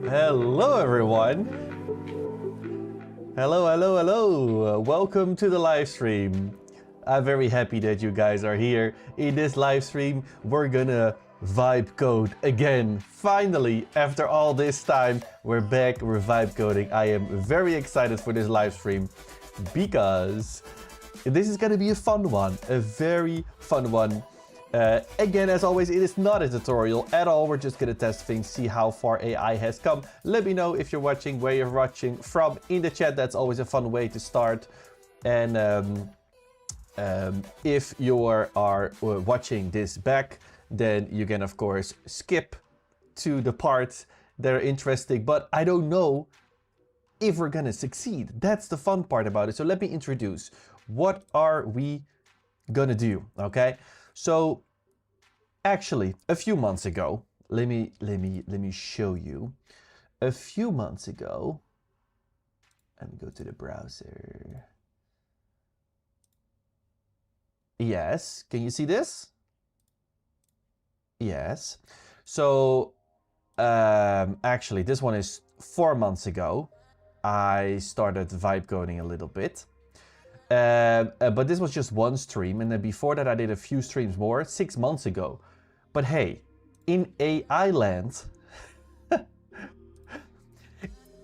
Hello everyone! Hello! Welcome to the live stream. I'm very happy that you guys are here. In this live stream, we're gonna vibe code again. Finally, after all this time, we're back, we're vibe coding. I am very excited for this live stream because this is gonna be a fun one, a very fun one. Again, as always, it is not a tutorial at all. We're just gonna test things, see how far AI has come. Let me know if you're watching, where you're watching from in the chat. That's always a fun way to start. And if you are watching this back, then you can of course skip to the parts that are interesting. But I don't know if we're gonna succeed. That's the fun part about it. So let me introduce. What are we gonna do? Okay. So actually a few months ago, let me show you. A few months ago, let me go to the browser. Yes, can you see this? Yes. So actually this one is 4 months ago. I started vibe coding a little bit. But this was just one stream, and then before that I did a few streams more 6 months ago. But hey, in AI land,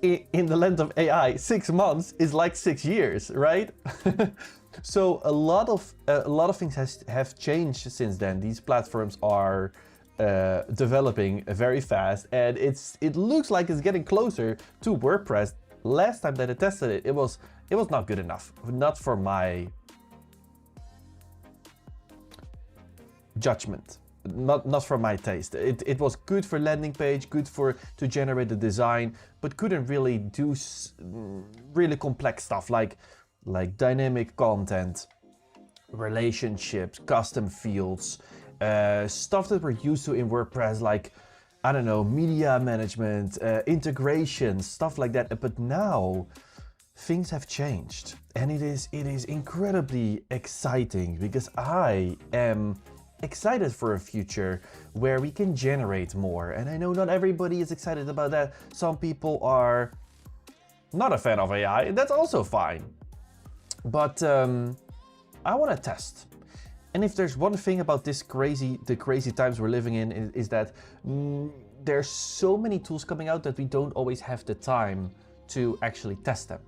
in the land of AI, 6 months is like 6 years, right? So a lot of things have changed since then. These platforms are developing very fast, and it looks like it's getting closer to WordPress. Last time that I tested it, it was not good enough. Not for my judgment. Not for my taste. It was good for landing page, good to generate the design, but couldn't really do really complex stuff like dynamic content, relationships, custom fields, stuff that we're used to in WordPress, like, I don't know, media management, integration, stuff like that. But now things have changed, and it is incredibly exciting because I am excited for a future where we can generate more. And I know not everybody is excited about that. Some people are not a fan of AI, and that's also fine. But I want to test. And if there's one thing about the crazy times we're living in is that there's so many tools coming out that we don't always have the time to actually test them.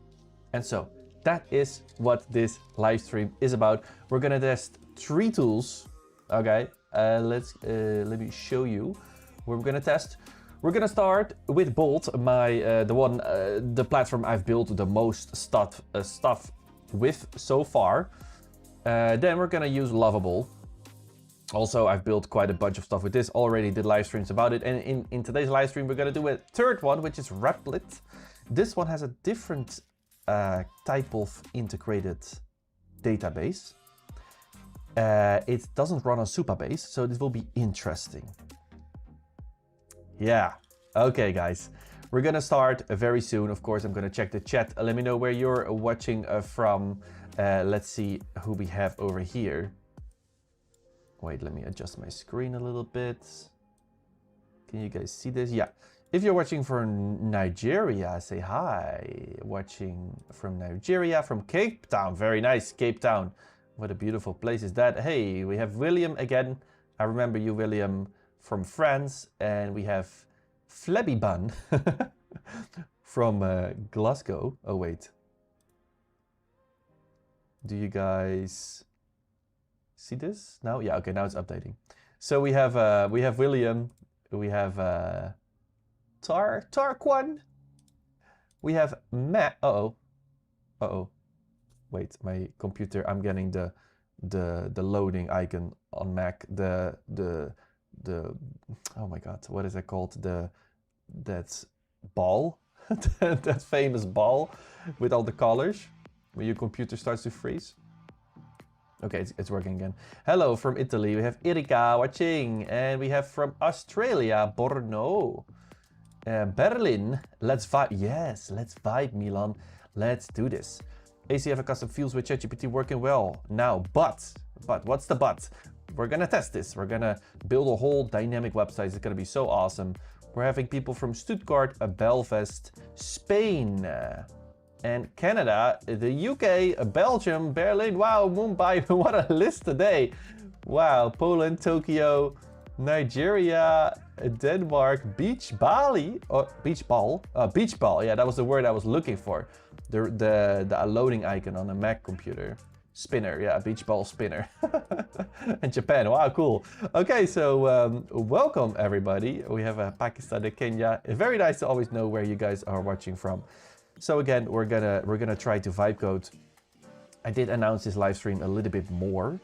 And so that is what this live stream is about. We're gonna test 3 tools. Okay, let me show you what we're gonna test. We're gonna start with Bolt, the platform I've built the most stuff with so far. Then we're gonna use Lovable. Also, I've built quite a bunch of stuff with this already, did live streams about it. And in today's live stream, we're gonna do a third one, which is Replit. This one has a different type of integrated database. It doesn't run on Supabase, so this will be interesting. Yeah, okay guys. We're gonna start very soon. Of course, I'm gonna check the chat. Let me know where you're watching from. Let's see who we have over here. Wait, let me adjust my screen a little bit. Can you guys see this? Yeah. If you're watching from Nigeria, say hi. Watching from Nigeria, from Cape Town. Very nice, Cape Town. What a beautiful place is that. Hey, we have William again. I remember you, William, from France. And we have Flabby Bun from Glasgow. Oh, wait. Do you guys see this now? Yeah, okay, now it's updating. So we have William, we have Tarquan, we have Matt. Wait, my computer. I'm getting the loading icon on Mac. The oh my god, what is it called? That ball, that famous ball with all the colors. When your computer starts to freeze. Okay, it's working again. Hello from Italy. We have Erika watching. And we have from Australia, Borno. Berlin. Let's vibe. Yes, let's vibe, Milan. Let's do this. ACF custom fields with ChatGPT working well now. But what's the but? we're gonna test this. We're gonna build a whole dynamic website. It's gonna be so awesome. We're having people from Stuttgart, Belfast, Spain, and Canada, the UK, Belgium, Berlin, wow, Mumbai, what a list today. Wow, Poland, Tokyo, Nigeria, Denmark, Beach Bali, or Beach Ball, yeah, that was the word I was looking for. The loading icon on a Mac computer. Spinner, yeah, beach ball spinner. And Japan, wow, cool. Okay, so welcome everybody. We have Pakistan and Kenya. Very nice to always know where you guys are watching from. So again, we're gonna try to vibe code. I did announce this live stream a little bit more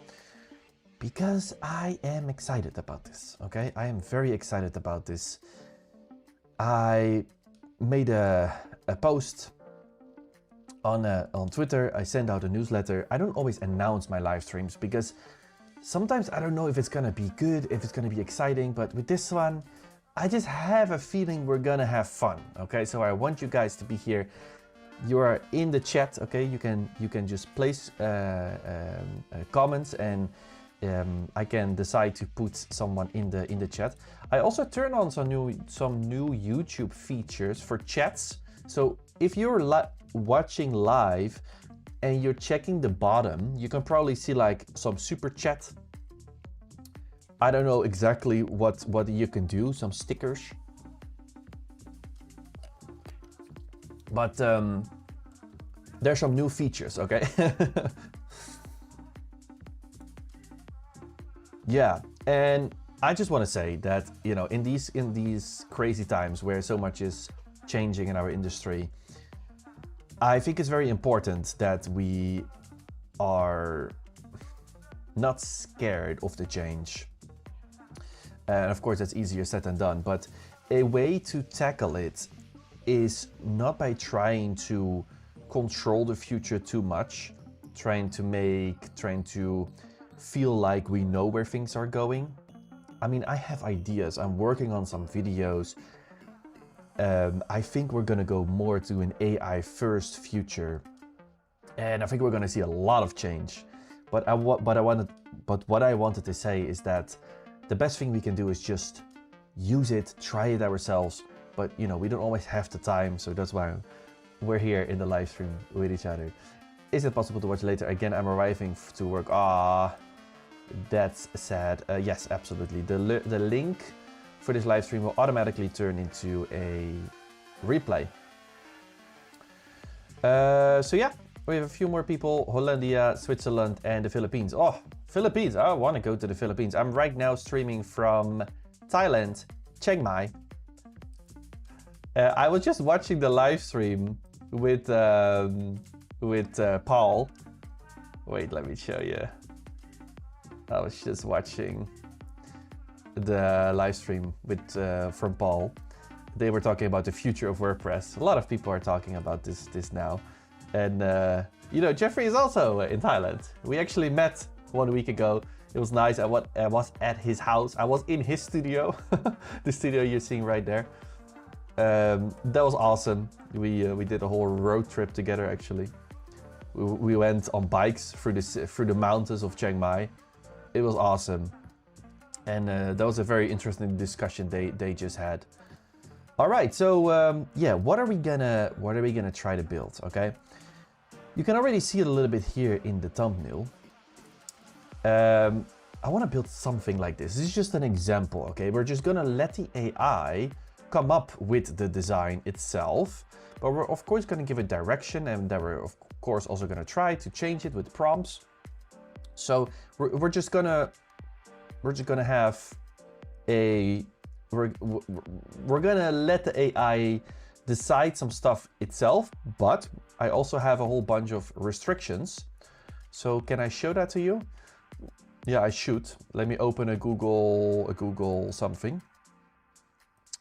because I am excited about this. Okay, I am very excited about this. I made a post on Twitter. I send out a newsletter. I don't always announce my live streams because sometimes I don't know if it's gonna be good, if it's gonna be exciting, but with this one, I just have a feeling we're gonna have fun. Okay, so I want you guys to be here. You are in the chat. Okay, you can just place comments, and I can decide to put someone in the chat. I also turn on some new YouTube features for chats. So if you're watching live and you're checking the bottom, you can probably see like some super chat. I don't know exactly what you can do, some stickers. But there's some new features, okay? Yeah, and I just want to say that, you know, in these crazy times where so much is changing in our industry, I think it's very important that we are not scared of the change. And of course, that's easier said than done. But a way to tackle it is not by trying to control the future too much, trying to feel like we know where things are going. I mean, I have ideas. I'm working on some videos. I think we're gonna go more to an AI first future, and I think we're gonna see a lot of change. But what I wanted to say is that the best thing we can do is just use it, try it ourselves. But you know, we don't always have the time, so that's why we're here in the live stream with each other. Is it possible to watch later? Again, I'm arriving to work. Ah, that's sad. Yes, absolutely. The link for this live stream will automatically turn into a replay. So yeah, we have a few more people: Hollandia, Switzerland, and the Philippines. Oh, Philippines! I want to go to the Philippines. I'm right now streaming from Thailand, Chiang Mai. I was just watching the live stream with Paul. Wait, let me show you. I was just watching the live stream with from Paul. They were talking about the future of WordPress. A lot of people are talking about this now. And you know, Jeffrey is also in Thailand. We actually met 1 week ago. It was nice. I was at his house. I was in his studio, the studio you're seeing right there. That was awesome. We did a whole road trip together. Actually, we went on bikes through the mountains of Chiang Mai. It was awesome, and that was a very interesting discussion they just had. All right, so yeah, what are we gonna try to build? Okay, you can already see it a little bit here in the thumbnail. I want to build something like this. This is just an example. Okay, we're just gonna let the AI come up with the design itself, but we're of course going to give it direction, and then we're of course also going to try to change it with prompts. So we're just gonna have we're gonna let the AI decide some stuff itself, but I also have a whole bunch of restrictions. So can I show that to you? Yeah, I should. Let me open a Google something.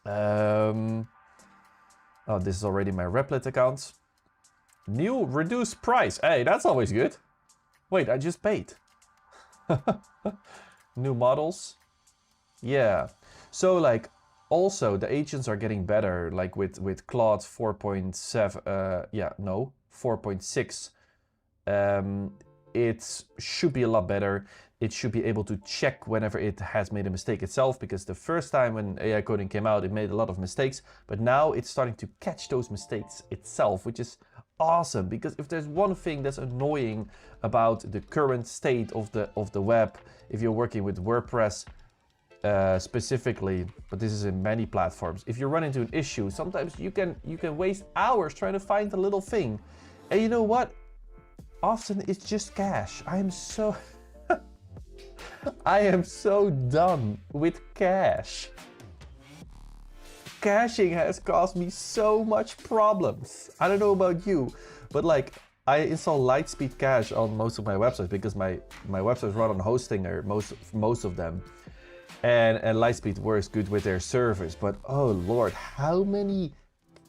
Oh, this is already my Replit account. New reduced price. Hey, that's always good. Wait, I just paid. New models. Yeah. So like also the agents are getting better, like with Claude 4.7. Yeah, no, 4.6. It should be a lot better. it should be able to check whenever it has made a mistake itself, because the first time when AI coding came out, it made a lot of mistakes, but now it's starting to catch those mistakes itself, which is awesome. Because if there's one thing that's annoying about the current state of the web, if you're working with WordPress specifically, but this is in many platforms, if you run into an issue, sometimes you can waste hours trying to find a little thing, and you know what? Often it's just cache. I am so done with cache. Caching has caused me so much problems. I don't know about you, but like, I install Lightspeed cache on most of my websites because my websites run on Hostinger, most of them, and Lightspeed works good with their servers. But oh lord, how many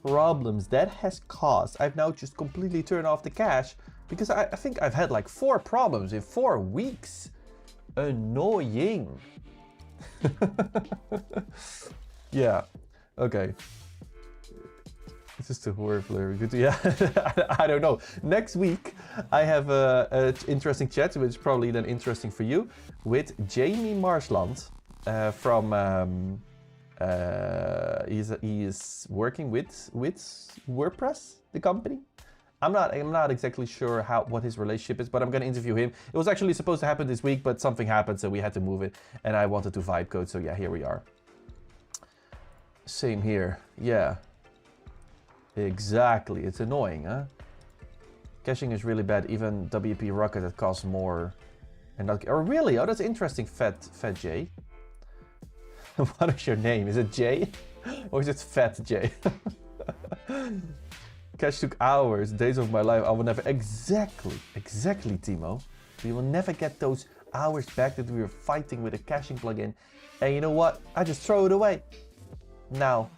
problems that has caused. I've now just completely turned off the cache because I think I've had like 4 problems in 4 weeks. Annoying. Yeah, okay. This is too horrible. Yeah, I don't know. Next week I have a interesting chat, which is probably then interesting for you, with Jamie Marshland from he is working with WordPress, the company. I'm not exactly sure what his relationship is, but I'm gonna interview him. It was actually supposed to happen this week, but something happened, so we had to move it, and I wanted to vibe code, so yeah, here we are. Same here, yeah. Exactly, it's annoying, huh? Caching is really bad, even WP Rocket that costs more. And not, oh really? Oh, that's interesting, Fat J. What is your name? Is it J? Or is it Fat J? Cache took hours, days of my life. I will never, exactly, Timo. We will never get those hours back that we were fighting with a caching plugin. And you know what? I just throw it away. Now.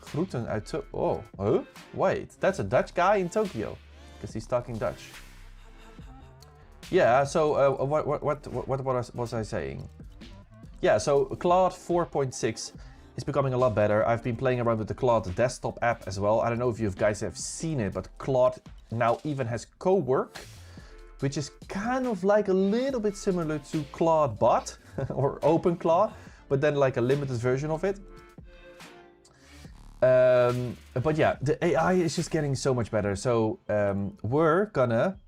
Groeten uit oh, huh? Wait, that's a Dutch guy in Tokyo. Because he's talking Dutch. Yeah, so what was I saying? Yeah, so Claude 4.6 is becoming a lot better. I've been playing around with the Claude desktop app as well. I don't know if you guys have seen it, but Claude now even has co-work, which is kind of like a little bit similar to Claude Bot or Open Claude, but then like a limited version of it. But yeah, the AI is just getting so much better. So we're gonna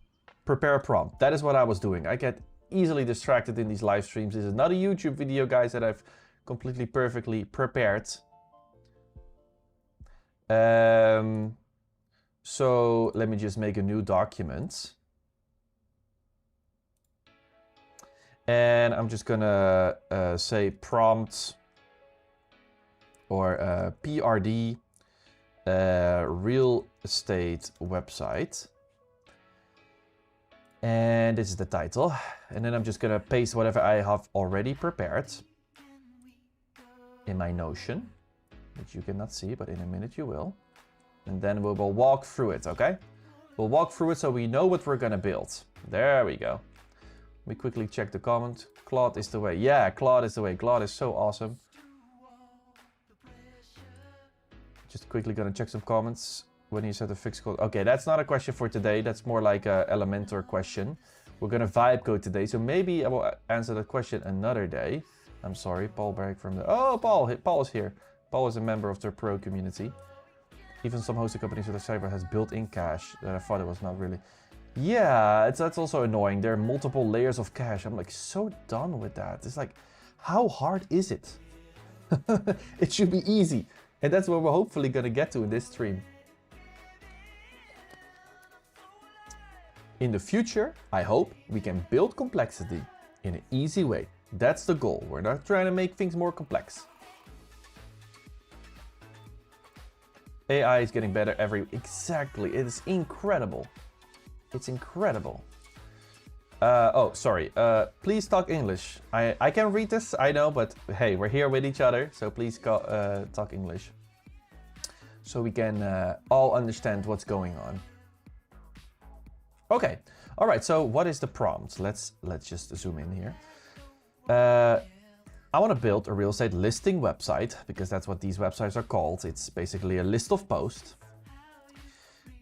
prepare a prompt. That is what I was doing. I get easily distracted in these live streams. This is not a YouTube video, guys, that I've completely perfectly prepared. So let me just make a new document. And I'm just gonna say prompt or PRD real estate website. And this is the title. And then I'm just gonna paste whatever I have already prepared in my Notion, which you cannot see, but in a minute you will. And then we will walk through it, okay? We'll walk through it so we know what we're gonna build. There we go. We quickly check the comment. Claude is the way. Yeah, Claude is the way. Claude is so awesome. Just quickly gonna check some comments. When you said the fixed code. Okay, that's not a question for today. That's more like a Elementor question. We're gonna vibe code today, so maybe I will answer that question another day. I'm sorry, Paul Berg from the... Oh, Paul is here. Paul is a member of the Pro community. Even some hosting companies with a server has built-in cache that I thought it was not really. Yeah, that's also annoying. There are multiple layers of cache. I'm like so done with that. It's like, how hard is it? It should be easy. And that's what we're hopefully gonna get to in this stream. In the future, I hope we can build complexity in an easy way. That's the goal. We're not trying to make things more complex. AI is getting better exactly. It is incredible. It's incredible. Oh, sorry. Please talk English. I can read this, I know, but hey, we're here with each other, so please talk English. So we can all understand what's going on. Okay, all right, so what is the prompt? Let's just zoom in here. I want to build a real estate listing website, because that's what these websites are called. It's basically a list of posts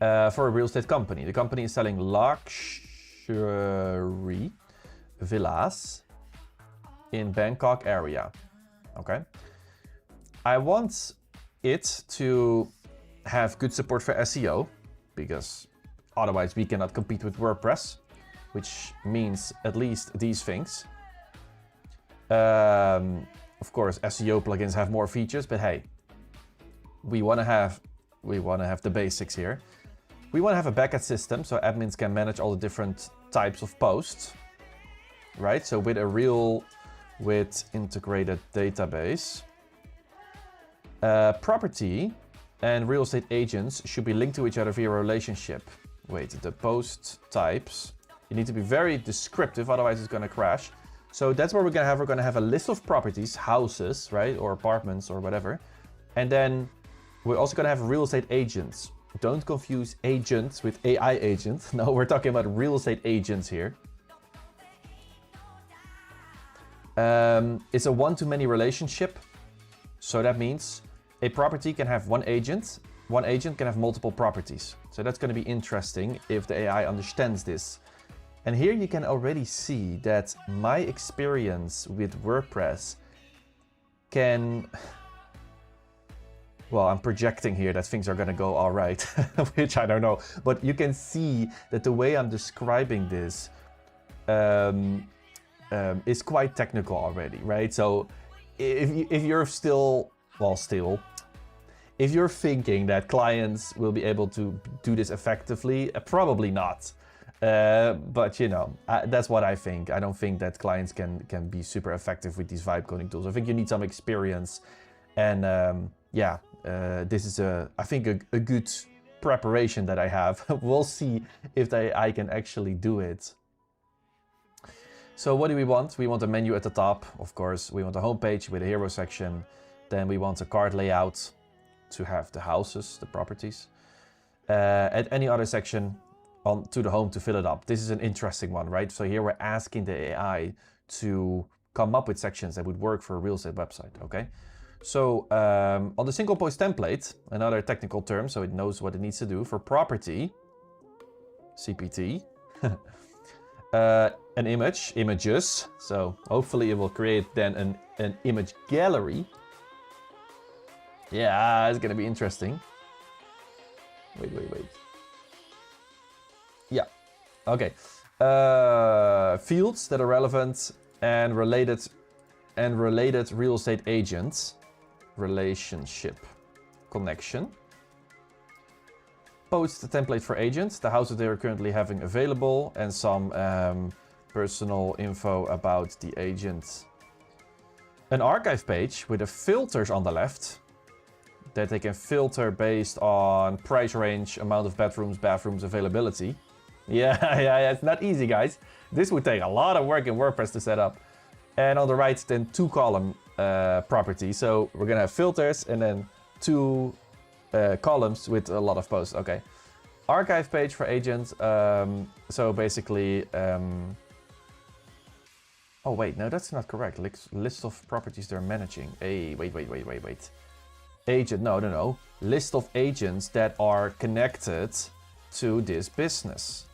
for a real estate company. The company is selling luxury villas in Bangkok area. Okay. I want it to have good support for SEO, because otherwise we cannot compete with WordPress, which means at least these things. Of course, SEO plugins have more features, but hey, we want to have the basics here. We want to have a backend system so admins can manage all the different types of posts, right? So with integrated database, property and real estate agents should be linked to each other via relationship. Wait, the post types, you need to be very descriptive, otherwise it's going to crash. So that's what we're going to have. We're going to have a list of properties, houses, right? Or apartments or whatever. And then we're also going to have real estate agents. Don't confuse agents with AI agents. No, we're talking about real estate agents here. It's a one-to-many relationship. So that means a property can have one agent. One agent can have multiple properties. So that's going to be interesting if the AI understands this. And here you can already see that my experience with WordPress can... Well, I'm projecting here that things are going to go all right, which I don't know. But you can see that the way I'm describing this is quite technical already, right? So if you're still, if you're thinking that clients will be able to do this effectively, probably not. But you know, that's what I think. I don't think that clients can be super effective with these vibe coding tools. I think you need some experience, and yeah, this is I think a good preparation that I have. We'll see if I can actually do it. So what do we want? We want a menu at the top, of course. We want a home page with a hero section. Then we want a card layout to have the houses, the properties. Add any other section to the home to fill it up. This is an interesting one, right? So here we're asking the AI to come up with sections that would work for a real estate website, okay? So on the single post template, another technical term, so it knows what it needs to do for property, CPT, an images. So hopefully it will create then an image gallery. Yeah, it's gonna be interesting. Wait. Yeah, okay. Fields that are relevant and related real estate agents. Relationship connection. Post the template for agents, the houses they are currently having available, and some personal info about the agent. An archive page with the filters on the left that they can filter based on price range, amount of bedrooms, bathrooms, availability. Yeah, it's not easy, guys. This would take a lot of work in WordPress to set up. And on the right, then 2-column property. So we're gonna have filters and then 2 columns with a lot of posts. Okay. Archive page for agents. So basically, oh wait, no, that's not correct. List of properties they're managing. Hey, wait. Agent, no. List of agents that are connected to this business.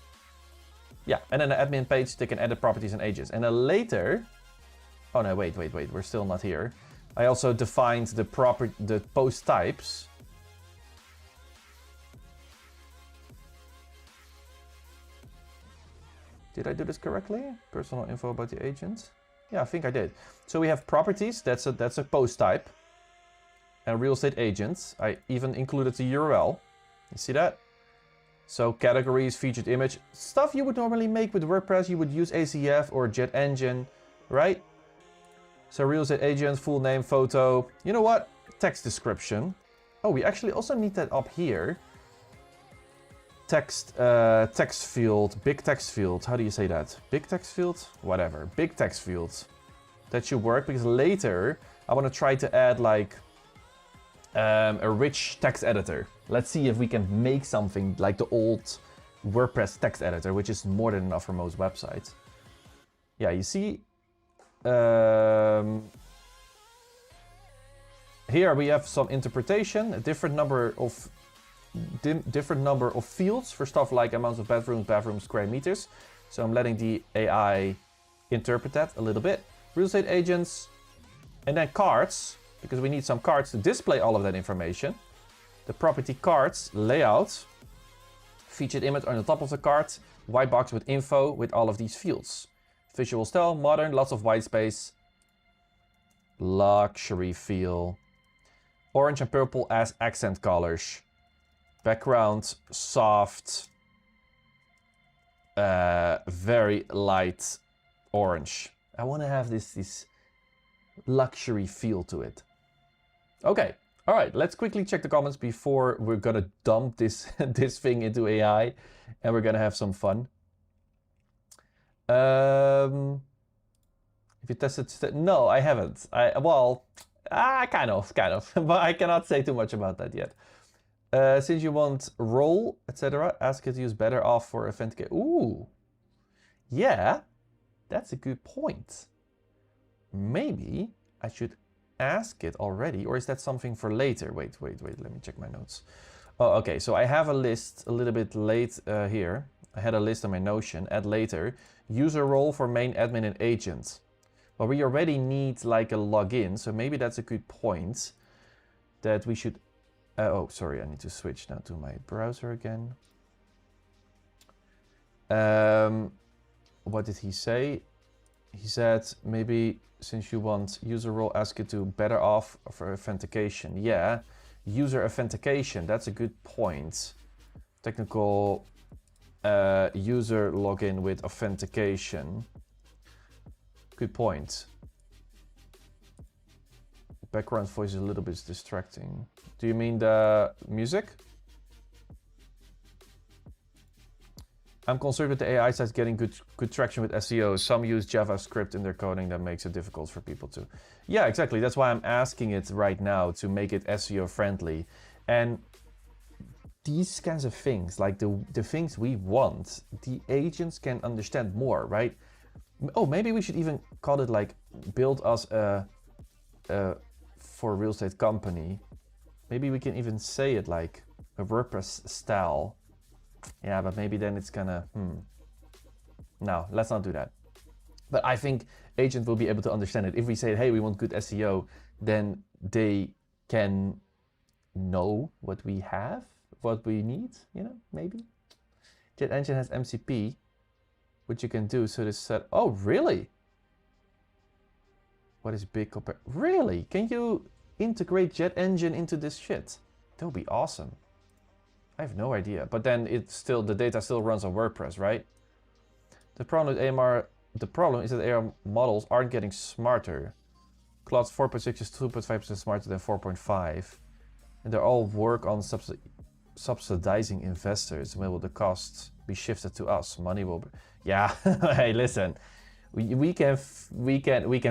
Yeah, and then an admin page, they can edit properties and agents. And then later, oh no, wait, we're still not here. I also defined the post types. Did I do this correctly? Personal info about the agent? Yeah, I think I did. So we have properties, that's a post type. And real estate agents, I even included the URL. You see that? So categories, featured image, stuff you would normally make with WordPress. You would use ACF or JetEngine, right? So real estate agent, full name, photo. You know what? Text description. Oh, we actually also need that up here. Text field, big text field. How do you say that? Big text field? Whatever. Big text field. That should work because later I want to try to add like a rich text editor. Let's see if we can make something like the old WordPress text editor, which is more than enough for most websites. Yeah, you see, here we have some interpretation, a different number of fields for stuff like amounts of bedrooms, square meters. So I'm letting the AI interpret that a little bit. Real estate agents, and then cards, because we need some cards to display all of that information. The property cards layout, featured image on the top of the card, white box with info with all of these fields. Visual style, modern, lots of white space. Luxury feel. Orange and purple as accent colors. Background, soft. Very light orange. I want to have this luxury feel to it. Okay, all right, let's quickly check the comments before we're gonna dump this this thing into AI and we're gonna have some fun. If you tested, no, I haven't. Kind of, but I cannot say too much about that yet. Since you want role, etc., ask it to use better off for authenticate. Ooh, yeah, that's a good point. Maybe I should ask it already, or is that something for later? Wait, let me check my notes. Oh, okay, so I have a list a little bit late here. I had a list on my Notion, add later, user role for main admin and agent. But we already need like a login, so maybe that's a good point that we should... oh, sorry, I need to switch now to my browser again. What did he say? He said, maybe since you want user role, ask it to better off for authentication. Yeah, user authentication, that's a good point. Technical user login with authentication. Good point. Background voice is a little bit distracting. Do you mean the music? I'm concerned with the AI sites getting good traction with SEO. Some use JavaScript in their coding that makes it difficult for people to... Yeah, exactly. That's why I'm asking it right now to make it SEO friendly. And these kinds of things, like the things we want, the agents can understand more, right? Oh, maybe we should even call it like build us a for a real estate company. Maybe we can even say it like a WordPress style. Yeah, but maybe then it's gonna, No, let's not do that. But I think agent will be able to understand it. If we say, hey, we want good SEO, then they can know what we have, what we need, you know, maybe. JetEngine has MCP, which you can do. So this set, oh, really? What is big compared? Really? Can you integrate JetEngine into this shit? That would be awesome. I have no idea, but then it's still, the data still runs on WordPress, right? The problem with AMR, the problem is that AR models aren't getting smarter. Claude 4.6 is 2.5% smarter than 4.5. And they all work on subsidizing investors. When will the costs be shifted to us? Money will be, yeah, hey, listen, we can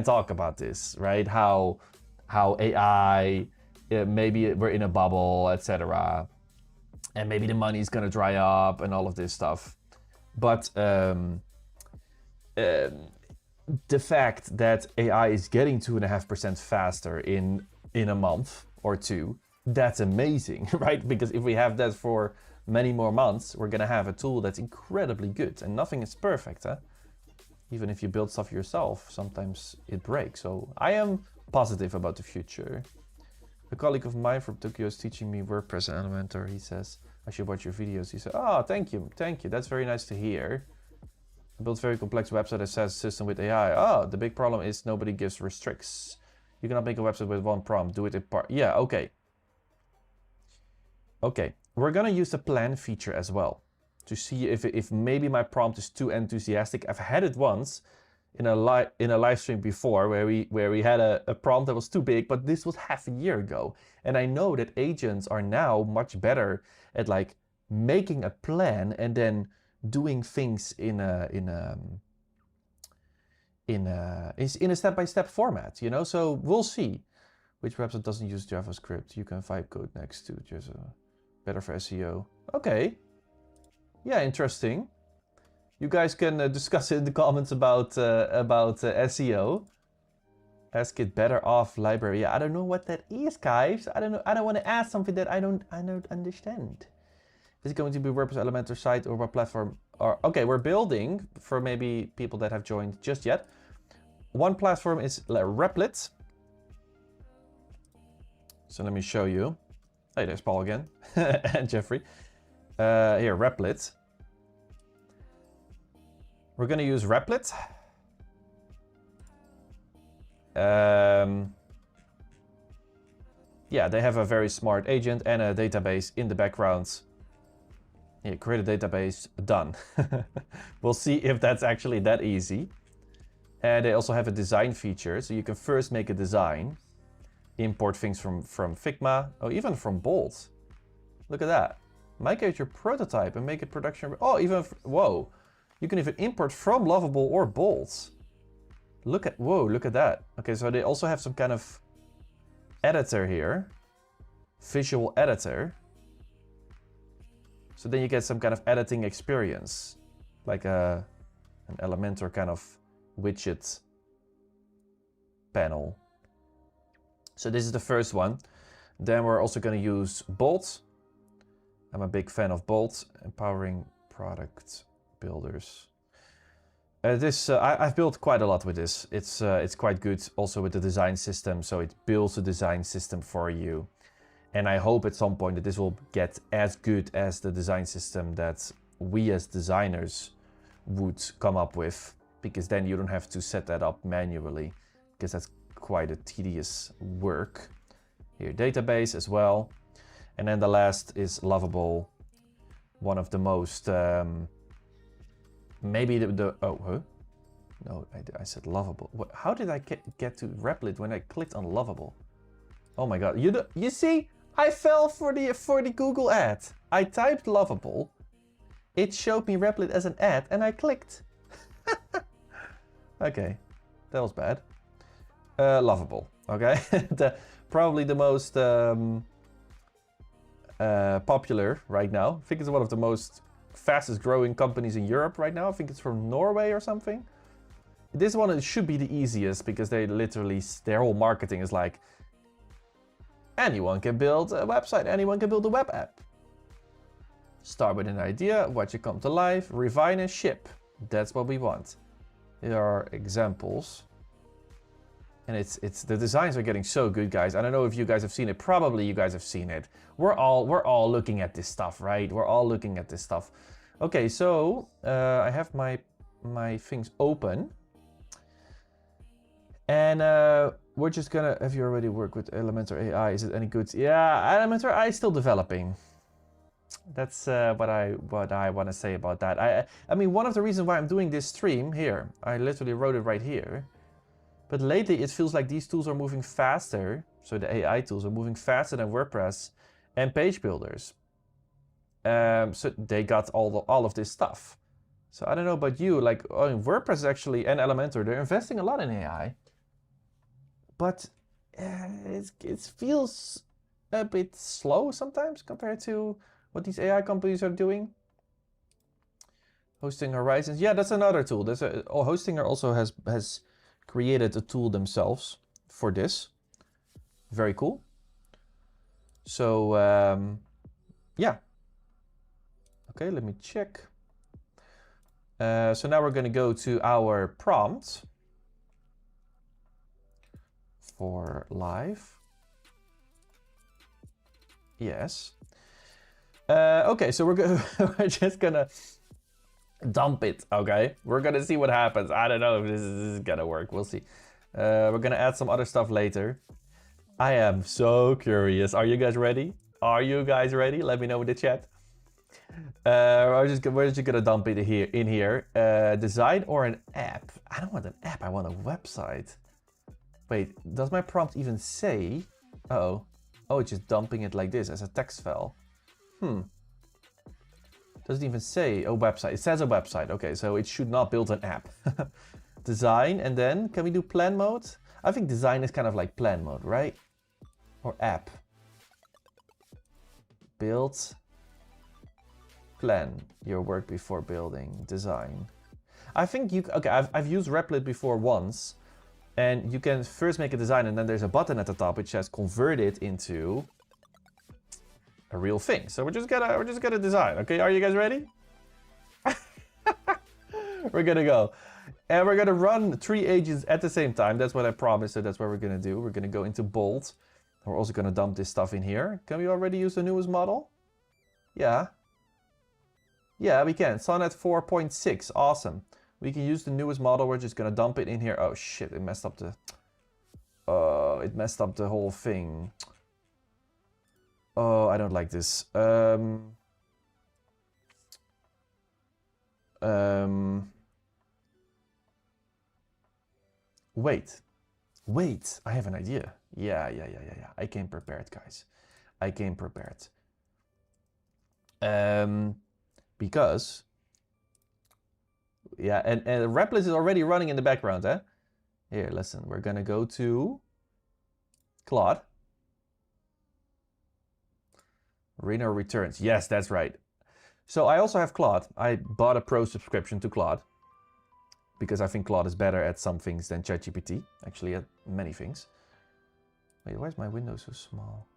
talk about this, right? How AI, maybe we're in a bubble, etc. And maybe the money is gonna dry up and all of this stuff. But the fact that AI is getting 2.5% faster in a month or two, that's amazing, right? Because if we have that for many more months, we're gonna have a tool that's incredibly good, and nothing is perfect, huh? Even if you build stuff yourself, sometimes it breaks. So I am positive about the future. A colleague of mine from Tokyo is teaching me WordPress and Elementor. He says, I should watch your videos. He said, oh, thank you. That's very nice to hear. I built a very complex website that says system with AI. Oh, the big problem is nobody gives restricts. You cannot make a website with one prompt. Do it in part. Yeah, okay. Okay, we're gonna use the plan feature as well to see if maybe my prompt is too enthusiastic. I've had it once in a live stream before where we had a prompt that was too big, but this was half a year ago. And I know that agents are now much better at like making a plan and then doing things in a step-by-step format, you know? So we'll see. Which website doesn't use JavaScript? You can vibe code next to just better for SEO. Okay. Yeah, interesting. You guys can discuss it in the comments about SEO. Ask it better off library. Yeah, I don't know what that is, guys. I don't know. I don't want to ask something that I don't understand. Is it going to be WordPress Elementor site or what platform? okay, we're building for maybe people that have joined just yet. One platform is Replit. So let me show you. Hey, there's Paul again and Jeffrey. Here, Replit. We're going to use Replit. Yeah, they have a very smart agent and a database in the background. Yeah, create a database, done. We'll see if that's actually that easy. And they also have a design feature, so you can first make a design, import things from Figma, or even from Bolt. Look at that. Migrate your prototype and make it production. Oh, even, whoa. You can even import from Lovable or Bolt. Look at, whoa, look at that. Okay, so they also have some kind of editor here. Visual editor. So then you get some kind of editing experience. Like an Elementor kind of widget panel. So this is the first one. Then we're also going to use Bolt. I'm a big fan of Bolt, empowering product builders. I've built quite a lot with this. It's quite good also with the design system. So it builds a design system for you. And I hope at some point that this will get as good as the design system that we as designers would come up with. Because then you don't have to set that up manually. Because that's quite a tedious work. Here, database as well. And then the last is Lovable. One of the most, maybe oh, huh? No, I said Lovable. What, how did I get to Replit when I clicked on Lovable? Oh my God, you see, I fell for the Google ad. I typed Lovable. It showed me Replit as an ad and I clicked. Okay, that was bad. Lovable, okay? Probably the most popular right now. I think it's one of the most fastest growing companies in Europe right now. I think it's from Norway or something. This one should be the easiest because they literally, their whole marketing is like, anyone can build a website, anyone can build a web app. Start with an idea, watch it come to life, refine and ship. That's what we want. Here are examples. And it's the designs are getting so good, guys. I don't know if you guys have seen it. Probably you guys have seen it. We're all looking at this stuff, right? We're all looking at this stuff. Okay, so I have my things open. And we're just gonna, have you already worked with Elementor AI? Is it any good? Yeah, Elementor AI is still developing. That's what I want to say about that. I mean, one of the reasons why I'm doing this stream here, I literally wrote it right here. But lately it feels like these tools are moving faster. So the AI tools are moving faster than WordPress and page builders. So they got all of this stuff. So I don't know about you, like WordPress actually and Elementor, they're investing a lot in AI. But it feels a bit slow sometimes compared to what these AI companies are doing. Hosting Horizons, yeah, that's another tool. Hostinger also has created a tool themselves for this. Very cool. So yeah. Okay, let me check. So now we're going to go to our prompt for live. Yes. Okay, so we're just gonna dump it. Okay, we're gonna see what happens. I don't know if this is gonna work. We'll see. We're gonna add some other stuff later. I am so curious. Are you guys ready? Are you guys ready? Let me know in the chat. We're just gonna dump it in here. Design or an app? I don't want an app. I want a website. Wait, does my prompt even say? Uh-oh. Oh, it's just dumping it like this as a text file. Doesn't even say a website. It says a website. Okay, so it should not build an app. Design, and then can we do plan mode? I think design is kind of like plan mode, right? Or app. Build. Plan your work before building. Design. I think you, okay, I've used Replit before once. And you can first make a design and then there's a button at the top which says convert it into a real thing. So we're just gonna design. Okay, are you guys ready? We're gonna go. And we're gonna run 3 agents at the same time. That's what I promised, so that's what we're gonna do. We're gonna go into Bolt. We're also gonna dump this stuff in here. Can we already use the newest model? Yeah. Yeah, we can. Sonnet 4.6. Awesome. We can use the newest model. We're just gonna dump it in here. Oh shit, it messed up the... it messed up the whole thing. Oh, I don't like this. Wait, I have an idea. Yeah. I came prepared, guys. I came prepared. Because, yeah, and Replit is already running in the background, eh? Here, listen, we're gonna go to Claude. Reno returns. Yes, that's right. So I also have Claude. I bought a pro subscription to Claude because I think Claude is better at some things than ChatGPT, actually at many things. Wait, why is my window so small?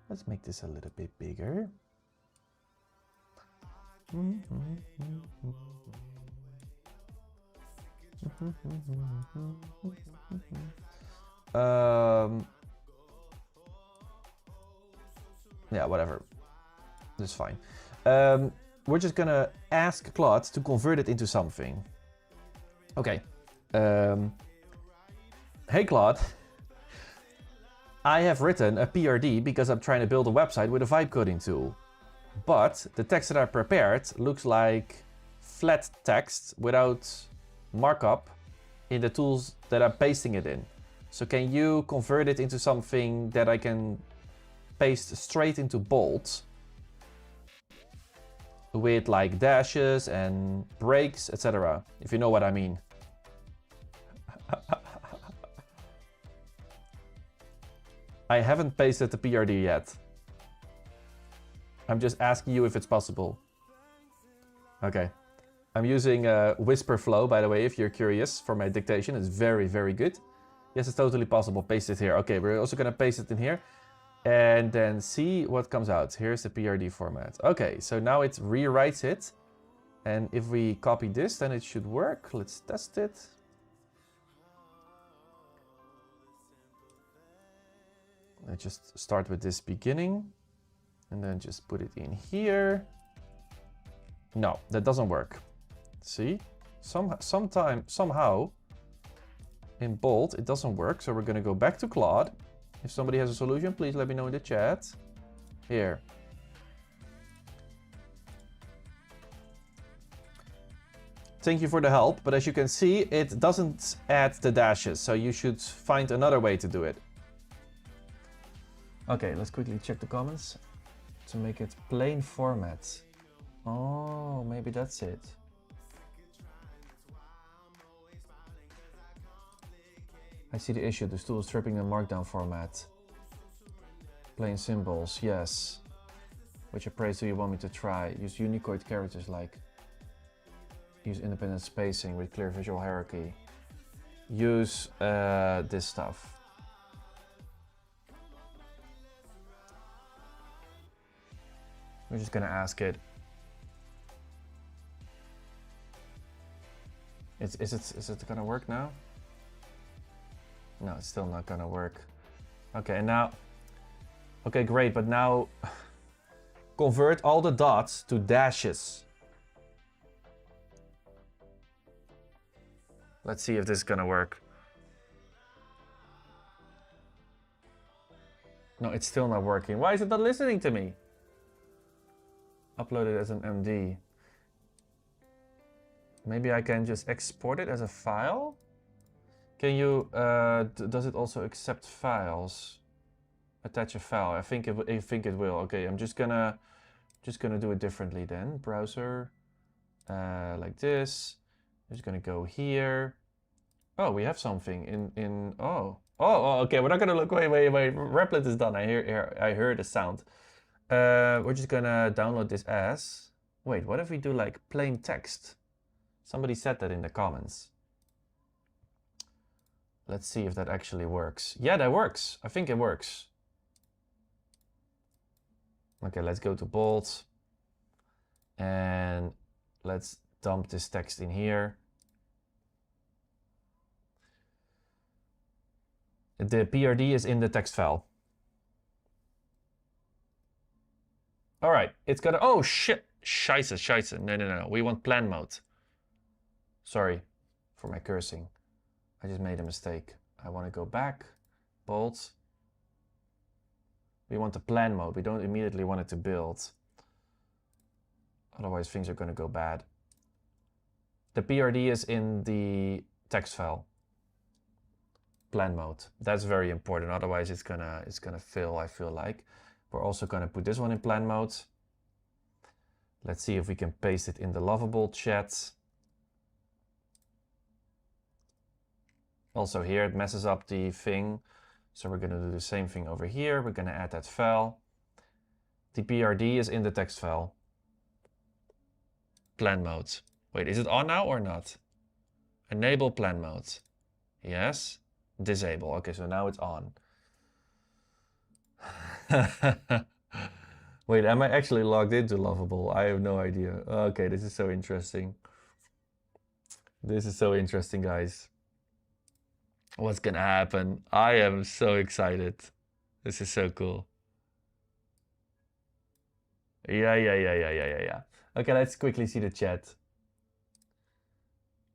Let's make this a little bit bigger. Yeah, whatever. That's fine. We're just gonna ask Claude to convert it into something. Okay. Hey Claude, I have written a PRD because I'm trying to build a website with a vibe coding tool. But the text that I prepared looks like flat text without markup in the tools that I'm pasting it in. So can you convert it into something that I can paste straight into Bolt with like dashes and breaks, etc. If you know what I mean. I haven't pasted the PRD yet. I'm just asking you if it's possible. Okay. I'm using Whisper Flow, by the way, if you're curious, for my dictation. It's very, very good. Yes, it's totally possible. Paste it here. Okay, we're also gonna paste it in here. And then see what comes out. Here's the PRD format. Okay, so now it rewrites it. And if we copy this, then it should work. Let's test it. Let's just start with this beginning. And then just put it in here. No, that doesn't work. See? Somehow, in Bolt, it doesn't work. So we're going to go back to Claude. If somebody has a solution, please let me know in the chat. Here. Thank you for the help, but as you can see, it doesn't add the dashes, so you should find another way to do it. Okay, let's quickly check the comments to make it plain format. Oh, maybe that's it. I see the issue. This tool is stripping the markdown format. Plain symbols, yes. Which appraise do you want me to try? Use Unicode characters like. Use independent spacing with clear visual hierarchy. Use this stuff. We're just gonna ask it. Is it gonna work now? No, it's still not gonna work. Okay, and now, okay, great, but now convert all the dots to dashes. Let's see if this is gonna work. No, it's still not working. Why is it not listening to me? Upload it as an MD. Maybe I can just export it as a file? Can you, does it also accept files? Attach a file, I think it will. Okay, I'm just gonna do it differently then. Browser, like this. I'm just gonna go here. Oh, we have something oh, okay, we're not gonna look, wait, Replit is done, I heard a sound. We're just gonna download this as, wait, what if we do like plain text? Somebody said that in the comments. Let's see if that actually works. Yeah, that works. I think it works. Okay, let's go to Bolt. And Let's dump this text in here. The PRD is in the text file. All right, it's gonna, oh shit, scheiße. No. We want plan mode. Sorry for my cursing. I just made a mistake. I want to go back, bold. We want the plan mode. We don't immediately want it to build. Otherwise things are gonna go bad. The PRD is in the text file. Plan mode. That's very important. Otherwise it's gonna fail, I feel like. We're also gonna put this one in plan mode. Let's see if we can paste it in the Lovable chat. Also here it messes up the thing. So we're gonna do the same thing over here. We're gonna add that file. The PRD is in the text file. Plan mode. Wait, is it on now or not? Enable plan mode. Yes. Disable. Okay, so now it's on. Wait, am I actually logged into Lovable? I have no idea. Okay, this is so interesting. This is so interesting, guys. What's gonna happen? I am so excited. This is so cool. Yeah. Okay, let's quickly see the chat.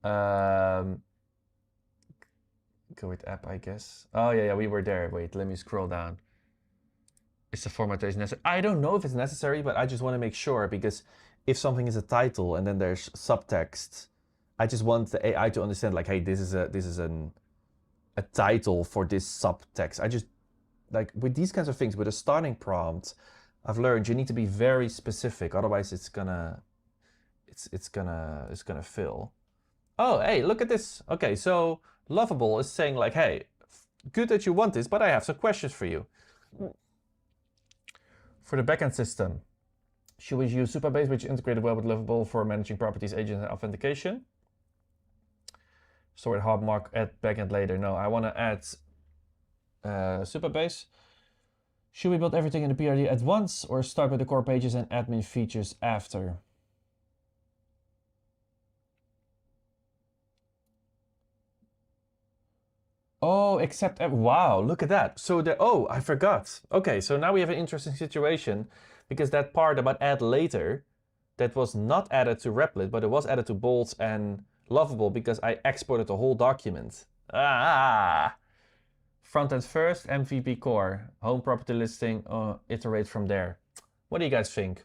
Go with app, I guess. Oh yeah, we were there. Wait, let me scroll down. Is the formattation necessary? I don't know if it's necessary, but I just want to make sure, because if something is a title and then there's subtext, I just want the AI to understand, like, hey, this is a title for this subtext. I just, like, with these kinds of things, with a starting prompt, I've learned you need to be very specific, otherwise it's gonna fail. Oh, hey, look at this. Okay, so Lovable is saying, like, hey, good that you want this, but I have some questions for you. For the backend system, should we use Supabase, which is integrated well with Lovable for managing properties, agents, and authentication? Store it hardmark, add backend later. No, I want to add Supabase. Should we build everything in the PRD at once, or start with the core pages and admin features after? Oh, except, wow, look at that. So oh, I forgot. Okay, so now we have an interesting situation, because that part about add later, that was not added to Replit, but it was added to Bolt and Lovable because I exported the whole document. Frontend first, MVP core, home property listing, iterate from there. What do you guys think?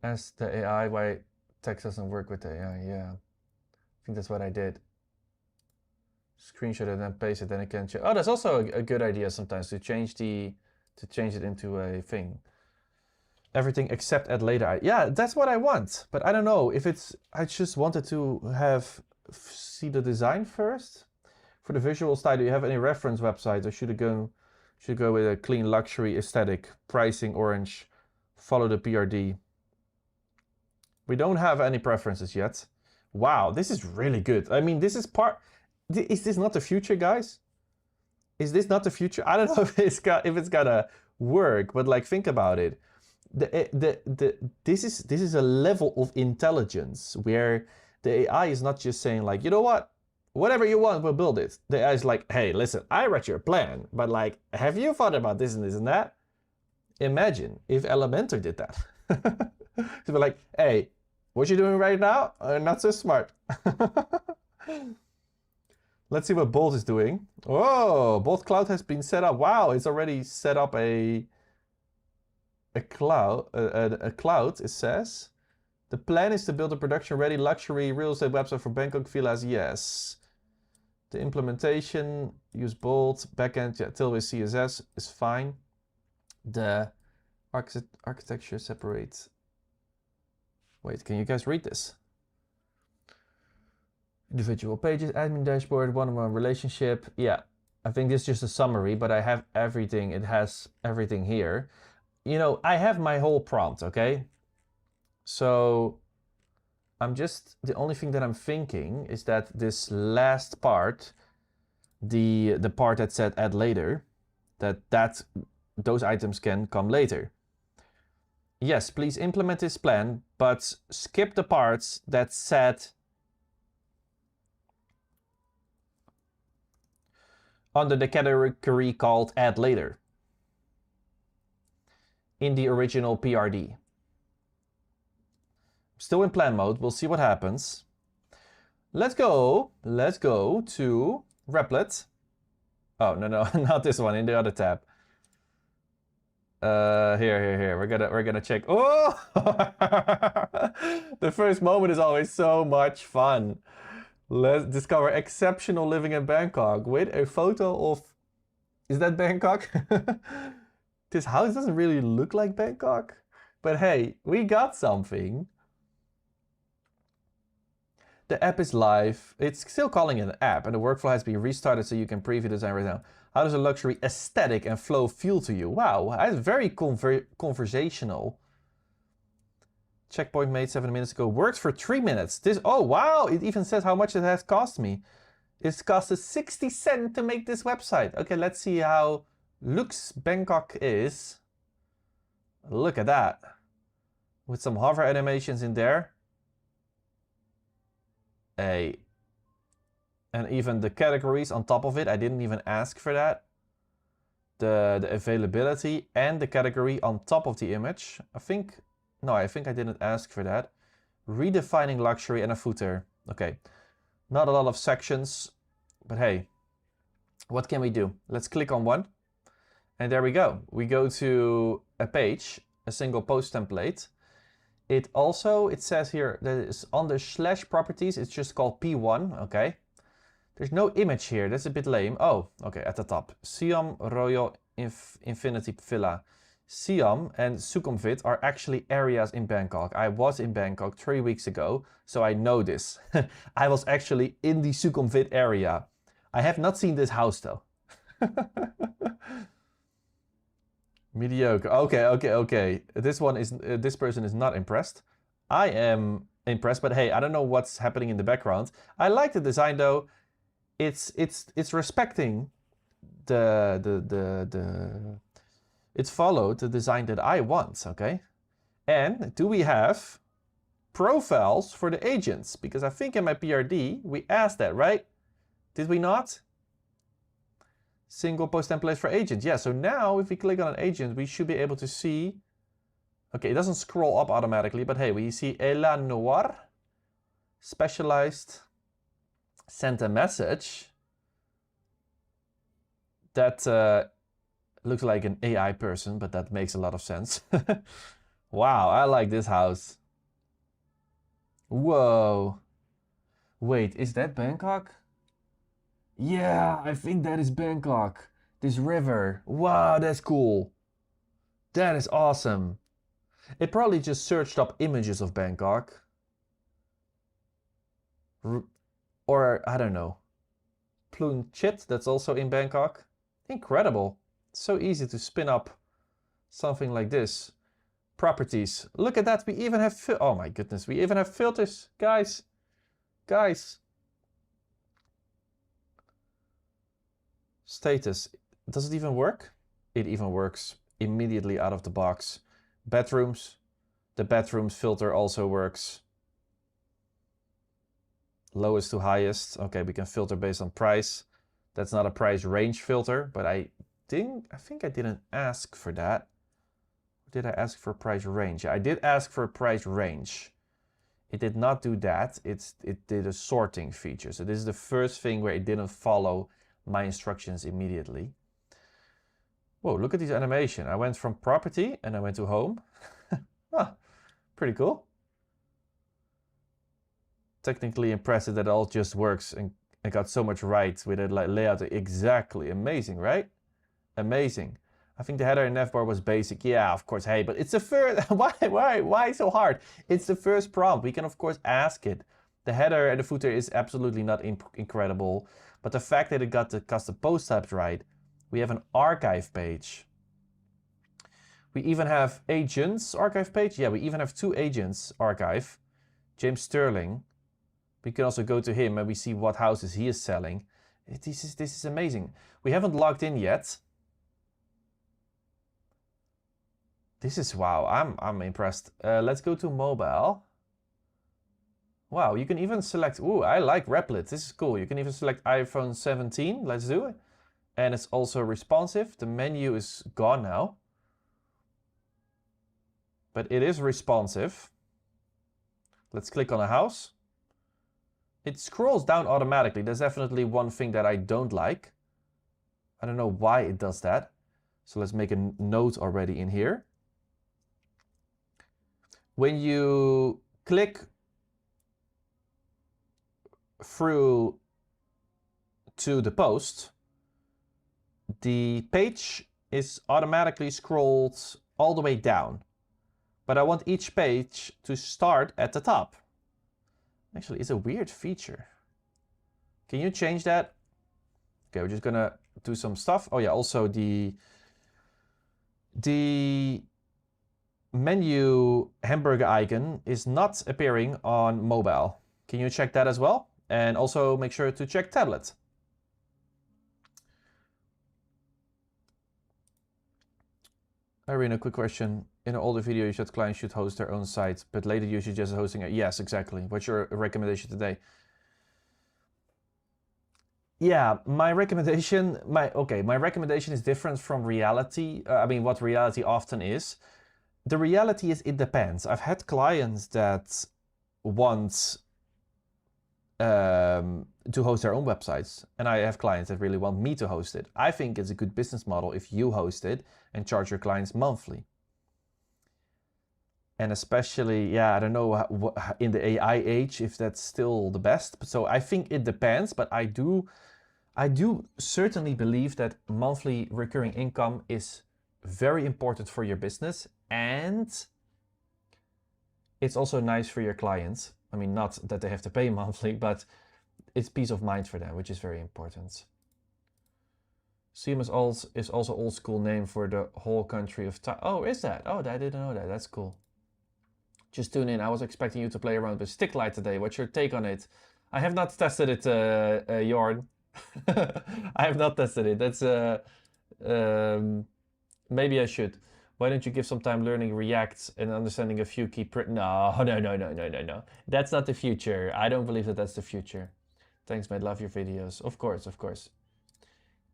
Ask the AI why text doesn't work with the AI. Yeah, I think that's what I did. Screenshot it and then paste it, then again. Oh, that's also a good idea sometimes to change it into a thing. Everything except add later. Yeah, that's what I want. But I don't know if it's. I just wanted to see the design first. For the visual style, do you have any reference websites, or should go with a clean luxury aesthetic, pricing orange, follow the PRD? We don't have any preferences yet. Wow, this is really good. I mean, this is is this not the future, guys? Is this not the future? I don't know if it's gonna work, but like, think about it. This is a level of intelligence where the AI is not just saying, like, you know what, whatever you want, we'll build it. The AI is like, hey, listen, I read your plan, but like, have you thought about this and this and that? Imagine if Elementor did that. To be like, hey, what you doing right now? Not so smart. Let's see what Bolt is doing. Oh, Bolt Cloud has been set up. Wow, it's already set up a cloud, it says. The plan is to build a production-ready luxury real estate website for Bangkok villas. Yes. The implementation, use Bolt, backend, yeah, till with CSS is fine. The architecture separates. Wait, can you guys read this? Individual pages, admin dashboard, one-on-one relationship. Yeah, I think this is just a summary, but I have everything. It has everything here. You know, I have my whole prompt, okay? So the only thing that I'm thinking is that this last part, the part that said add later, that those items can come later. Yes, please implement this plan, but skip the parts that said under the category called add later in the original PRD. Still in plan mode, we'll see what happens. Let's go to Replit. Oh, no, not this one, in the other tab. Here. We're gonna check. Oh! The first moment is always so much fun. Let's discover exceptional living in Bangkok with a photo of... Is that Bangkok? This house doesn't really look like Bangkok. But hey, we got something. The app is live. It's still calling it an app, and the workflow has been restarted so you can preview the design right now. How does a luxury aesthetic and flow feel to you? Wow, that's very conversational. Checkpoint made 7 minutes ago. Works for 3 minutes. Oh wow, it even says how much it has cost me. It's costed 60 cents to make this website. Okay, let's see how looks Bangkok is. Look at that. With some hover animations in there. And even the categories on top of it, I didn't even ask for that. The availability and the category on top of the image. I think I didn't ask for that. Redefining luxury and a footer. Okay, not a lot of sections, but hey, what can we do? Let's click on one. And there we go. We go to a page, a single post template. It says here that it's under /properties, it's just called P1, okay. There's no image here, that's a bit lame. Oh, okay, at the top. Siam Royal Infinity Villa. Siam and Sukhumvit are actually areas in Bangkok. I was in Bangkok 3 weeks ago, so I know this. I was actually in the Sukhumvit area. I have not seen this house though. Mediocre. Okay. This person is not impressed. I am impressed, but hey, I don't know what's happening in the background. I like the design though. It's respecting it's followed the design that I want, okay? And do we have profiles for the agents? Because I think in my PRD we asked that, right? Did we not? Single post templates for agents. Yeah, so now if we click on an agent, we should be able to see... Okay, it doesn't scroll up automatically, but hey, we see Ela Noir, specialized, sent a message that looks like an AI person, but that makes a lot of sense. Wow, I like this house. Whoa. Wait, is that Bangkok? Yeah, I think that is Bangkok. This river. Wow, that's cool. That is awesome. It probably just searched up images of Bangkok. Or, I don't know. Plung Chit, that's also in Bangkok. Incredible. So easy to spin up something like this. Properties. Look at that. We even have... Oh my goodness. We even have filters. Guys. Status. Does it even work? It even works immediately out of the box. Bedrooms. The bedrooms filter also works. Lowest to highest. Okay, we can filter based on price. That's not a price range filter, but I think I didn't ask for that. Did I ask for price range? I did ask for a price range. It did not do that. It did a sorting feature. So this is the first thing where it didn't follow my instructions immediately. Whoa, look at this animation. I went from property and I went to home. Ah, pretty cool. Technically impressive that it all just works and got so much right with it, like layout. Exactly. Amazing, right? Amazing. I think the header and navbar was basic. Yeah, of course. Hey, but it's the first... Why so hard? It's the first prompt. We can, of course, ask it. The header and the footer is absolutely not incredible. But the fact that it got the custom post types right, we have an archive page. We even have agents archive page. Yeah, we even have 2 agents archive. James Sterling. We can also go to him and we see what houses he is selling. This is amazing. We haven't logged in yet. This is wow. I'm impressed. Let's go to mobile. Wow, you can even select. Ooh, I like Replit. This is cool. You can even select iPhone 17. Let's do it. And it's also responsive. The menu is gone now, but it is responsive. Let's click on a house. It scrolls down automatically. There's definitely one thing that I don't like. I don't know why it does that. So let's make a note already in here. When you click through to the post, the page is automatically scrolled all the way down. But I want each page to start at the top. Actually, it's a weird feature. Can you change that? Okay, we're just gonna do some stuff. Oh yeah, also the menu hamburger icon is not appearing on mobile. Can you check that as well? And also make sure to check tablet. Irene, a quick question. In an older video, you said clients should host their own site, but later you suggest hosting it. Yes, exactly. What's your recommendation today? Yeah, my recommendation is different from reality. I mean, what reality often is. The reality is it depends. I've had clients that want to host their own websites, and I have clients that really want me to host it. I think it's a good business model if you host it and charge your clients monthly. And especially, yeah, I don't know in the AI age if that's still the best. So I think it depends, but I do certainly believe that monthly recurring income is very important for your business, and it's also nice for your clients. I mean, not that they have to pay monthly, but it's peace of mind for them, which is very important. CMS is also old school name for the whole country of Thailand. Oh, is that? Oh, I didn't know that. That's cool. Just tune in. I was expecting you to play around with Sticklight today. What's your take on it? I have not tested it, Jorn. I have not tested it. That's maybe I should. Why don't you give some time learning React and understanding a few key No. That's not the future. I don't believe that that's the future. Thanks, mate. Love your videos. Of course, of course.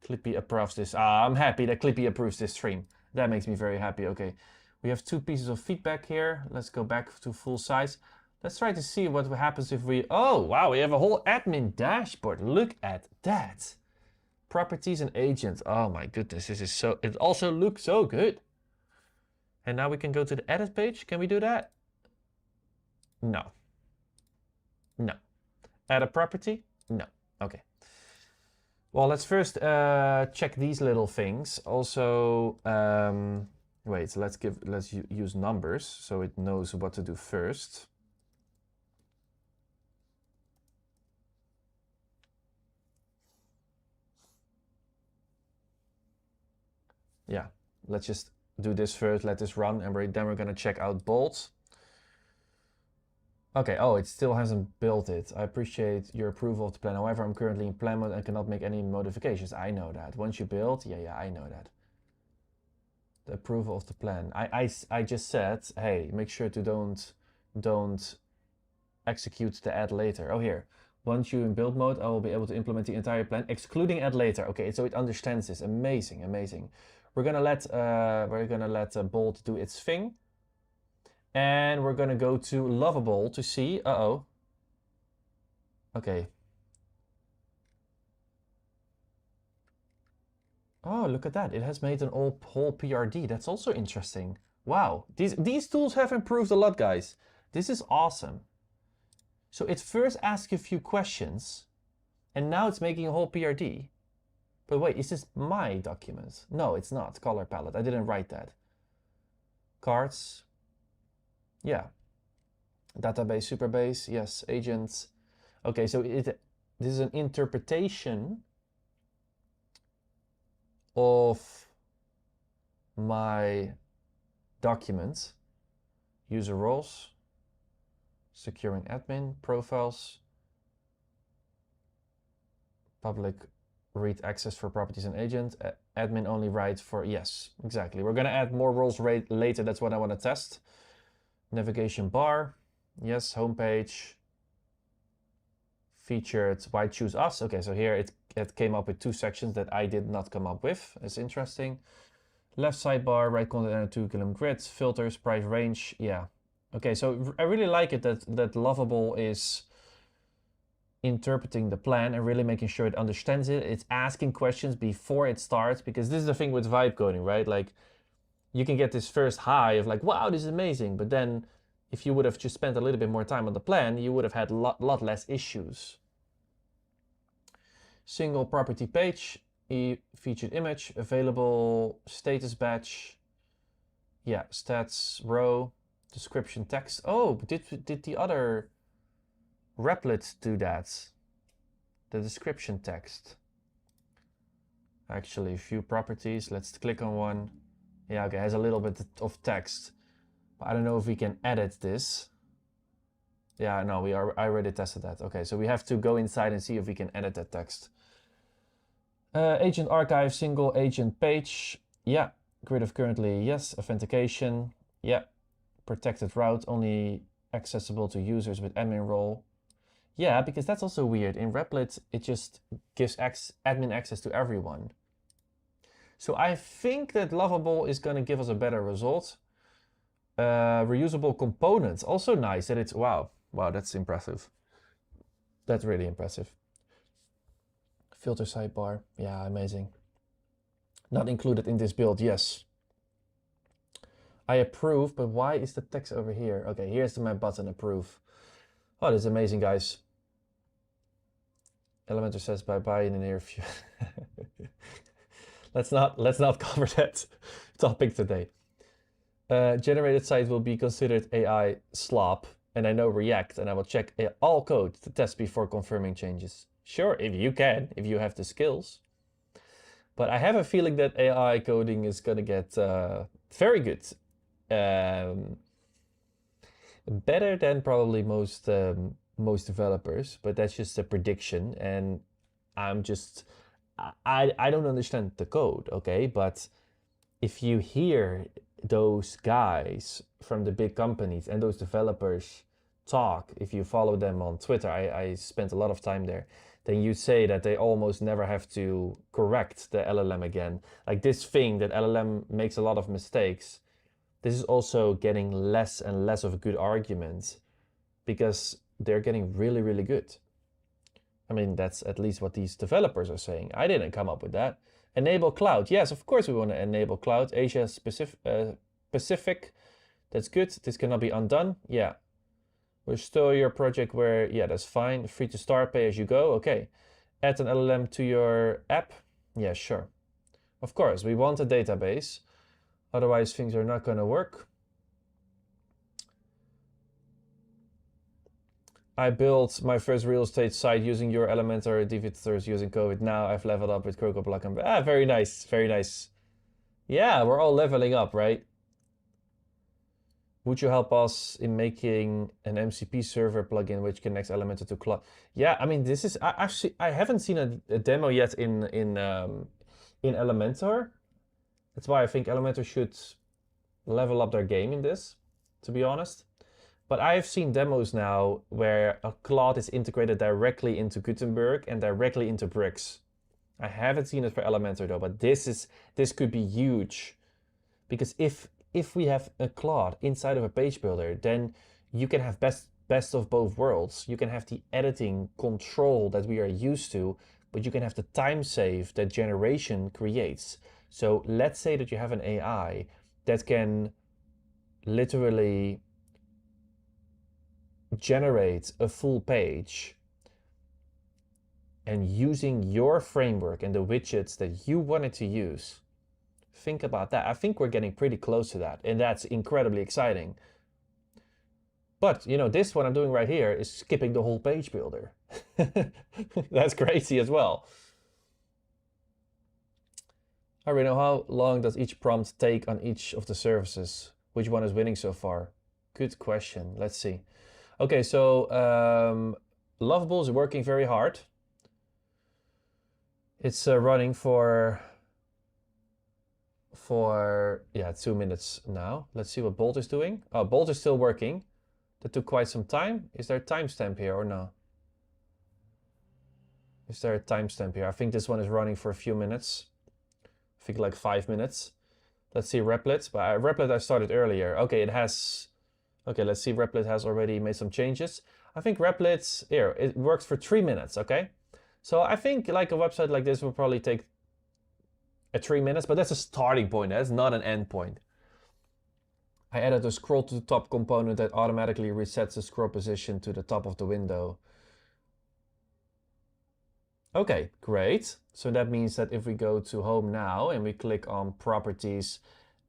Clippy approves this. I'm happy that Clippy approves this stream. That makes me very happy. Okay. We have 2 pieces of feedback here. Let's go back to full size. Let's try to see what happens if we... Oh, wow. We have a whole admin dashboard. Look at that. Properties and agents. Oh my goodness. This is so... It also looks so good. And now we can go to the edit page. Can we do that? No. No. Add a property? No. Okay. Well, let's first check these little things. Also, wait, so let's use numbers so it knows what to do first. Yeah, let's just do this first, let this run, and then we're gonna check out bold. Okay, oh, it still hasn't built it. I appreciate your approval of the plan. However, I'm currently in plan mode and cannot make any modifications. I know that. Once you build, yeah, I know that. The approval of the plan. I just said, hey, make sure to don't execute the add later. Oh, here. Once you're in build mode, I will be able to implement the entire plan, excluding add later. Okay, so it understands this. Amazing, amazing. We're gonna let Bolt do its thing. And we're gonna go to Lovable to see, okay. Oh, look at that. It has made an whole PRD. That's also interesting. Wow, these tools have improved a lot, guys. This is awesome. So it first asked a few questions, and now it's making a whole PRD. But wait, is this my document? No, it's not. Color palette. I didn't write that. Cards. Yeah. Database, Superbase. Yes. Agents. Okay, so this is an interpretation of my document. User roles. Securing admin. Profiles. Public read access for properties and agent. Admin only write for, yes, exactly. We're gonna add more roles later. That's what I wanna test. Navigation bar, yes, homepage. Featured, why choose us? Okay, so here it came up with 2 sections that I did not come up with. It's interesting. Left sidebar, right content and 2 column grids, filters, price range, yeah. Okay, so I really like it that Lovable is interpreting the plan and really making sure it understands it. It's asking questions before it starts, because this is the thing with vibe coding, right? Like, you can get this first high of like, wow, this is amazing. But then if you would have just spent a little bit more time on the plan, you would have had a lot less issues. Single property page, featured image, available, status batch. Yeah, stats, row, description text. Oh, did the other Replit do that? The description text. Actually, few properties. Let's click on one. Yeah, okay, it has a little bit of text. But I don't know if we can edit this. Yeah, no, I already tested that. Okay, so we have to go inside and see if we can edit that text. Agent archive, single agent page. Yeah, grid of currently, yes. Authentication, yeah. Protected route, only accessible to users with admin role. Yeah, because that's also weird. In Replit, it just gives admin access to everyone. So I think that Lovable is going to give us a better result. Reusable components, also nice that it's, wow, that's impressive. That's really impressive. Filter sidebar, yeah, amazing. Not included in this build, yes. I approve, but why is the text over here? Okay, here's my button, approve. Oh, this is amazing, guys. Elementor says bye-bye in the near future. let's not cover that topic today. Generated site will be considered AI slop, and I know React, and I will check all code to test before confirming changes. Sure, if you can, if you have the skills. But I have a feeling that AI coding is gonna get very good. Better than probably most developers, but that's just a prediction, and I don't understand the code, okay? But if you hear those guys from the big companies and those developers talk, if you follow them on Twitter, I spent a lot of time there, then you say that they almost never have to correct the LLM again. Like this thing that LLM makes a lot of mistakes, this is also getting less and less of a good argument because they're getting really, really good. I mean, that's at least what these developers are saying. I didn't come up with that. Enable cloud. Yes, of course we want to enable cloud. Asia Pacific. That's good. This cannot be undone. Yeah. Restore your project where, yeah, that's fine. Free to start, pay as you go. Okay. Add an LLM to your app. Yeah, sure. Of course, we want a database. Otherwise, things are not going to work. I built my first real estate site using your Elementor editors using COVID. Now I've leveled up with CrocoBlock and very nice, very nice. Yeah, we're all leveling up, right? Would you help us in making an MCP server plugin which connects Elementor to cloud? Yeah, I mean, this is actually, I haven't seen a demo yet in Elementor. That's why I think Elementor should level up their game in this, to be honest. But I have seen demos now where a Claude is integrated directly into Gutenberg and directly into Bricks. I haven't seen it for Elementor though, but this could be huge. Because if we have a Claude inside of a page builder, then you can have best of both worlds. You can have the editing control that we are used to, but you can have the time save that generation creates. So let's say that you have an AI that can literally generate a full page and using your framework and the widgets that you wanted to use. Think about that. I think we're getting pretty close to that, and that's incredibly exciting. But, you know, this one I'm doing right here is skipping the whole page builder. That's crazy as well. All right, now how long does each prompt take on each of the services? Which one is winning so far? Good question. Let's see. Okay, so Lovable is working very hard. It's running for yeah, 2 minutes now. Let's see what Bolt is doing. Oh, Bolt is still working. That took quite some time. Is there a timestamp here or no? Is there a timestamp here? I think this one is running for a few minutes. I think like 5 minutes. Let's see Replit. But Replit I started earlier. Okay, it has. Okay, let's see. Replit has already made some changes. I think Replit here it works for 3 minutes. Okay, so I think like a website like this will probably take 3 minutes, but that's a starting point. That's not an end point. I added a scroll to the top component that automatically resets the scroll position to the top of the window. Okay, great. So that means that if we go to home now and we click on properties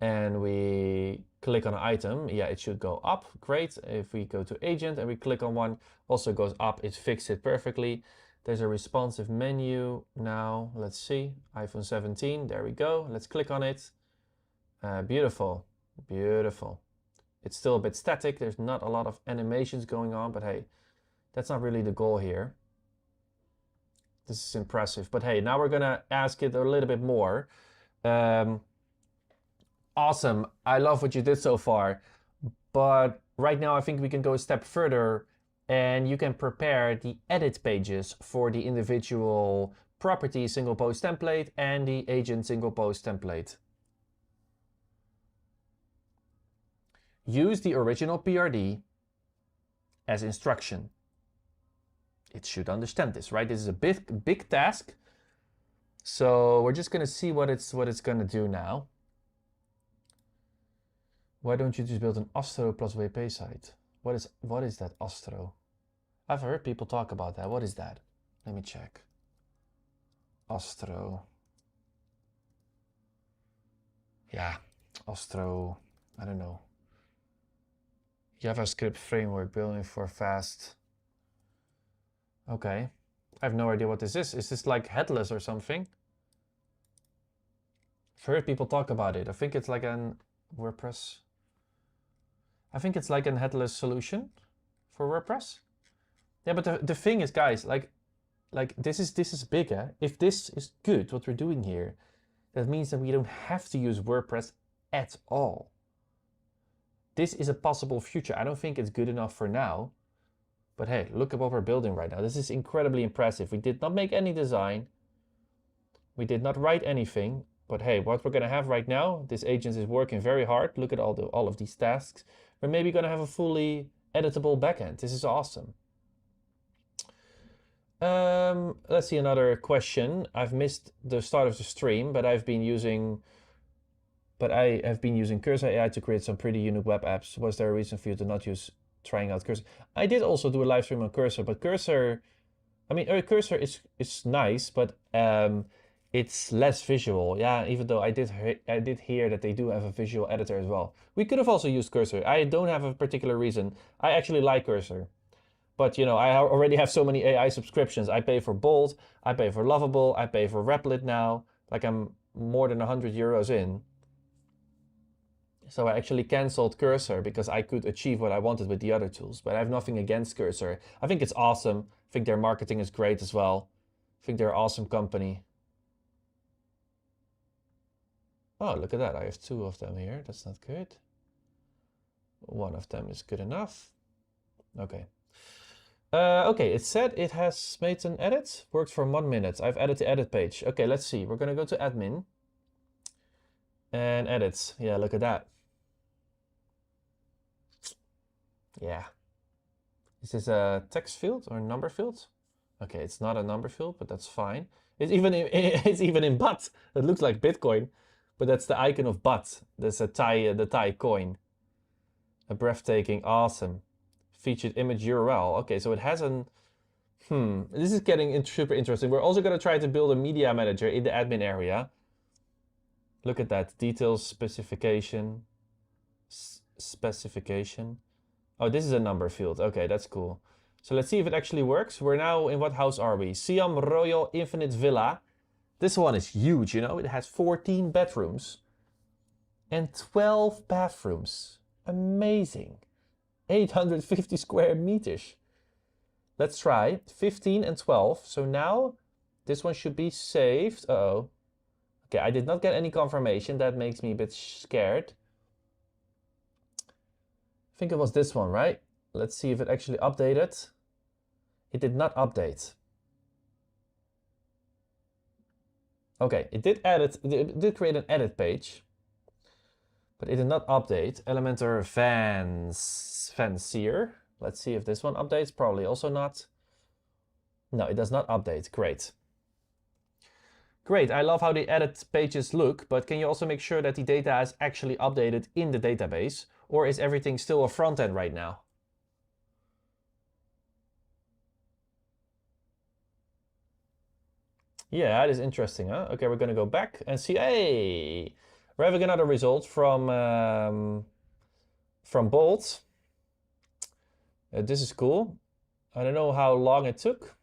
and we click on an item, yeah, it should go up. Great. If we go to agent and we click on one, also goes up. It fixed it perfectly. There's a responsive menu now. Let's see, iPhone 17. There we go. Let's click on it. Beautiful, beautiful. It's still a bit static. There's not a lot of animations going on, but hey, that's not really the goal here. This is impressive, but hey, now we're gonna ask it a little bit more. Awesome, I love what you did so far, but right now I think we can go a step further and you can prepare the edit pages for the individual property single post template and the agent single post template. Use the original PRD as instruction. It should understand this, right? This is a big task. So we're just gonna see what it's gonna do now. Why don't you just build an Astro plus WP site? What is that Astro? I've heard people talk about that. What is that? Let me check. Astro. Yeah, Astro. I don't know. JavaScript framework building for fast. Okay, I have no idea what this is. Is this like headless or something? I've heard people talk about it. I think it's like an WordPress. I think it's like an headless solution for WordPress. Yeah, but the thing is, guys, like this is bigger. If this is good, what we're doing here, that means that we don't have to use WordPress at all. This is a possible future. I don't think it's good enough for now. But hey, look at what we're building right now. This is incredibly impressive. We did not make any design. We did not write anything. But hey, what we're gonna have right now, this agent is working very hard. Look at all of these tasks. We're maybe gonna have a fully editable backend. This is awesome. Let's see another question. I've missed the start of the stream, but I have been using Cursor AI to create some pretty unique web apps. Was there a reason for you to not use trying out Cursor? I did also do a live stream on Cursor, but Cursor, I mean, Cursor is nice, but it's less visual. Yeah, even though I did hear that they do have a visual editor as well. We could have also used Cursor. I don't have a particular reason. I actually like Cursor. But you know, I already have so many AI subscriptions. I pay for Bolt, I pay for Lovable, I pay for Replit now. Like I'm more than 100 euros in. So I actually canceled Cursor because I could achieve what I wanted with the other tools. But I have nothing against Cursor. I think it's awesome. I think their marketing is great as well. I think they're an awesome company. Oh, look at that. I have 2 of them here. That's not good. 1 of them is good enough. Okay. Okay, it said it has made an edit. Worked for 1 minute. I've added the edit page. Okay, let's see. We're going to go to admin. And edits. Yeah, look at that. Yeah. Is this a text field or a number field? Okay, it's not a number field, but that's fine. It's even in BAT. It looks like Bitcoin, but that's the icon of BAT. That's the Thai coin. A breathtaking, awesome. Featured image URL. Okay, so it has an... This is getting super interesting. We're also going to try to build a media manager in the admin area. Look at that. Details, specification. Specification. Oh, this is a number field. Okay, that's cool. So let's see if it actually works. We're now in what house are we? Siam Royal Infinite Villa. This one is huge, you know. It has 14 bedrooms and 12 bathrooms. Amazing. 850 square meters. Let's try 15 and 12. So now This one should be saved. Uh-oh. Okay, I did not get any confirmation. That makes me a bit scared. I think it was this one, right? Let's see if it actually updated. It did not update. Okay, it did create an edit page, but it did not update. Elementor fancier. Let's see if this one updates. Probably also not. No, it does not update. Great. Great, I love how the edit pages look, but can you also make sure that the data is actually updated in the database? Or is everything still a front end right now? Yeah, that is interesting, huh? Okay, we're gonna go back and see, hey! We're having another result from Bolt. This is cool. I don't know how long it took.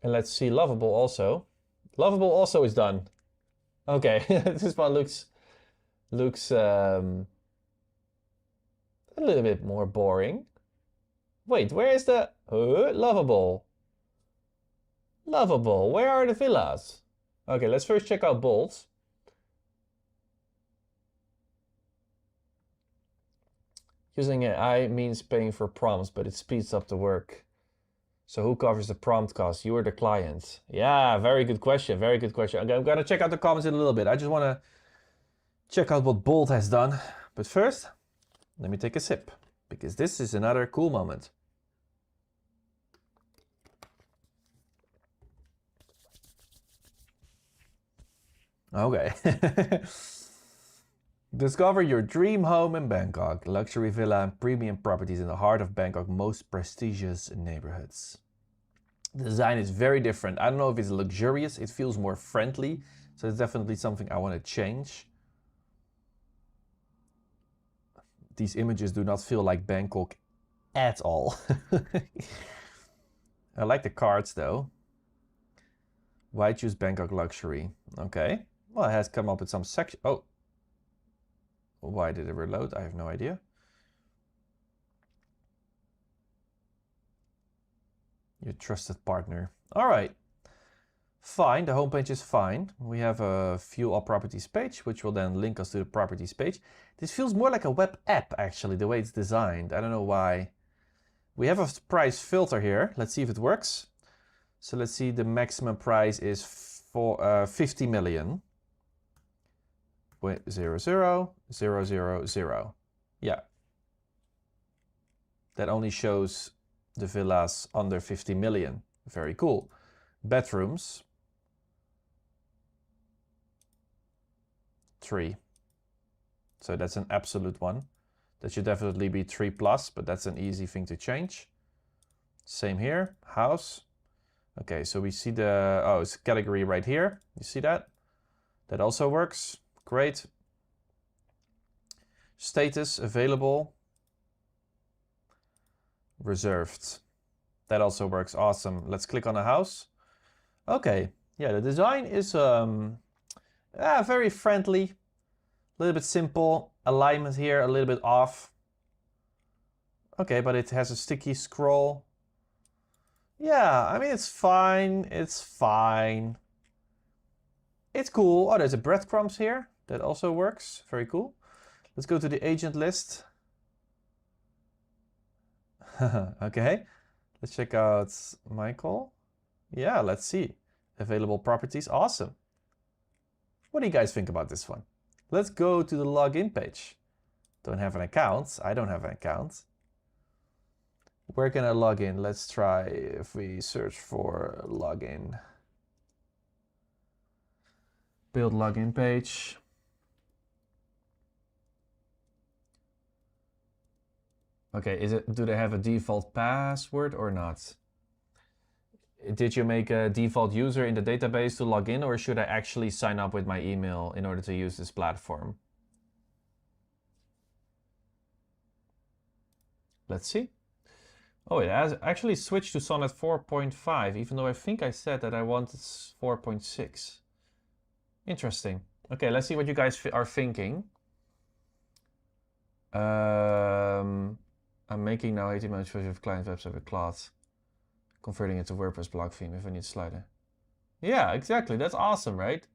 And let's see Lovable also. Lovable also is done. Okay, this one looks a little bit more boring. Wait, where is the Lovable? Lovable, where are the villas? Okay, let's first check out Bolt. Using AI means paying for prompts, but it speeds up the work. So who covers the prompt cost? You or the client? Yeah, very good question. Very good question. Okay, I'm gonna check out the comments in a little bit. I just wanna check out what Bolt has done. But first, let me take a sip, because this is another cool moment. Okay. Discover your dream home in Bangkok. Luxury villa and premium properties in the heart of Bangkok's most prestigious neighborhoods. The design is very different. I don't know if it's luxurious. It feels more friendly. So it's definitely something I want to change. These images do not feel like Bangkok at all. I like the cards though. Why choose Bangkok luxury? Okay. Well, it has come up with some section. Oh. Why did it reload? I have no idea. Your trusted partner. All right. Fine. The homepage is fine. We have a view all properties page, which will then link us to the properties page. This feels more like a web app, actually, the way it's designed. I don't know why. We have a price filter here. Let's see if it works. So let's see, the maximum price is for 50 million. 0, 0, 0, 0, 0. Yeah. That only shows the villas under 50 million. Very cool. Bedrooms. 3. So that's an absolute one. That should definitely be 3+, but that's an easy thing to change. Same here. House. Okay, so we see the, oh, it's category right here. You see that? That also works. Great. Status, available. Reserved. That also works. Awesome. Let's click on a house. Okay. Yeah, the design is very friendly. A little bit simple. Alignment here a little bit off. Okay, but it has a sticky scroll. Yeah, I mean, it's fine. It's fine. It's cool. Oh, there's a breadcrumbs here. That also works. Very cool. Let's go to the agent list. Okay. Let's check out Michael. Yeah, let's see. Available properties. Awesome. What do you guys think about this one? Let's go to the login page. Don't have an account. I don't have an account. Where can I log in? Let's try if we search for login. Build login page. Okay, do they have a default password or not? Did you make a default user in the database to log in, or should I actually sign up with my email in order to use this platform? Let's see. Oh, it has actually switched to Sonnet 4.5, even though I think I said that I wanted 4.6. Interesting. Okay, let's see what you guys are thinking. I'm making now HTML version of client website with Cloud. converting it to WordPress blog theme if I need a slider. Yeah, exactly. That's awesome, right?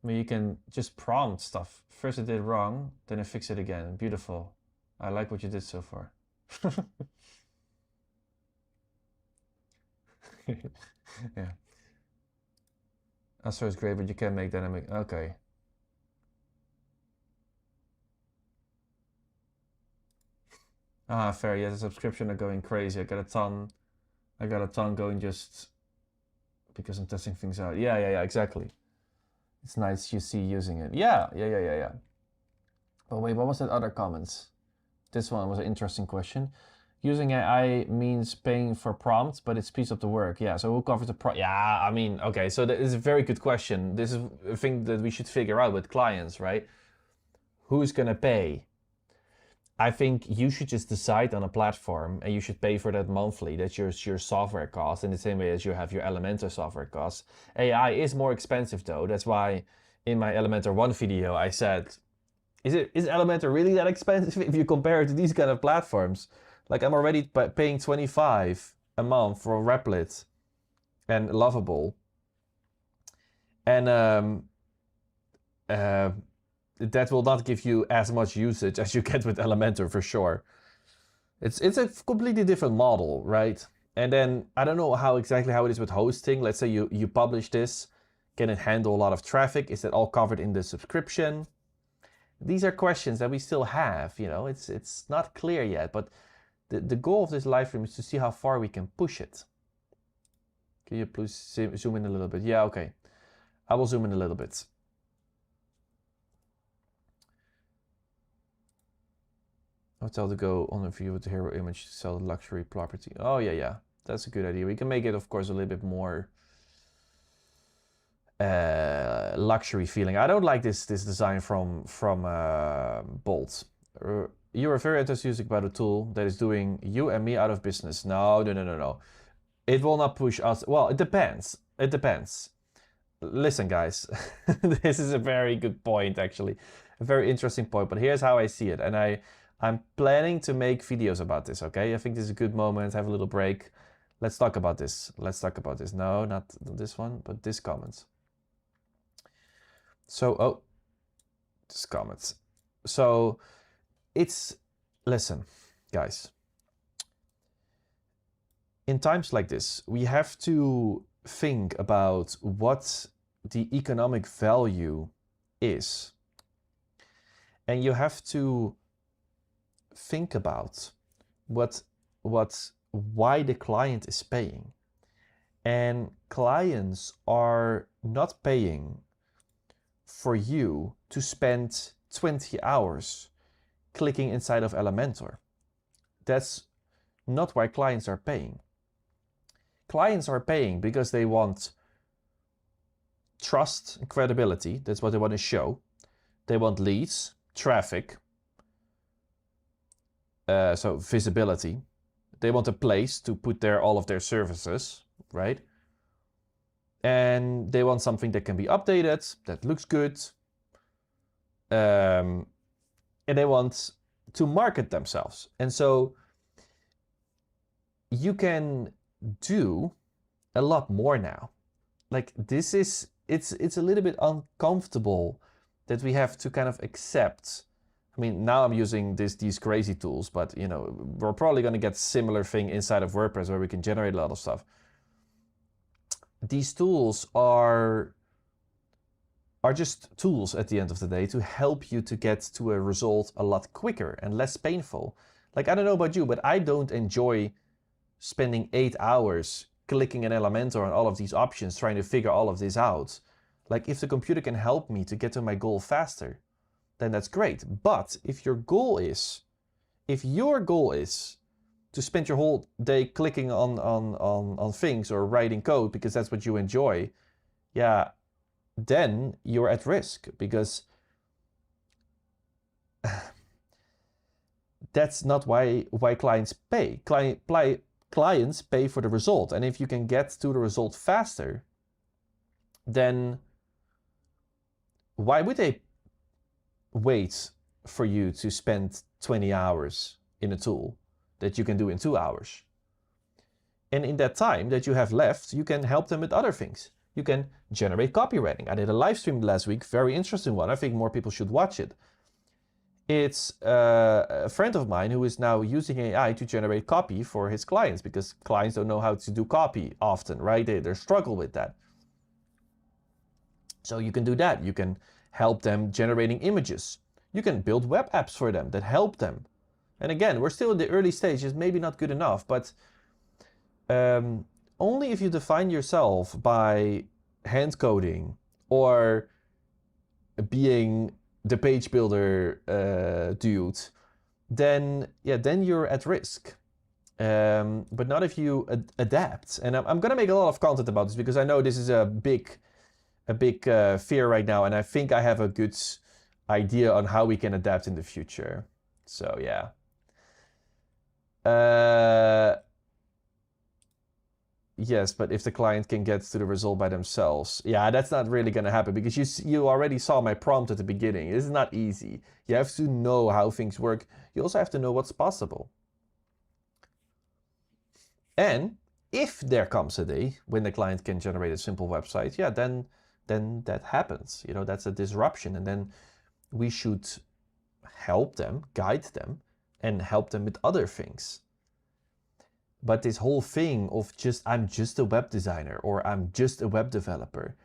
I mean, you can just prompt stuff. First I did it wrong, then I fix it again. Beautiful. I like what you did so far. Yeah. Astro is great, but you can make dynamic. Okay. Ah, fair. Yeah, the subscription are going crazy. I got a ton going just because I'm testing things out. Yeah, exactly. It's nice you see using it. Yeah. But wait, what was that other comments? This one was an interesting question. Using AI means paying for prompts, but it speeds up the work. Yeah, so who covers the Yeah, I mean, okay, so that is a very good question. This is a thing that we should figure out with clients, right? Who's gonna pay? I think you should just decide on a platform and you should pay for that monthly. That's your software cost in the same way as you have your Elementor software costs. AI is more expensive though. That's why in my Elementor 1 video I said, is Elementor really that expensive if you compare it to these kind of platforms? Like I'm already paying $25 a month for Replit and Lovable. And that will not give you as much usage as you get with Elementor for sure. It's a completely different model, right? And then I don't know exactly how it is with hosting. Let's say you publish this, can it handle a lot of traffic? Is that all covered in the subscription? These are questions that we still have, you know, it's not clear yet, but the goal of this live stream is to see how far we can push it. Can you please zoom in a little bit? Yeah, okay. I will zoom in a little bit. Hotel to go on a view with the hero image to sell the luxury property. Oh yeah, that's a good idea. We can make it, of course, a little bit more luxury feeling. I don't like this design from Bolt. You are very enthusiastic about a tool that is doing you and me out of business. No. It will not push us. Well, it depends. Listen, guys, this is a very good point, actually. A very interesting point, but here's how I see it. And I'm planning to make videos about this, okay? I think this is a good moment, have a little break. Let's talk about this. No, not this one, but this comment. So, this comment. So, listen, guys. In times like this, we have to think about what the economic value is. And you have to think about why the client is paying. And clients are not paying for you to spend 20 hours clicking inside of Elementor. That's not why clients are paying. Clients are paying because they want trust and credibility. That's what they want to show. They want leads, traffic, so visibility. They want a place to put all of their services, right? And they want something that can be updated, that looks good. And they want to market themselves. And so you can do a lot more now. Like it's a little bit uncomfortable that we have to kind of accept. I mean, now I'm using these crazy tools, but you know, we're probably going to get similar thing inside of WordPress where we can generate a lot of stuff. These tools are just tools at the end of the day to help you to get to a result a lot quicker and less painful. Like, I don't know about you, but I don't enjoy spending 8 hours clicking an Elementor on all of these options, trying to figure all of this out. Like, if the computer can help me to get to my goal faster, then that's great. But if your goal is to spend your whole day clicking on things or writing code because that's what you enjoy, yeah, then you're at risk, because that's not why clients pay. Clients pay for the result, and if you can get to the result faster, then why would they wait for you to spend 20 hours in a tool that you can do in 2 hours? And in that time that you have left, you can help them with other things. You can generate copywriting. I did a live stream last week, very interesting one. I think more people should watch it. It's a friend of mine who is now using AI to generate copy for his clients, because clients don't know how to do copy often, right? They struggle with that. So you can do that. You can help them generating images. You can build web apps for them that help them. And again, we're still in the early stages, maybe not good enough, but only if you define yourself by hand coding or being the page builder dude, then you're at risk. But not if you adapt. And I'm gonna make a lot of content about this, because I know this is a big fear right now, and I think I have a good idea on how we can adapt in the future. So yeah. Yes, but if the client can get to the result by themselves, yeah, that's not really going to happen, because you already saw my prompt at the beginning. This is not easy. You have to know how things work. You also have to know what's possible. And if there comes a day when the client can generate a simple website, yeah, then that happens. You know, that's a disruption, and then we should help them, guide them, and help them with other things. But this whole thing of I'm just a web designer, or I'm just a web developer,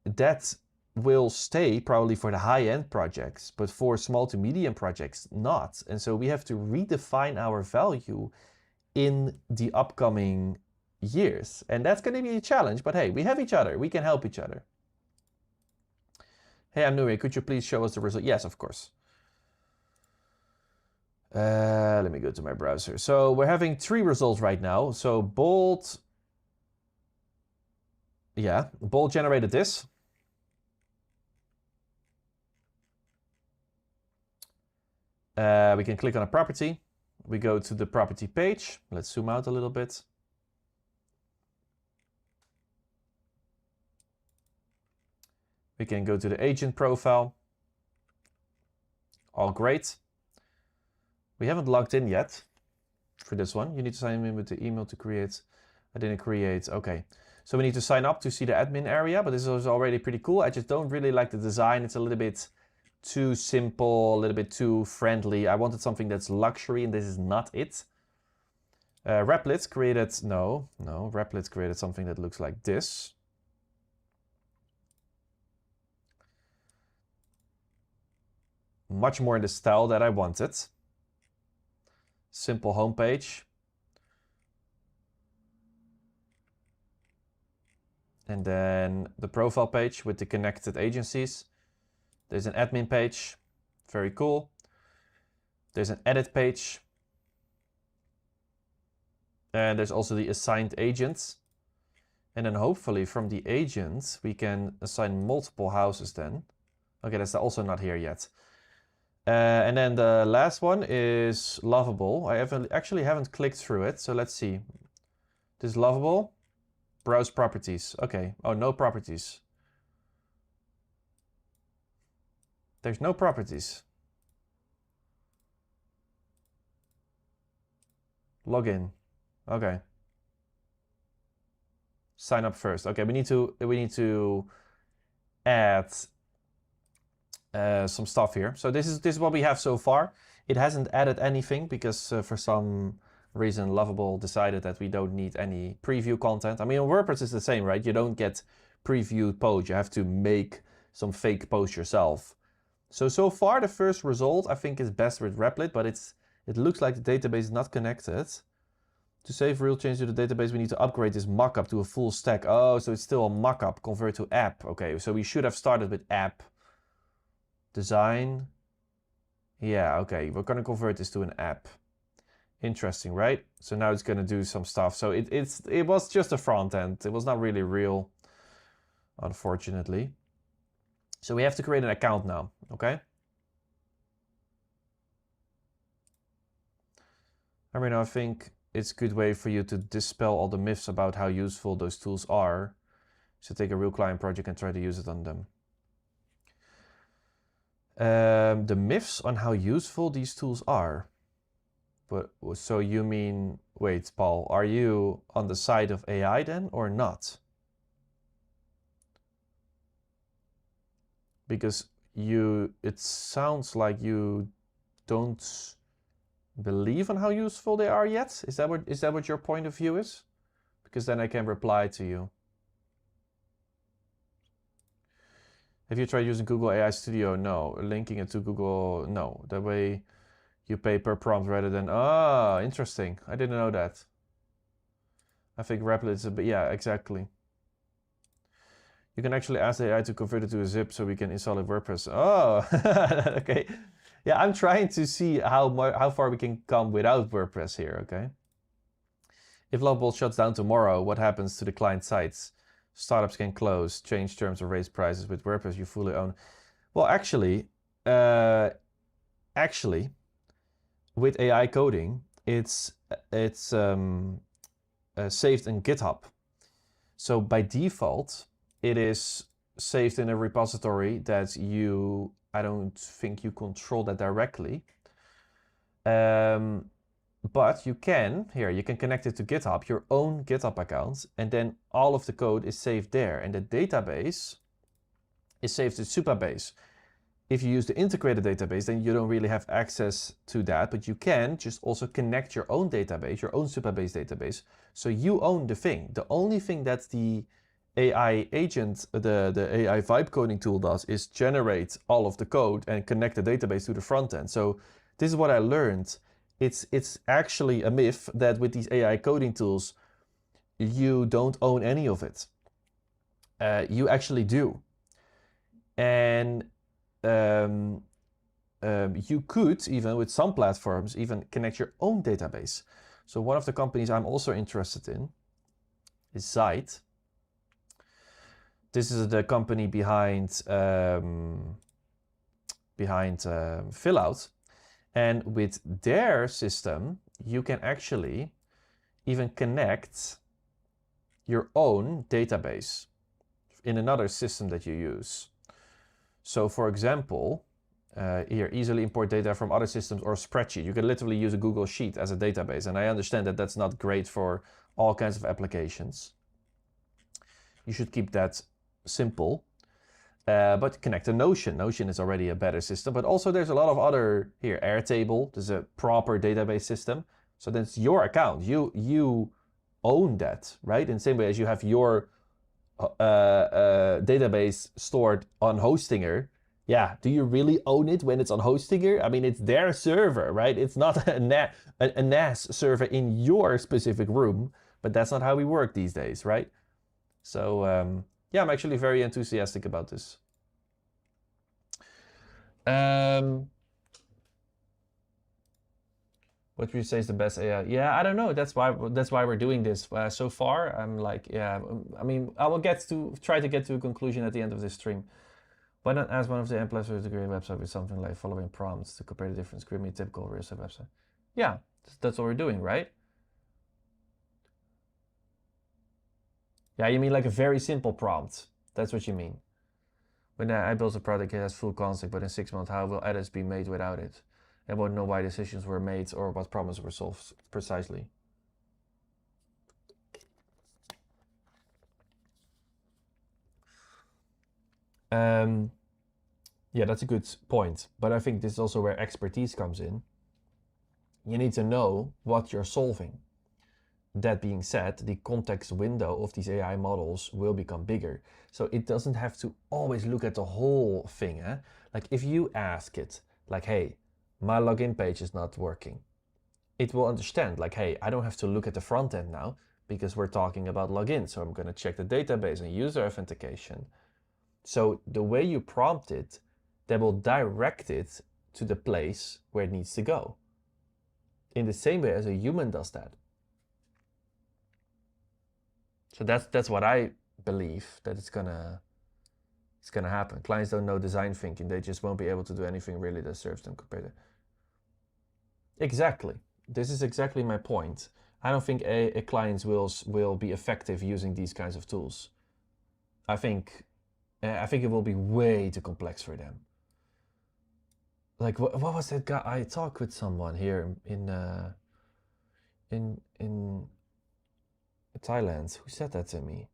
that will stay probably for the high-end projects, but for small to medium projects, not. And so we have to redefine our value in the upcoming years. And that's going to be a challenge, but hey, we have each other. We can help each other. Hey, I'm Nuri. Could you please show us the result? Yes, of course. Let me go to my browser. So we're having 3 results right now. So Bolt generated this. We can click on a property. We go to the property page. Let's zoom out a little bit. We can go to the agent profile. All great. We haven't logged in yet for this one. You need to sign in with the email to create. I didn't create. Okay. So we need to sign up to see the admin area, but this is already pretty cool. I just don't really like the design. It's a little bit too simple, a little bit too friendly. I wanted something that's luxury, and this is not it. Replit created, Replit created something that looks like this. Much more in the style that I wanted. Simple homepage. And then the profile page with the connected agencies. There's an admin page. Very cool. There's an edit page. And there's also the assigned agents. And then hopefully from the agents, we can assign multiple houses then. Okay, that's also not here yet. And then the last one is Lovable. I actually haven't clicked through it, so let's see. This is Lovable. Browse properties. Okay. Oh, no properties. There's no properties. Login. Okay. Sign up first. Okay, we need to add some stuff here. So this is what we have so far. It hasn't added anything because for some reason Lovable decided that we don't need any preview content. I mean, on WordPress it's the same, right? You don't get previewed posts. You have to make some fake posts yourself. So far the first result I think is best with Replit, but it looks like the database is not connected. To save real change to the database, we need to upgrade this mockup to a full stack. Oh, so it's still a mockup. Convert to app. Okay, so we should have started with app. Design. Yeah, okay, we're gonna convert this to an app. Interesting, right? So now it's gonna do some stuff. So it was just a front end. It was not really real, unfortunately. So we have to create an account now, okay? I mean, I think it's a good way for you to dispel all the myths about how useful those tools are. So take a real client project and try to use it on them. The myths on how useful these tools are. But so you mean, wait, Paul, are you on the side of AI then or not? Because it sounds like you don't believe on how useful they are yet. Is that what your point of view is? Because then I can reply to you. Have you tried using Google AI Studio? No. Linking it to Google? No. That way you pay per prompt rather than... Ah, interesting. I didn't know that. I think Replit is a bit... Yeah, exactly. You can actually ask the AI to convert it to a zip so we can install it WordPress. Oh, okay. Yeah, I'm trying to see how far we can come without WordPress here, okay? If Lovable shuts down tomorrow, what happens to the client sites? Startups can close, change terms, or raise prices. With WordPress you fully own. Well, actually, with AI coding, it's saved in GitHub. So by default, it is saved in a repository that I don't think you control that directly. But you can connect it to GitHub, your own GitHub account, and then all of the code is saved there. And the database is saved to Supabase. If you use the integrated database, then you don't really have access to that, but you can just also connect your own database, your own Supabase database. So you own the thing. The only thing that the AI agent, the AI vibe coding tool does is generate all of the code and connect the database to the front end. So this is what I learned. It's actually a myth that with these AI coding tools, you don't own any of it. You actually do. And you could, even with some platforms, even connect your own database. So one of the companies I'm also interested in is Zeit. This is the company behind Fillout. And with their system, you can actually even connect your own database in another system that you use. So for example, here, easily import data from other systems or spreadsheet. You can literally use a Google Sheet as a database. And I understand that that's not great for all kinds of applications. You should keep that simple. But connect to Notion. Notion is already a better system, but also there's a lot of other, here, Airtable. There's a proper database system. So that's your account. You own that, right? In the same way as you have your database stored on Hostinger. Yeah, do you really own it when it's on Hostinger? I mean, it's their server, right? It's not a NAS server in your specific room, but that's not how we work these days, right? So, yeah, I'm actually very enthusiastic about this. What would you say is the best AI? Yeah, I don't know. That's why we're doing this. So far, I'm like, yeah. I mean, I will try to get to a conclusion at the end of this stream. Why not ask one of the employees to create a website with something like following prompts to compare the difference? Create me a typical real estate website. Yeah, that's what we're doing, right? Yeah, you mean like a very simple prompt. That's what you mean. When I built a product, it has full concept, but in 6 months, how will edits be made without it? I won't know why decisions were made or what problems were solved precisely. Yeah, that's a good point. But I think this is also where expertise comes in. You need to know what you're solving. That being said, the context window of these AI models will become bigger. So it doesn't have to always look at the whole thing. Like if you ask it, like, hey, my login page is not working. It will understand, like, hey, I don't have to look at the front end now because we're talking about login. So I'm going to check the database and user authentication. So the way you prompt it, that will direct it to the place where it needs to go. In the same way as a human does that. So that's what I believe that it's gonna happen. Clients don't know design thinking; they just won't be able to do anything really that serves them compared to. Exactly. This is exactly my point. I don't think a clients will be effective using these kinds of tools. I think it will be way too complex for them. like what was that guy? I talked with someone here in Thailand who said that to me.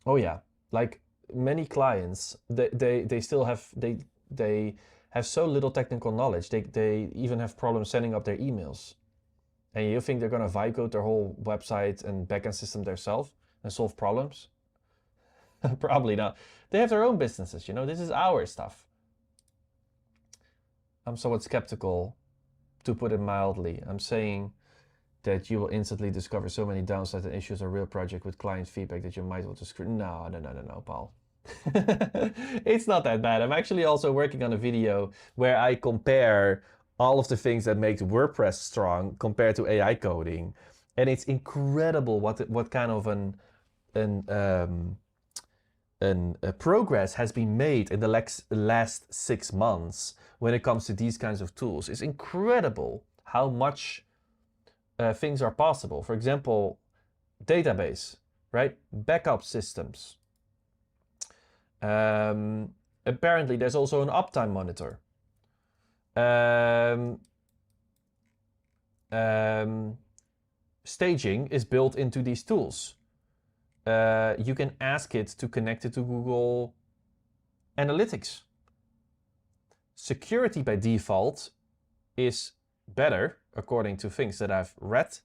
Oh yeah, like many clients, they still have they have so little technical knowledge. They even have problems sending up their emails. And you think they're gonna vibe code their whole website and backend system themselves and solve problems? Probably not. They have their own businesses, you know. This is our stuff. I'm somewhat skeptical, to put it mildly. I'm saying that you will instantly discover so many downsides and issues of a real project with client feedback that you might want to screw. No, Paul. It's not that bad. I'm actually also working on a video where I compare all of the things that make WordPress strong compared to AI coding, and it's incredible what kind of a progress has been made in the last 6 months when it comes to these kinds of tools. It's incredible how much things are possible. For example, database, right? Backup systems. Apparently, there's also an uptime monitor. Staging is built into these tools. You can ask it to connect it to Google Analytics. Security by default is better, according to things that I've read,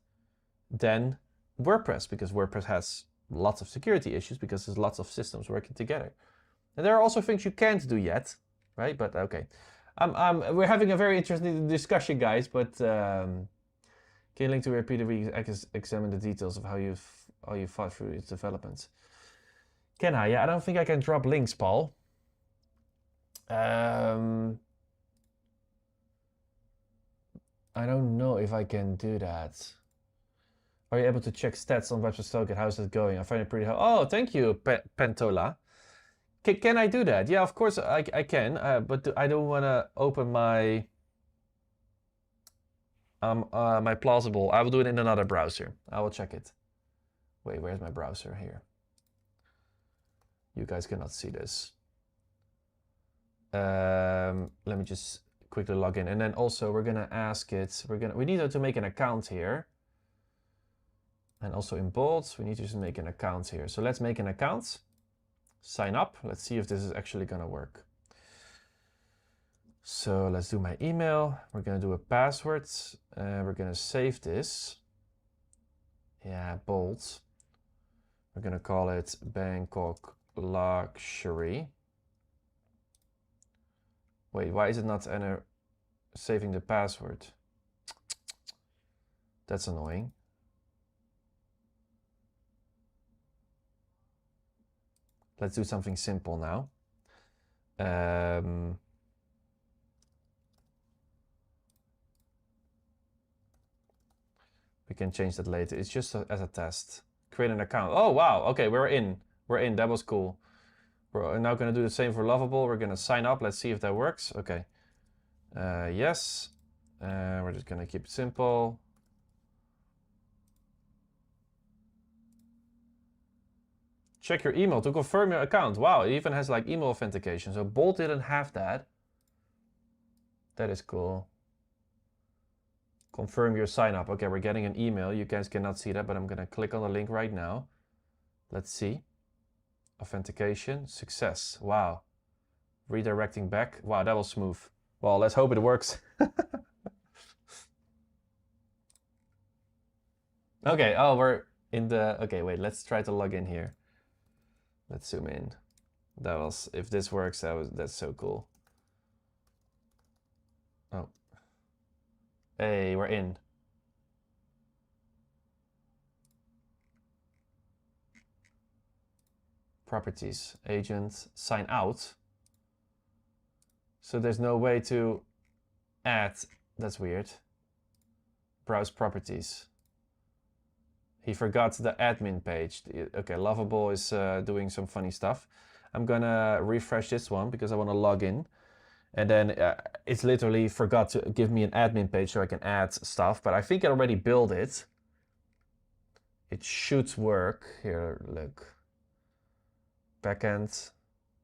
than WordPress, because WordPress has lots of security issues because there's lots of systems working together. And there are also things you can't do yet, right? But okay. We're having a very interesting discussion, guys, but can you link to repeatedly examine the details of how you thought through its development? Can I? Yeah, I don't think I can drop links, Paul. I don't know if I can do that. Are you able to check stats on WebSource Token? How's it going? I find it pretty. Oh, thank you, Pentola. Can I do that? Yeah, of course I can, but I don't want to open my my plausible. I will do it in another browser. I will check it. Wait, where's my browser here? You guys cannot see this. Let me just quickly log in, and then also we're gonna ask it. We need to make an account here, and also in bold we need to just make an account here. So let's make an account. Sign up. Let's see if this is actually gonna work. So let's do my email. We're gonna do a password. We're gonna save this. Yeah, bold. We're gonna call it Bangkok Luxury. Wait, why is it not saving the password? That's annoying. Let's do something simple now. We can change that later. It's just as a test. Create an account. Oh, wow. Okay, we're in. We're in. That was cool. We're now going to do the same for Lovable. We're going to sign up. Let's see if that works. Okay. Yes. We're just going to keep it simple. Check your email to confirm your account. Wow, it even has like email authentication. So Bolt didn't have that. That is cool. Confirm your sign up. Okay, we're getting an email. You guys cannot see that, but I'm gonna click on the link right now. Let's see. Authentication, success. Wow. Redirecting back. Wow, that was smooth. Well, let's hope it works. Okay, oh, we're in the, okay, wait, let's try to log in here. Let's zoom in. That was, if this works, that's so cool. Oh. Hey, we're in. Properties, agent, sign out. So there's no way to add, that's weird. Browse properties. He forgot the admin page. Okay, Lovable is doing some funny stuff. I'm gonna refresh this one because I want to log in. And then it's literally forgot to give me an admin page so I can add stuff. But I think I already built it. It should work. Here, look. Backend,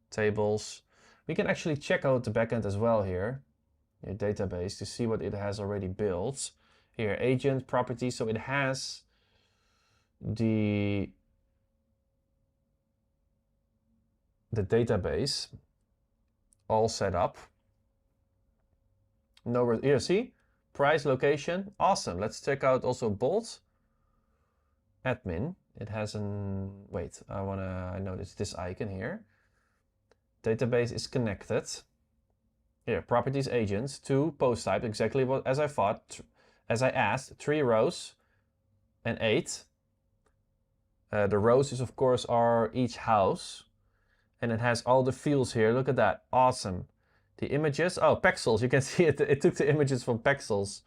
tables. We can actually check out the backend as well here, your database, to see what it has already built. Here, agent property, so it has the database all set up. No, here, see? Price, location, awesome. Let's check out also Bolt. Admin, it has an, wait, I notice this icon here. Database is connected. Here, properties agents to post type, exactly what as I thought, as I asked, 3 rows and 8. The rows is of course are each house, and it has all the fields here. Look at that, awesome. The images, oh, pixels, you can see it. It took the images from pixels,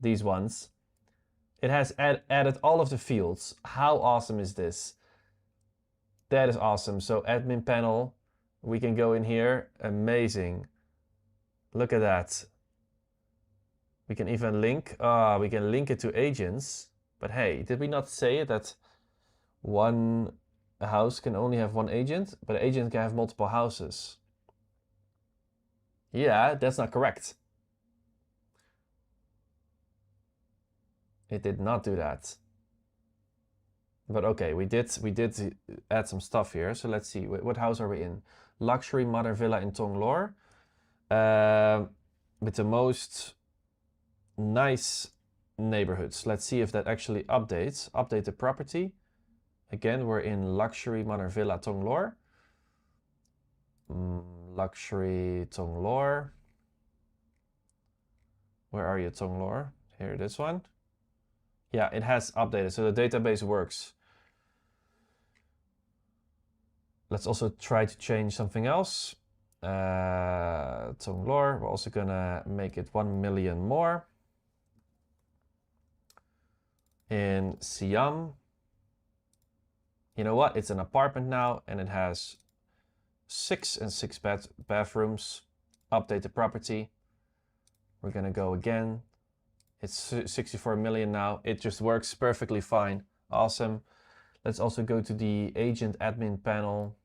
these ones. It has added all of the fields. How awesome is this? That is awesome. So admin panel, we can go in here, amazing. Look at that. We can even link, we can link it to agents. But hey, did we not say that one house can only have one agent, but an agent can have multiple houses? Yeah, that's not correct. It did not do that. But okay, we did add some stuff here. So let's see, what house are we in? Luxury Mother Villa in Tonglor. With the most nice neighborhoods. Let's see if that actually updates. Update the property. Again, we're in Luxury Mother Villa Tonglor. Luxury Tonglor. Where are you, Tonglor? Here, this one. Yeah, it has updated, so the database works. Let's also try to change something else. Tonglor, we're also gonna make it 1 million more. In Siam, you know what? It's an apartment now, and it has 6 and 6 bathrooms. Update the property. We're gonna go again. It's 64 million now. It just works perfectly fine. Awesome. Let's also go to the agent admin panel.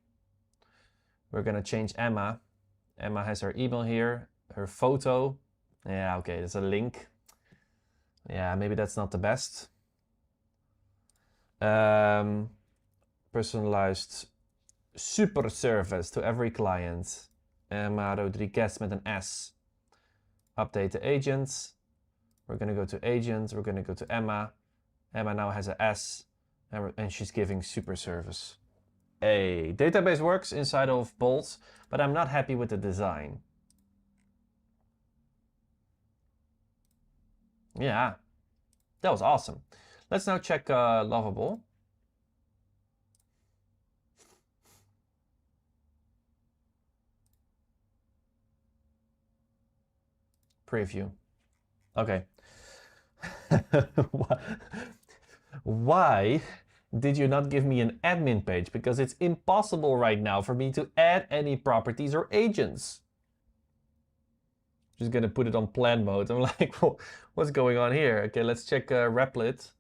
We're gonna change Emma. Emma has her email here, her photo. Yeah, okay, there's a link. Yeah, maybe that's not the best. Personalized super service to every client. Emma Rodriguez met an S. Update the agents. We're gonna go to agents, we're gonna go to Emma. Emma now has an S, and she's giving super service. A database works inside of Bolt, but I'm not happy with the design. Yeah, that was awesome. Let's now check Lovable. Preview. Okay. Why did you not give me an admin page? Because it's impossible right now for me to add any properties or agents. Just gonna put it on plan mode. I'm like, well, what's going on here? Okay, let's check Replit.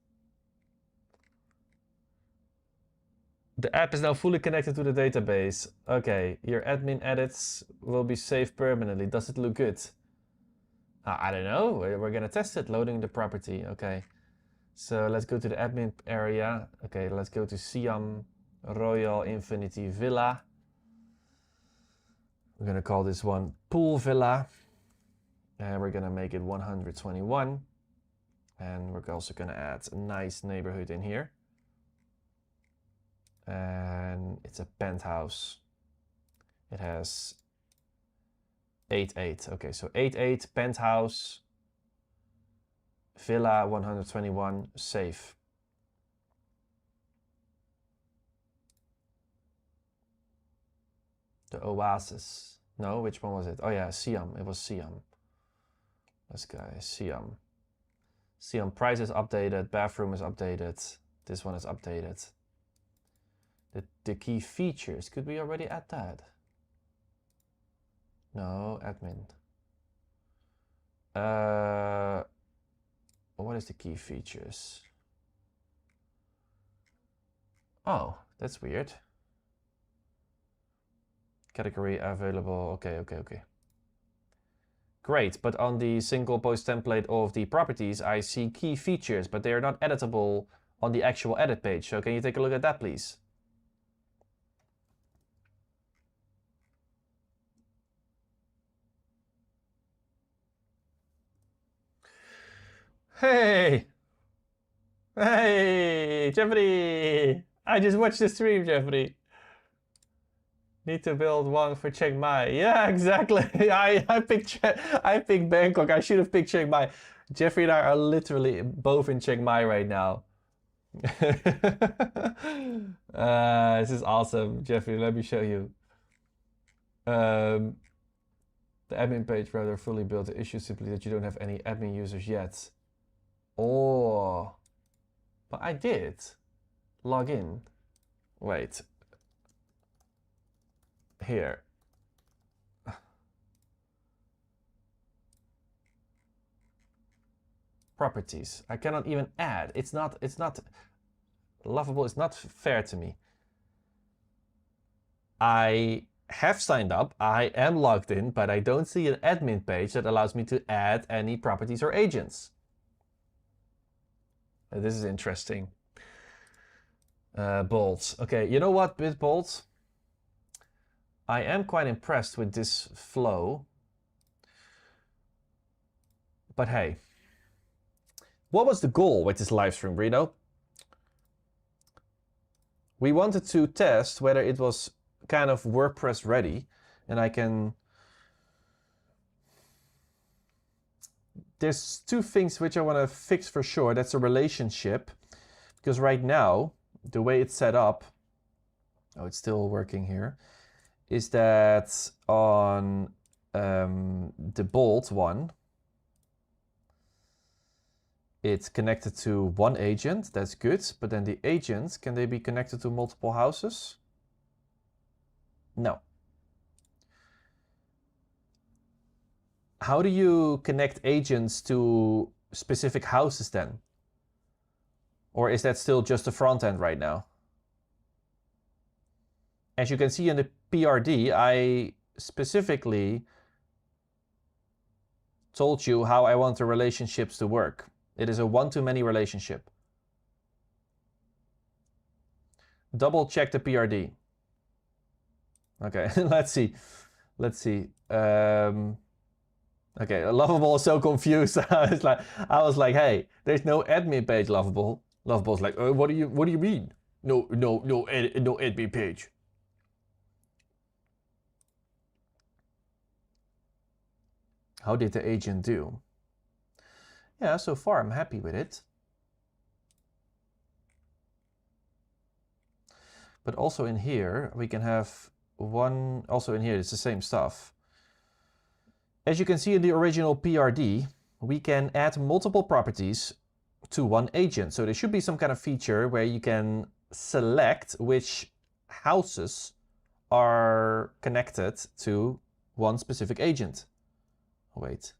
The app is now fully connected to the database. Okay, your admin edits will be saved permanently. Does it look good? I don't know. We're gonna test it. Loading the property. Okay. So let's go to the admin area. Okay, let's go to Siam Royal Infinity Villa. We're gonna call this one Pool Villa. And we're gonna make it 121. And we're also gonna add a nice neighborhood in here. And it's a penthouse. It has 8.8. Okay, so 8.8 penthouse. Villa 121, save. The Oasis. No, which one was it? Oh yeah, Siam. It was Siam. This guy, Siam. Siam price is updated. Bathroom is updated. This one is updated. The key features. Could we already add that? No, admin. What is the key features? Oh, that's weird. Category available. Okay. Great, but on the single post template of the properties, I see key features, but they are not editable on the actual edit page. So can you take a look at that, please? Hey! Hey, Jeffrey! I just watched the stream, Jeffrey. Need to build one for Chiang Mai. Yeah, exactly. I picked Bangkok. I should have picked Chiang Mai. Jeffrey and I are literally both in Chiang Mai right now. This is awesome, Jeffrey. Let me show you. The admin page rather fully built. The issue simply that you don't have any admin users yet. Oh, but I did log in. Wait. Here. Properties. I cannot even add. It's not Lovable. It's not fair to me. I have signed up. I am logged in, but I don't see an admin page that allows me to add any properties or agents. This is interesting. Bolts. Okay, you know what, BitBolt? I am quite impressed with this flow. But hey, what was the goal with this live stream, Reno? We wanted to test whether it was kind of WordPress ready, and I can... There's two things which I want to fix for sure. That's a relationship, because right now, the way it's set up, oh, it's still working here, is that on the bolt one, it's connected to one agent. That's good. But then the agents, can they be connected to multiple houses? No. How do you connect agents to specific houses then? Or is that still just the front end right now? As you can see in the PRD, I specifically told you how I want the relationships to work. It is a one-to-many relationship. Double check the PRD. Okay, let's see. Okay, Lovable is so confused. I was like, hey, there's no admin page, Lovable. Lovable's like, what do you mean? No admin page. How did the agent do? Yeah, so far I'm happy with it. But also in here, we can have one, also in here, it's the same stuff. As you can see in the original PRD, we can add multiple properties to one agent. So there should be some kind of feature where you can select which houses are connected to one specific agent. Wait,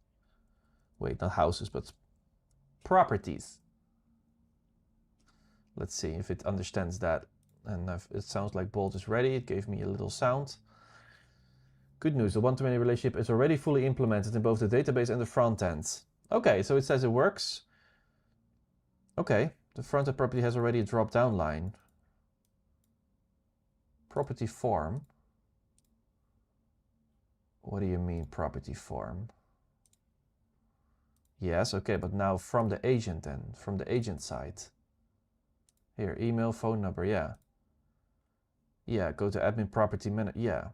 not houses, but properties. Let's see if it understands that. And it sounds like Bolt is ready. It gave me a little sound. Good news, the one-to-many relationship is already fully implemented in both the database and the front end. Okay, so it says it works. Okay, the front end property has already a drop-down line. Property form. What do you mean property form? Yes, okay, but now from the agent then, from the agent side. Here, email, phone number, yeah. Yeah, go to admin property manager, yeah.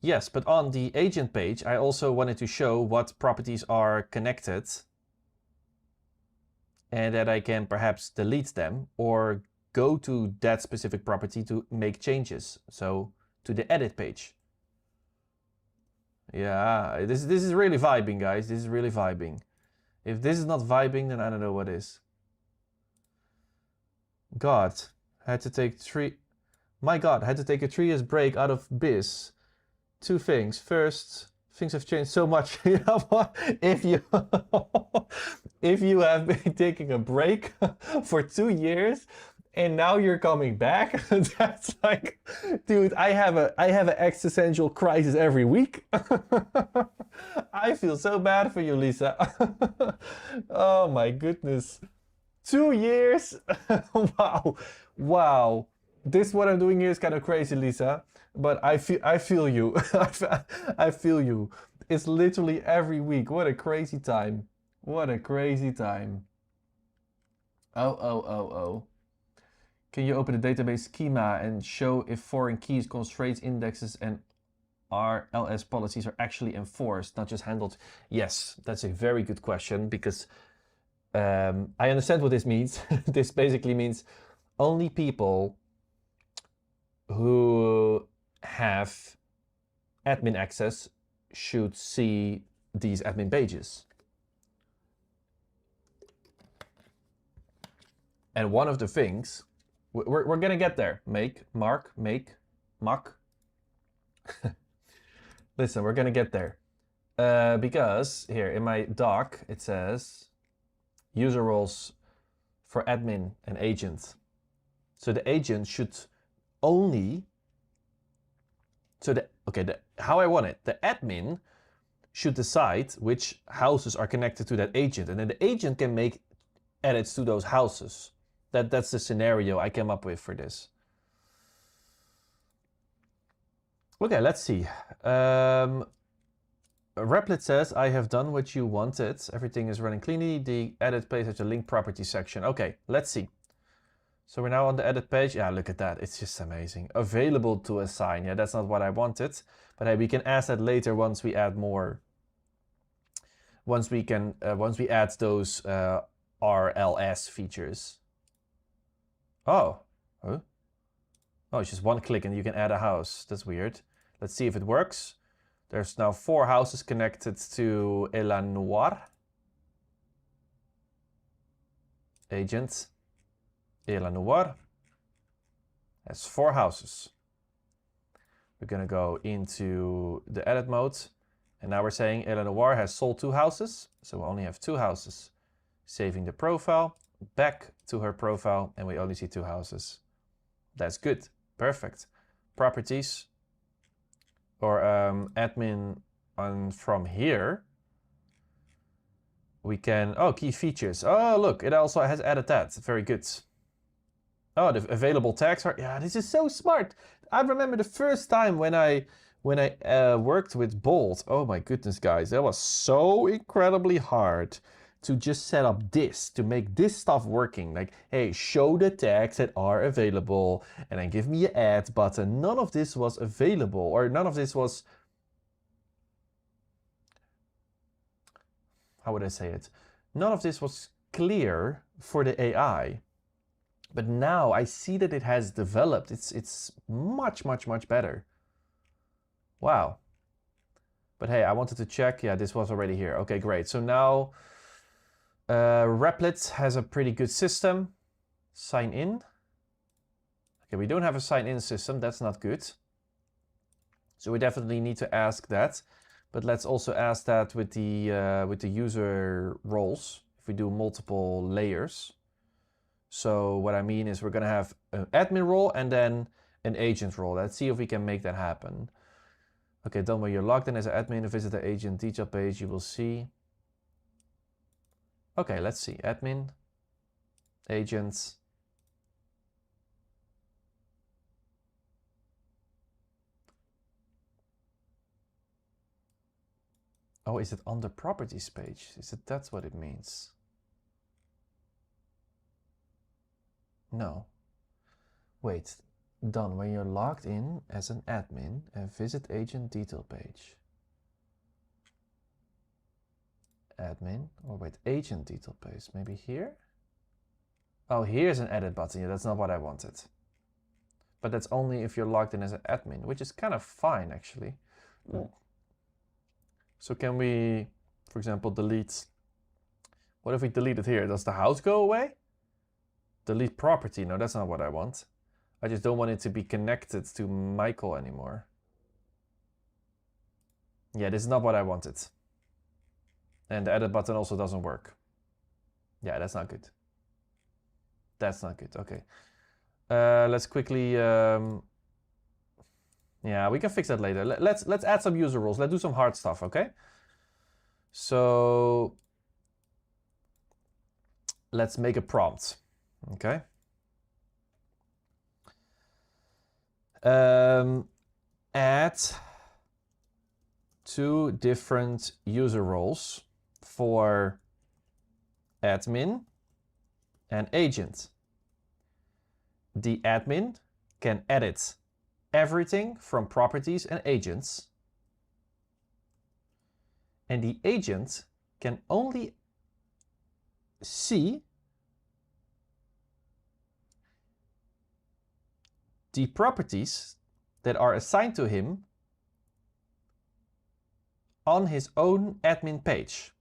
Yes, but on the agent page, I also wanted to show what properties are connected and that I can perhaps delete them or go to that specific property to make changes. So to the edit page. Yeah, this is really vibing, guys. This is really vibing. If this is not vibing, then I don't know what is. God, I had to take my God, I had to take a 3 years break out of biz. Two things. First, things have changed so much. if you have been taking a break for 2 years and now you're coming back. That's like, dude, I have an existential crisis every week. I feel so bad for you, Lisa. Oh my goodness. 2 years. Wow. Wow. This what I'm doing here is kind of crazy, Lisa. But I feel you. I feel you. It's literally every week. What a crazy time. What a crazy time. Oh. Can you open the database schema and show if foreign keys, constraints, indexes, and RLS policies are actually enforced, not just handled? Yes, that's a very good question, because I understand what this means. This basically means only people who have admin access should see these admin pages. And one of the things, we're gonna get there. Mock. Listen, we're gonna get there. Because here in my doc, it says user roles for admin and agent. So the agent should only, how I want it, the admin should decide which houses are connected to that agent, and then the agent can make edits to those houses. That's the scenario I came up with for this. Okay, let's see. Replit says, I have done what you wanted. Everything is running cleanly. The edit page has a link property section. Okay, let's see. So we're now on the edit page. Yeah, look at that. It's just amazing. Available to assign. Yeah, that's not what I wanted. But hey, we can ask that later once we add more. Once we add those RLS features. Oh, huh? Oh, it's just one click and you can add a house. That's weird. Let's see if it works. There's now 4 houses connected to Elanoir. Agent Elanoir has 4 houses. We're gonna go into the edit mode. And now we're saying Elanoir has sold 2 houses. So we only have 2 houses. Saving the profile, back to her profile, and we only see 2 houses. That's good, perfect. Properties, or admin on from here. We can, oh, key features. Oh, look, it also has added that, very good. Oh, the available tags are, yeah, this is so smart. I remember the first time when I worked with Bolt. Oh my goodness, guys, that was so incredibly hard to just set up this, to make this stuff working. Like, hey, show the tags that are available and then give me an add button. None of this was available, or none of this was, how would I say it? None of this was clear for the AI. But now I see that it has developed. It's much better. Wow. But hey, I wanted to check. Yeah, this was already here. Okay, great. So now Replit has a pretty good system. Sign in. Okay, we don't have a sign in system. That's not good. So we definitely need to ask that. But let's also ask that with the user roles. If we do multiple layers. So what I mean is we're gonna have an admin role and then an agent role. Let's see if we can make that happen. Okay, done when you're logged in as an admin, visit the agent detail page, you will see. Okay, let's see, admin, agents. Oh, is it on the properties page? Is it, that's what it means? No. Wait, done when you're logged in as an admin and visit agent detail page. Admin, or wait, agent detail page, maybe here? Oh, here's an edit button. Yeah, that's not what I wanted. But that's only if you're logged in as an admin, which is kind of fine actually. So can we, for example, delete, what if we delete it here? Does the house go away? Delete property, no, that's not what I want. I just don't want it to be connected to Michael anymore. Yeah, this is not what I wanted. And the edit button also doesn't work. Yeah, that's not good. That's not good, okay. Let's quickly, yeah, we can fix that later. Let's add some user roles. Let's do some hard stuff, okay? So let's make a prompt, okay? Add 2 different user roles for admin and agent. The admin can edit everything from properties and agents, and the agent can only see the properties that are assigned to him on his own admin page.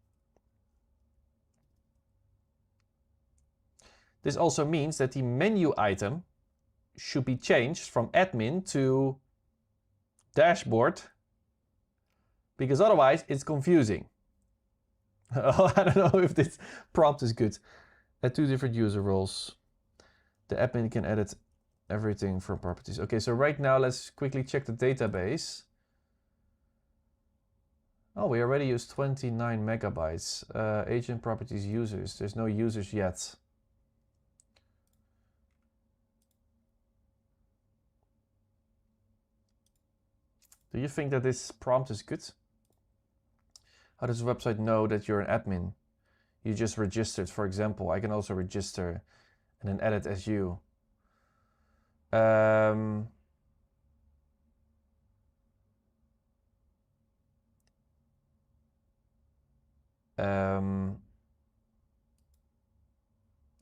This also means that the menu item should be changed from admin to dashboard, because otherwise it's confusing. I don't know if this prompt is good. Add 2 different user roles. The admin can edit everything from properties. Okay, so right now let's quickly check the database. Oh, we already used 29 megabytes. Agent properties users. There's no users yet. Do you think that this prompt is good? How does the website know that you're an admin? You just registered, for example. I can also register and then edit as you.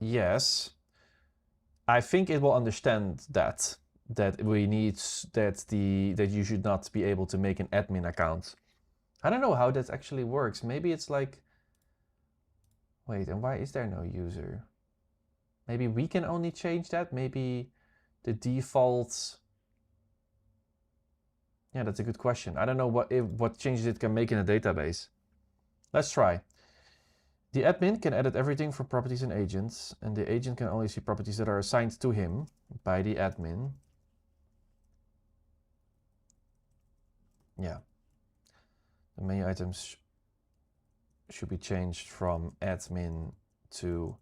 Yes, I think it will understand that we need that you should not be able to make an admin account. I don't know how that actually works. Maybe it's like, wait, and why is there no user? Maybe we can only change that. Maybe the default. Yeah, that's a good question. I don't know what changes it can make in a database. Let's try. The admin can edit everything from properties and agents, and the agent can only see properties that are assigned to him by the admin. Yeah. The menu items should be changed from admin to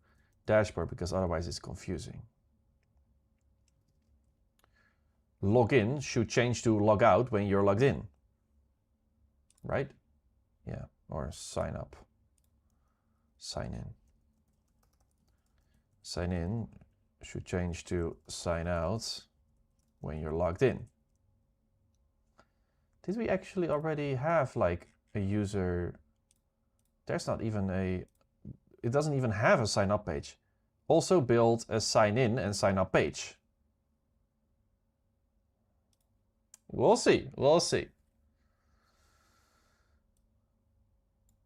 dashboard, because otherwise it's confusing. Login should change to log out when you're logged in, right? Yeah, or sign up. Sign in. Sign in should change to sign out when you're logged in. Did we actually already have like a user? There's not even it doesn't even have a sign up page. Also build a sign in and sign up page. We'll see, we'll see.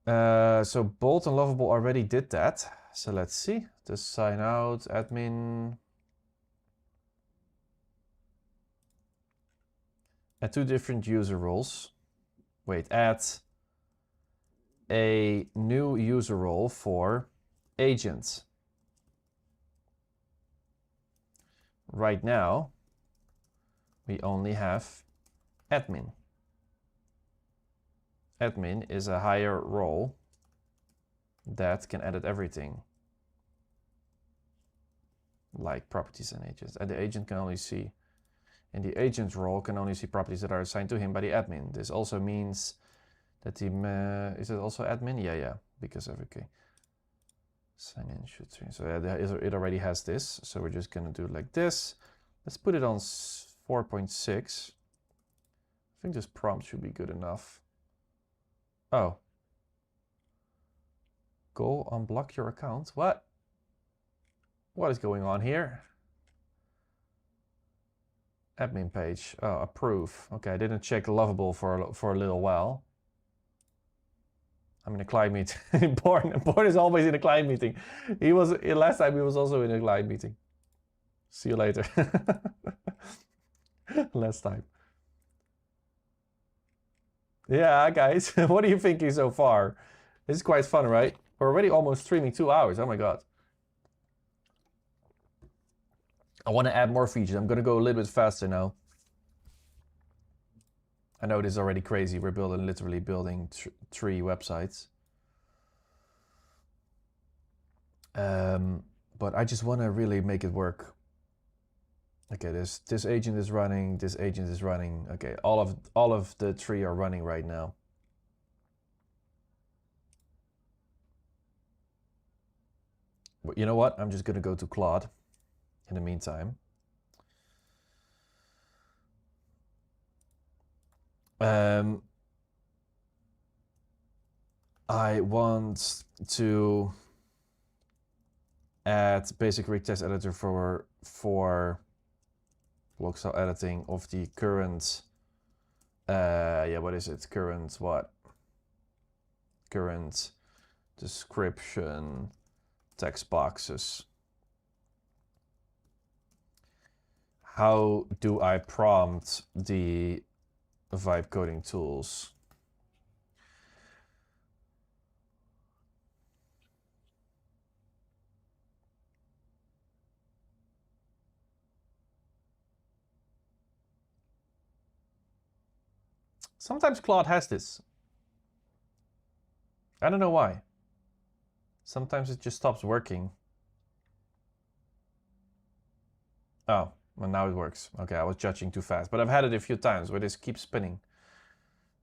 So Bolt and Lovable already did that. So let's see. The sign out admin. Add 2 different user roles. Wait, add a new user role for agent. Right now, we only have admin. Admin is a higher role that can edit everything, like properties and agents. And the agent can only see, in the agent role, can only see properties that are assigned to him by the admin. This also means that the, is it also admin? Yeah, because of, okay. Sign in should change. So it already has this. So we're just gonna do it like this. Let's put it on 4.6. I think this prompt should be good enough. Oh. Go unblock your account. What? What is going on here? Admin page. Oh, approve. Okay, I didn't check Lovable for a little while. I'm in a client meeting. Born is always in a client meeting. He was last time. He was also in a client meeting. See you later. Last time. Yeah, guys, what are you thinking so far? This is quite fun, right? We're already almost streaming 2 hours. Oh my god. I want to add more features. I'm going to go a little bit faster now. I know this is already crazy. We're literally building 3 websites. But I just want to really make it work. Okay, this agent is running, this agent is running. Okay, all of the 3 are running right now. But you know what? I'm just going to go to Claude in the meantime. I want to add basic Rig text editor for blogstyle editing of the current, yeah, what is it? Current what? Current description text boxes. How do I prompt the vibe coding tools? Sometimes Claude has this. I don't know why. Sometimes it just stops working. Oh, well now it works. Okay, I was judging too fast, but I've had it a few times where this keeps spinning.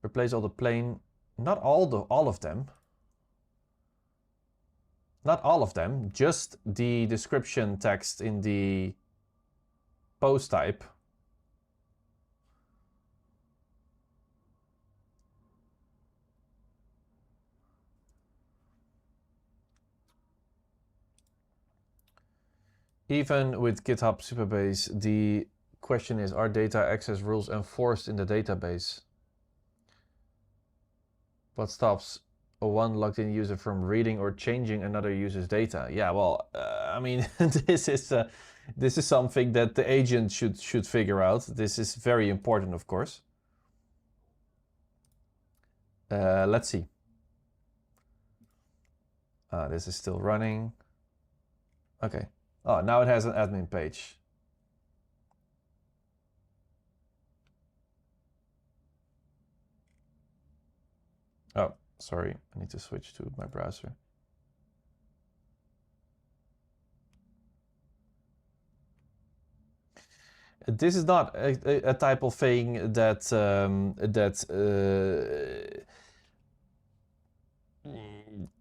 Replace all the plain, not all of them. Not all of them, just the description text in the post type. Even with GitHub Superbase, the question is, are data access rules enforced in the database? What stops a one logged in user from reading or changing another user's data? Yeah, well, I mean, this is something that the agent should figure out. This is very important, of course. Let's see. This is still running. Okay. Oh, now it has an admin page. Oh, sorry. I need to switch to my browser. This is not a type of thing that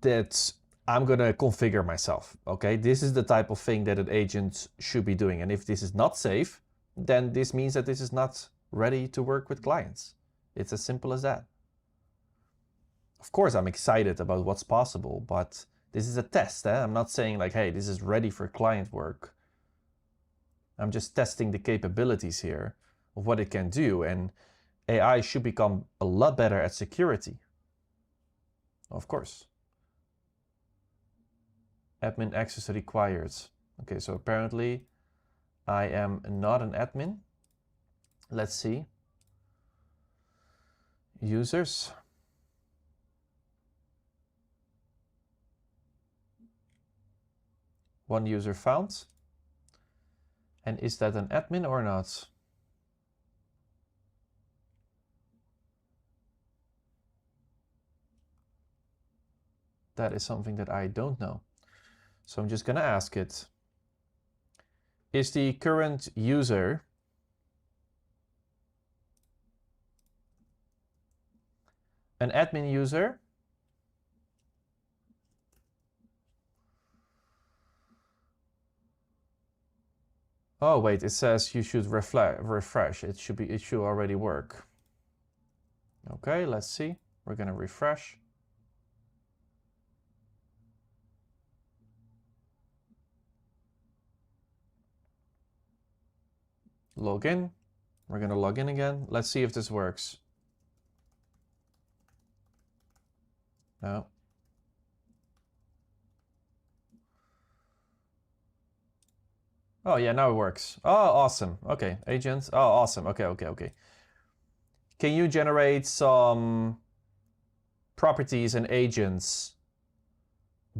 that I'm gonna configure myself. Okay, this is the type of thing that an agent should be doing, and if this is not safe, then this means that this is not ready to work with clients. It's as simple as that. Of course, I'm excited about what's possible, but this is a test. I'm not saying like, hey, this is ready for client work. I'm just testing the capabilities here of what it can do, and AI should become a lot better at security. Of course. Admin access required. Okay, so apparently I am not an admin. Let's see. Users. One user found. And is that an admin or not? That is something that I don't know. So I'm just going to ask it. Is the current user an admin user? Oh wait, it says you should refresh. It should already work. Okay, let's see. We're gonna refresh. Log in. We're gonna log in again. Let's see if this works. No. Oh yeah, now it works. Oh, awesome. Okay, agents. Oh, awesome. Okay. Can you generate some properties and agents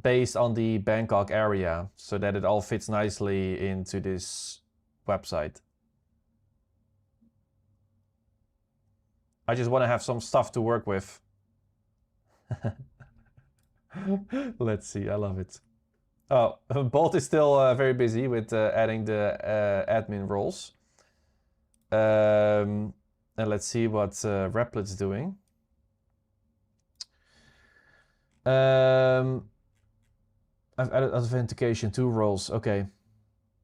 based on the Bangkok area so that it all fits nicely into this website. I just want to have some stuff to work with. Let's see, I love it. Oh, Bolt is still very busy with adding the admin roles. And let's see what Replic's doing. I've added authentication, 2 roles. Okay.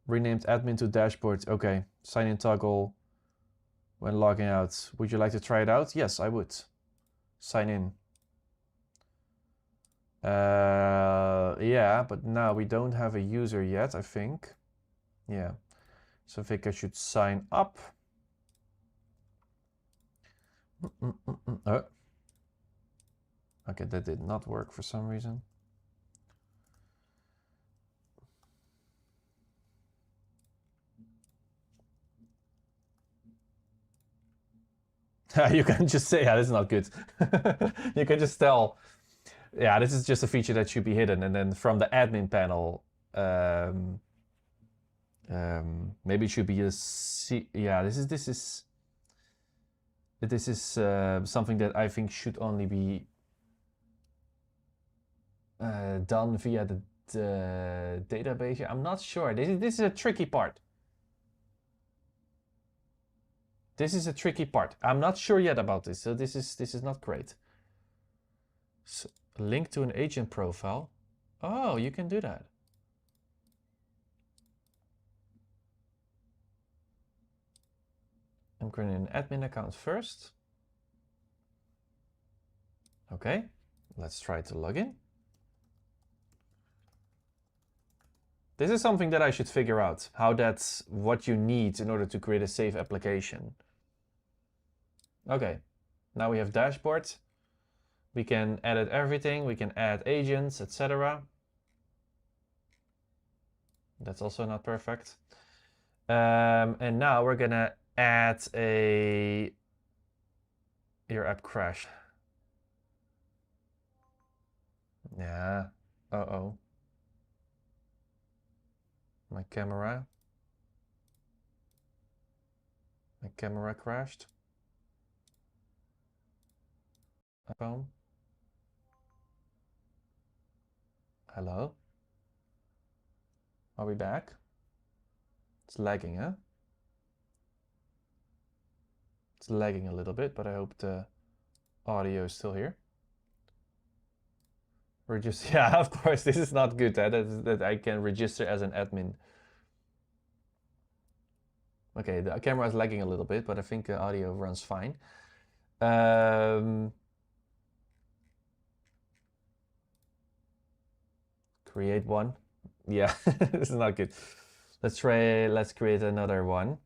Renamed admin to dashboard. Okay. Sign in toggle when logging out. Would you like to try it out? Yes, I would. Sign in. Yeah, but now we don't have a user yet, I think. Yeah. So I think I should sign up. Oh. Okay, that did not work for some reason. You can just say, yeah, this is not good. You can just tell, yeah, this is just a feature that should be hidden. And then from the admin panel, maybe it should be a yeah, this is something that I think should only be done via the database. I'm not sure. This is a tricky part. This is a tricky part. I'm not sure yet about this, so this is not great. So, link to an agent profile. Oh, you can do that. I'm creating an admin account first. Okay, let's try to log in. This is something that I should figure out, how that's what you need in order to create a safe application. Okay, now we have dashboard. We can edit everything. We can add agents, etc. That's also not perfect. And now we're gonna add your app crashed. Yeah. Uh-oh. My camera crashed. iPhone. Hello? Are we back? It's lagging, huh? It's lagging a little bit, but I hope the audio is still here. We're just, yeah, of course, this is not good, huh? That I can register as an admin. Okay, the camera is lagging a little bit, but I think the audio runs fine. Create one. Yeah, this is not good. Let's create another one.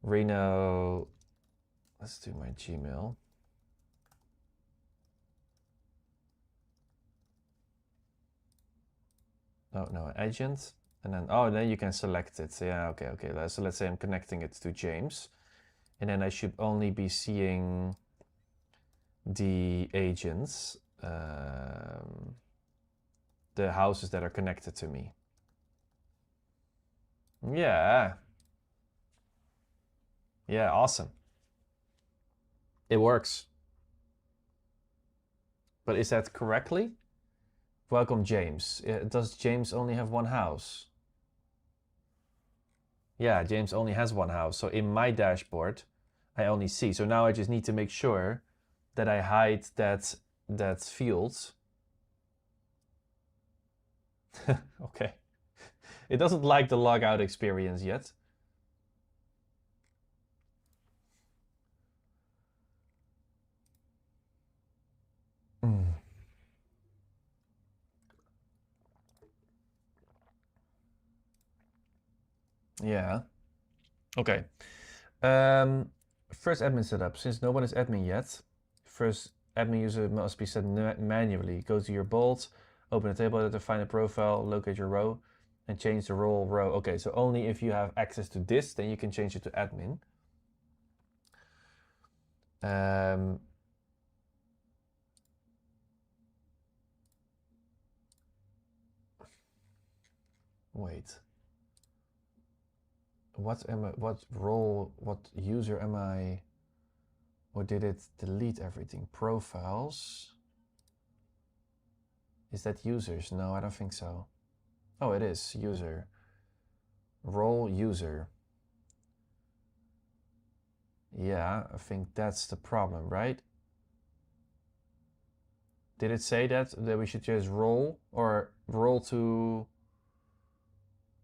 Reno, let's do my Gmail. Oh, no, agent. And then, oh, then you can select it. Yeah, okay. So let's say I'm connecting it to James. And then I should only be seeing the agents, the houses that are connected to me. Yeah. Yeah, awesome. It works. But is that correctly? Welcome, James. Does James only have one house? Yeah, James only has one house. So in my dashboard, I only see. So now I just need to make sure that I hide that field. Okay. It doesn't like the logout experience yet. Yeah. Okay. First admin setup. Since no one is admin yet, first admin user must be set manually. Go to your Bolt, open a table editor, find a profile, locate your row, and change the role row. Okay, so only if you have access to this, then you can change it to admin. Wait. what role, what user am I, or did it delete everything? Profiles. Is that users? No, I don't think so. Oh, it is user. Role user. Yeah, I think that's the problem, right? Did it say that we should just roll or roll to,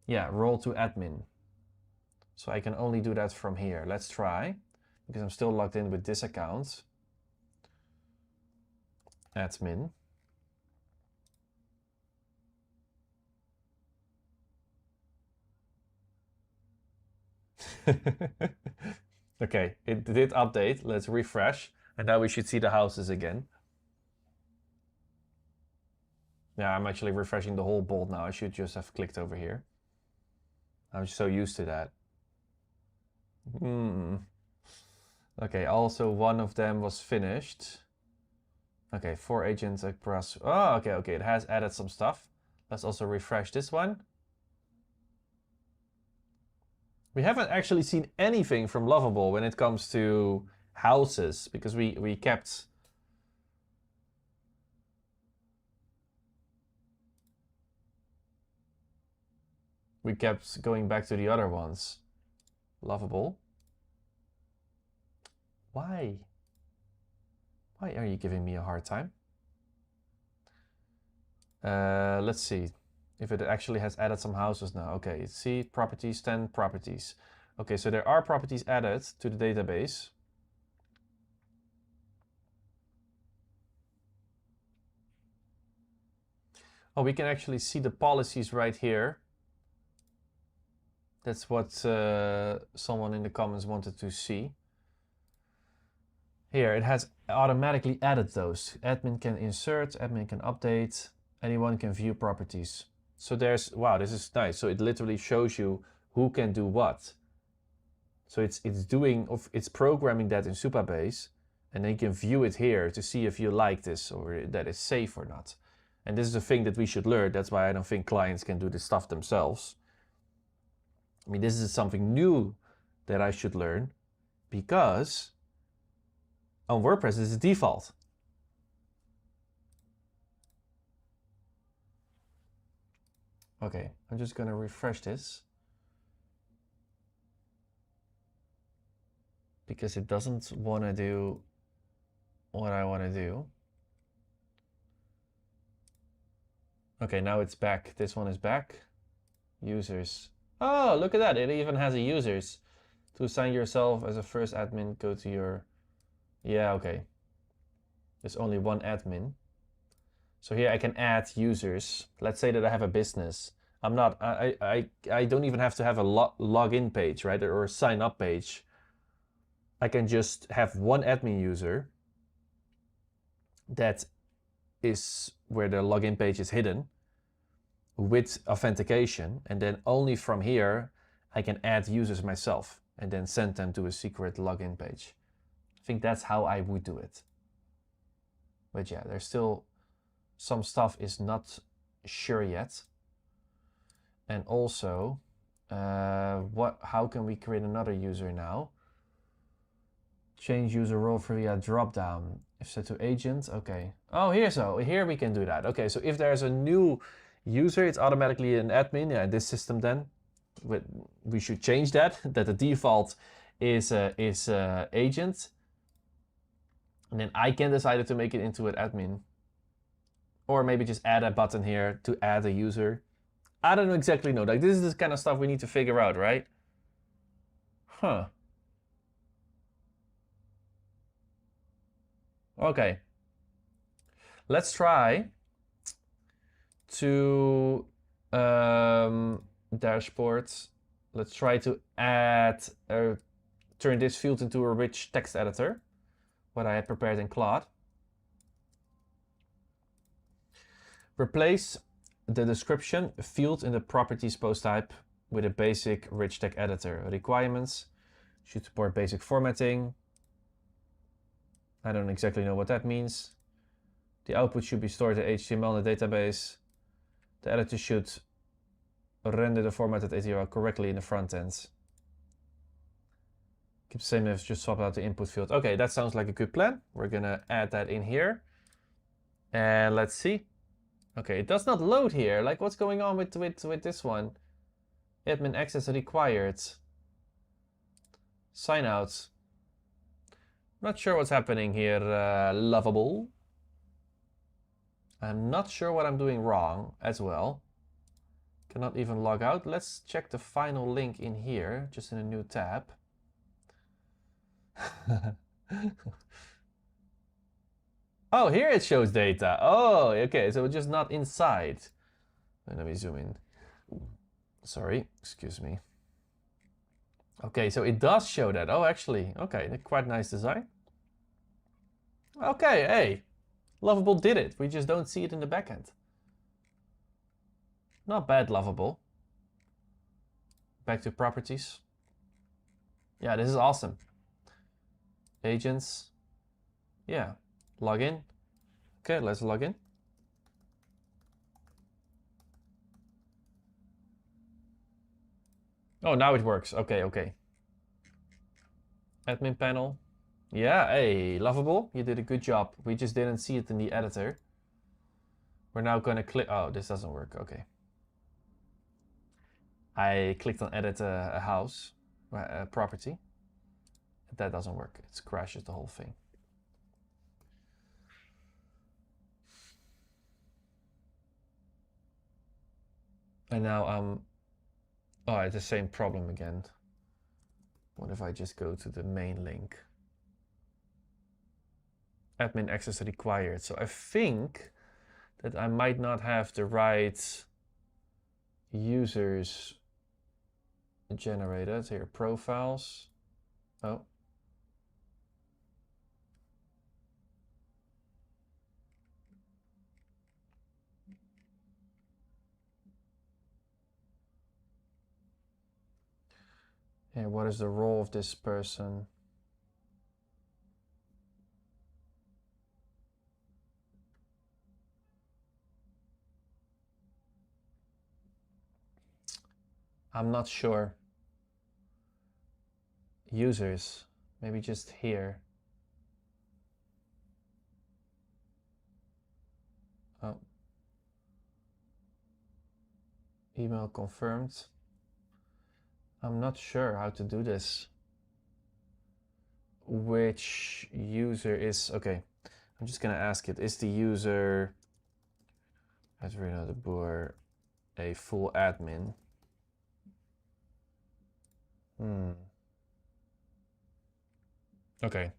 yeah, roll to admin. So I can only do that from here. Let's try, because I'm still logged in with this account. Admin. Okay, it did update. Let's refresh. And now we should see the houses again. Yeah, I'm actually refreshing the whole board now. I should just have clicked over here. I'm so used to that. Okay, also one of them was finished. Okay, 4 agents across. Oh, okay, it has added some stuff. Let's also refresh this one. We haven't actually seen anything from Lovable when it comes to houses, because we kept going back to the other ones. Lovable. Why? Why are you giving me a hard time? Let's see if it actually has added some houses now. Okay, see properties, 10 properties. Okay, so there are properties added to the database. Oh, we can actually see the policies right here. That's what someone in the comments wanted to see. Here, it has automatically added those. Admin can insert, admin can update, anyone can view properties. So there's, wow, this is nice. So it literally shows you who can do what. So it's programming that in Supabase, and then you can view it here to see if you like this or that it's safe or not. And this is a thing that we should learn. That's why I don't think clients can do this stuff themselves. I mean, this is something new that I should learn, because on WordPress this is default. Okay, I'm just gonna refresh this, because it doesn't want to do what I want to do. Okay, now it's back. This one is back. Users. Oh, look at that. It even has a users. To assign yourself as a first admin, go to your... Yeah, okay. There's only one admin. So here I can add users. Let's say that I have a business. I don't even have to have a login page, right? Or a sign up page. I can just have one admin user. That is where the login page is hidden with authentication. And then only from here, I can add users myself and then send them to a secret login page. I think that's how I would do it. But yeah, there's still some stuff is not sure yet. And also, how can we create another user now? Change user role via dropdown. If set to agent, okay. Oh, here we can do that. Okay, so if there's a new user, it's automatically an admin. Yeah, in this system then. We should change that the default is agent. And then I can decide to make it into an admin. Or maybe just add a button here to add a user. I don't exactly know. Like, this is the kind of stuff we need to figure out, right? Huh. Okay. Let's try to dashboards. Let's try to add turn this field into a rich text editor, what I had prepared in Claude. Replace the description field in the properties post type with a basic rich text editor. Requirements should support basic formatting. I don't exactly know what that means. The output should be stored in HTML in the database. The editor should render the formatted HTML correctly in the front end. Keep the same if just swap out the input field. Okay, that sounds like a good plan. We're gonna add that in here. And let's see. Okay, it does not load here. Like, what's going on with this one? Admin access required. Sign out. Not sure what's happening here, Lovable. I'm not sure what I'm doing wrong as well. Cannot even log out. Let's check the final link in here, just in a new tab. Oh, here it shows data. Oh, okay, so it's just not inside. Let me zoom in. Sorry, excuse me. Okay, so it does show that. Oh, actually, okay, quite nice design. Okay, hey, Lovable did it. We just don't see it in the backend. Not bad, Lovable. Back to properties. Yeah, this is awesome. Agents. Yeah, log in. Okay, let's log in. Oh, now it works. Okay, okay. Admin panel. Yeah, hey, Lovable, you did a good job. We just didn't see it in the editor. We're now going to click. Oh, this doesn't work. Okay. I clicked on edit a house, a property. That doesn't work. It crashes the whole thing. And now oh, it's the same problem again. What if I just go to the main link? Admin access required. So I think that I might not have the right users generated. Here, profiles. Oh. Here, what is the role of this person? I'm not sure. Users, maybe just here. Oh. Email confirmed. I'm not sure how to do this. Which user is, okay. I'm just gonna ask it, is the user, Adrina de Boer, a full admin? Okay.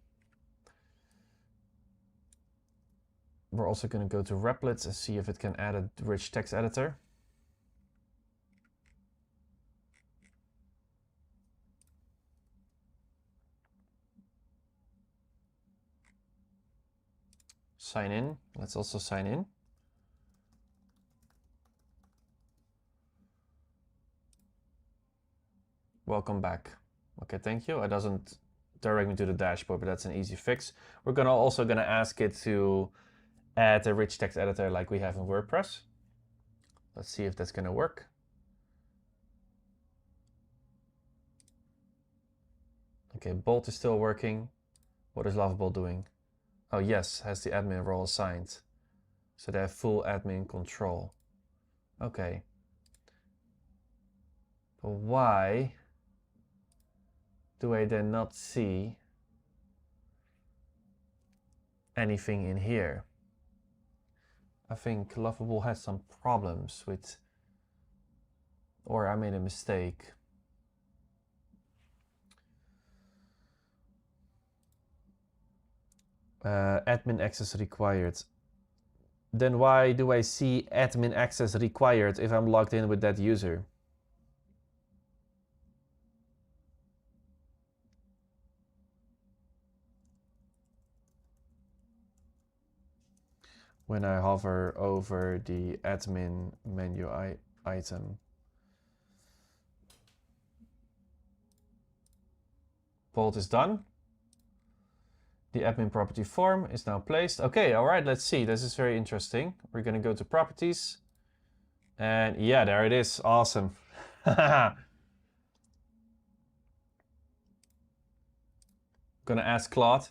We're also gonna go to Replets and see if it can add a rich text editor. Sign in. Let's also sign in. Welcome back. Okay, thank you. It doesn't direct me to the dashboard, but that's an easy fix. We're also gonna ask it to add a rich text editor like we have in WordPress. Let's see if that's gonna work. Okay, Bolt is still working. What is Lovable doing? Oh yes, has the admin role assigned. So they have full admin control. Okay. But why do I then not see anything in here? I think Lovable has some problems with, or I made a mistake. Admin access required. Then why do I see admin access required if I'm logged in with that user? When I hover over the admin menu item. Bolt is done. The admin property form is now placed. Okay, all right, let's see. This is very interesting. We're going to go to properties. And yeah, there it is. Awesome. gonna ask Claude,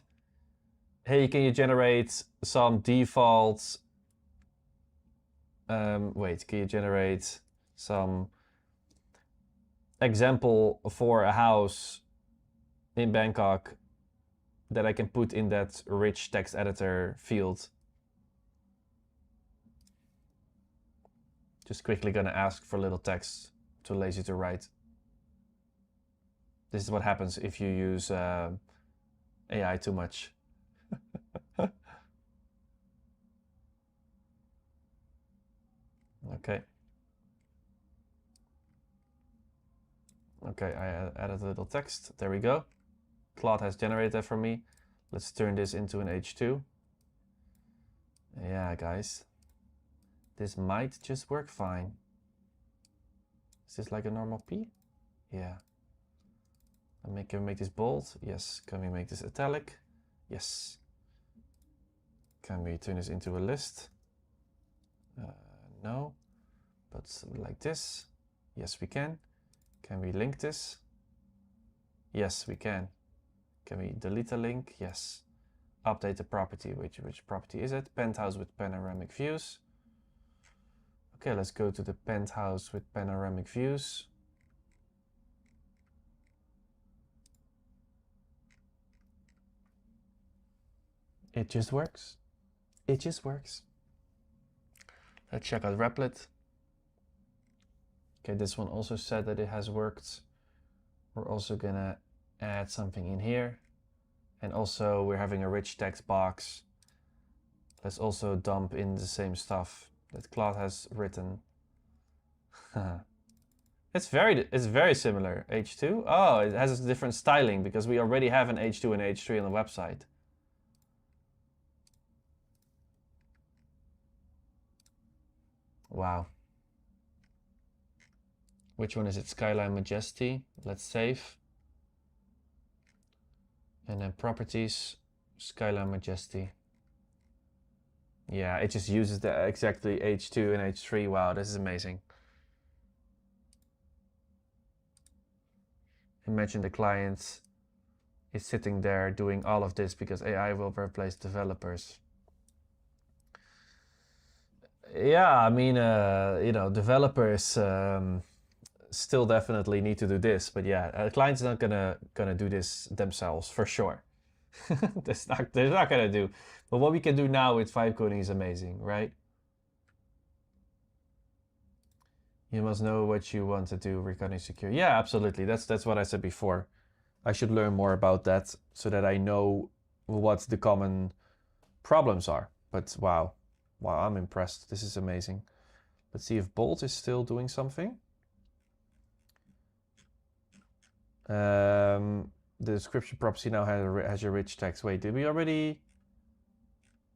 hey, can you generate some default, can you generate some example for a house in Bangkok that I can put in that rich text editor field? Just quickly gonna ask for little text, too lazy to write. This is what happens if you use AI too much. Okay. Okay, I added a little text. There we go. Claude has generated that for me. Let's turn this into an H2. Yeah, guys. This might just work fine. Is this like a normal P? Yeah. Can we make this bold? Yes. Can we make this italic? Yes. Can we turn this into a list? No. But like this? Yes, we can. Can we link this? Yes, we can. Can we delete a link? Yes. Update the property. Which property is it? Penthouse with panoramic views. Okay, let's go to the penthouse with panoramic views. It just works. It just works. Let's check out Replit. Okay, this one also said that it has worked. We're also gonna add something in here. And also we're having a rich text box. Let's also dump in the same stuff that Claude has written. It's very similar. H2. Oh, it has a different styling because we already have an H2 and H3 on the website. Wow. Which one is it? Skyline Majesty. Let's save. And then properties, Skyline Majesty. Yeah, it just uses the exactly H2 and H3. Wow, this is amazing. Imagine the client is sitting there doing all of this because AI will replace developers. Yeah, I mean, you know, developers still definitely need to do this, but yeah, clients are not gonna do this themselves for sure. They're not gonna do. But what we can do now with vibe coding is amazing, right? You must know what you want to do regarding security. Yeah, absolutely. That's what I said before. I should learn more about that so that I know what the common problems are. But wow, I'm impressed. This is amazing. Let's see if Bolt is still doing something. The description property now has a rich text. Wait, did we already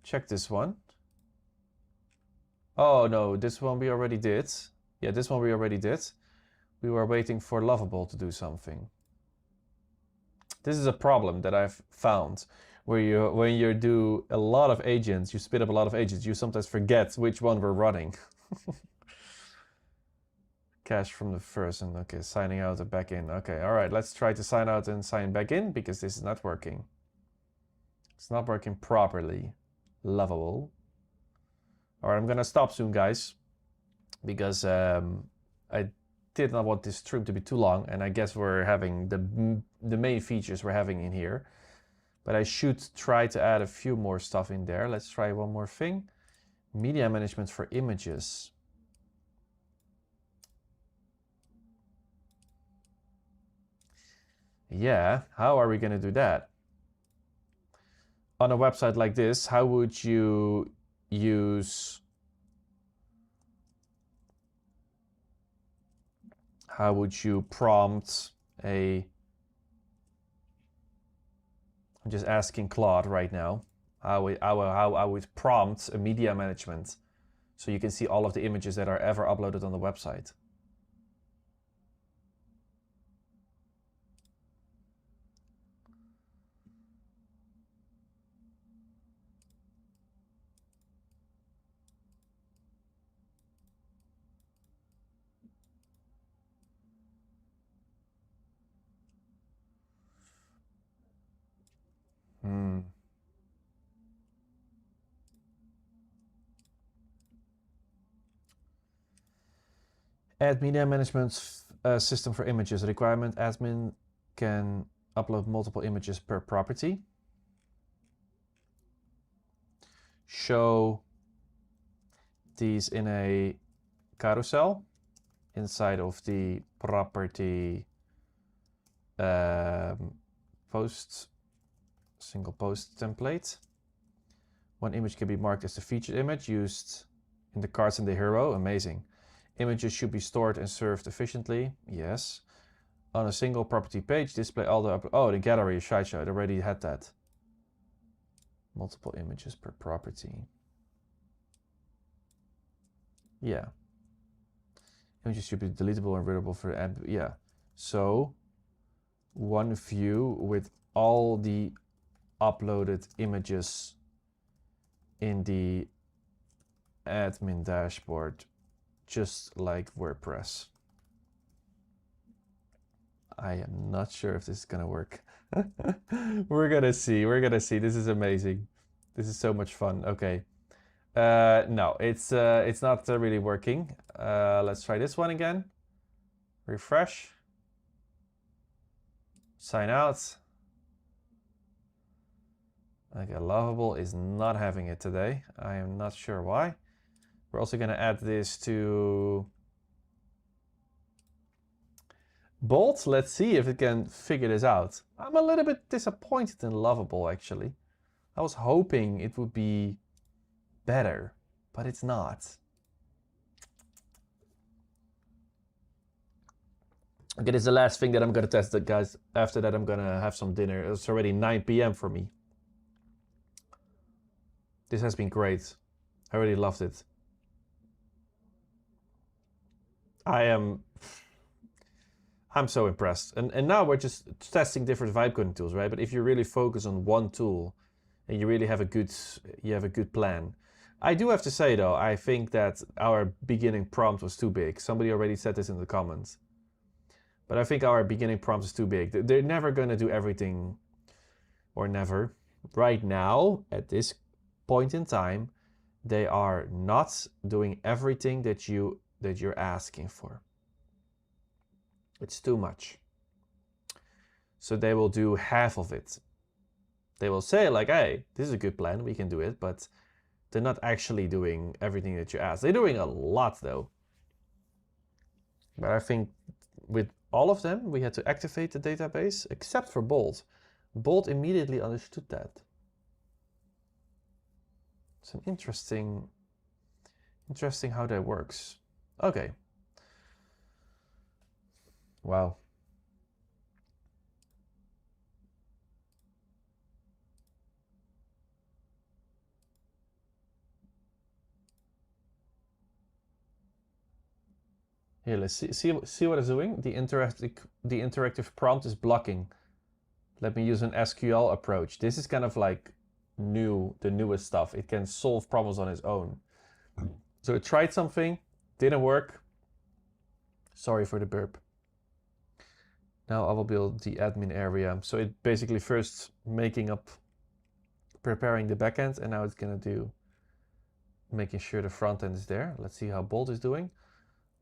check this one? Oh no, this one we already did. Yeah, this one we already did. We were waiting for Lovable to do something. This is a problem that I've found where when you do a lot of agents, you spit up a lot of agents, you sometimes forget which one we're running. Cache from the first and okay, signing out and back in. Okay, all right, let's try to sign out and sign back in because this is not working. It's not working properly. Lovable. All right, I'm gonna stop soon, guys, because I did not want this stream to be too long, and I guess we're having the main features we're having in here. But I should try to add a few more stuff in there. Let's try one more thing. Media management for images. Yeah, how are we going to do that? On a website like this, how would you use... How would you prompt a... I'm just asking Claude right now. How I would prompt a media management so you can see all of the images that are ever uploaded on the website. Add media management system for images. Requirement: admin can upload multiple images per property. Show these in a carousel inside of the property post, single post template. One image can be marked as the featured image used in the cards in the hero. Amazing. Images should be stored and served efficiently. Yes. On a single property page, display all the the gallery slideshow. I already had that. Multiple images per property. Yeah. Images should be deletable and readable for yeah. So one view with all the uploaded images in the admin dashboard, just like WordPress. I am not sure if this is gonna work. We're gonna see. We're gonna see. This is amazing. This is so much fun. Okay. No, it's not really working. Let's try this one again. Refresh. Sign out. Okay, Lovable is not having it today. I am not sure why. We're also gonna add this to Bolt. Let's see if it can figure this out. I'm a little bit disappointed in Lovable, actually. I was hoping it would be better, but it's not. Okay, this is the last thing that I'm gonna test, guys. After that, I'm gonna have some dinner. It's already 9 p.m. for me. This has been great. I really loved it. I'm so impressed. And now we're just testing different vibe coding tools, right? But if you really focus on one tool and you really have a good plan. I do have to say though, I think that our beginning prompt was too big. Somebody already said this in the comments. But I think our beginning prompt is too big. They're never going to do everything, or never. Right now, at this point in time, they are not doing everything that you're asking for. It's too much. So they will do half of it. They will say like, hey, this is a good plan, we can do it, but they're not actually doing everything that you ask. They're doing a lot though. But I think with all of them, we had to activate the database, except for Bolt. Bolt immediately understood that. It's an interesting how that works. Okay. Wow. Here, let's see what it's doing. The interactive prompt is blocking. Let me use an SQL approach. This is kind of like the newest stuff. It can solve problems on its own. So it tried something, didn't work. Sorry for the burp. Now I will build the admin area. So it basically first preparing the backend, and now it's gonna do making sure the front end is there. Let's see how Bolt is doing.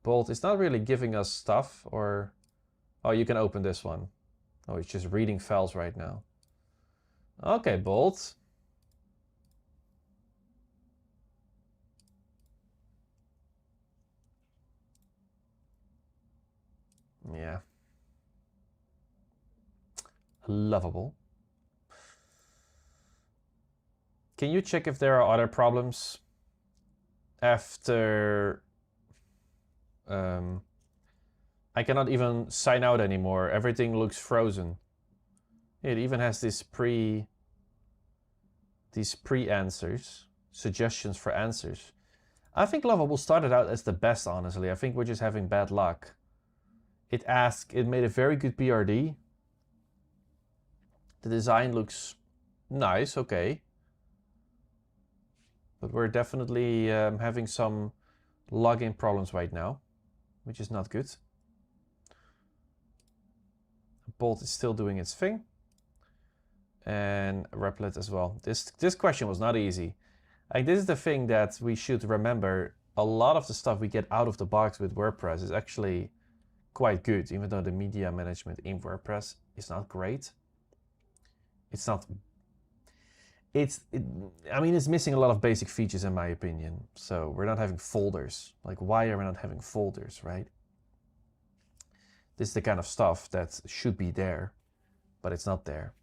Bolt is not really giving us stuff, or oh, you can open this one. Oh, it's just reading files right now. Okay, Bolt. Yeah. Lovable. Can you check if there are other problems after I cannot even sign out anymore. Everything looks frozen. It even has these pre-answers, suggestions for answers. I think Lovable started out as the best, honestly. I think we're just having bad luck. It made a very good BRD. The design looks nice, okay. But we're definitely having some login problems right now, which is not good. Bolt is still doing its thing. And Replit as well. This question was not easy. Like, this is the thing that we should remember a lot of the stuff we get out of the box with WordPress is actually quite good, even though the media management in WordPress is not great. It's not, I mean, it's missing a lot of basic features in my opinion. So we're not having folders. Like, why are we not having folders, right? This is the kind of stuff that should be there, but it's not there.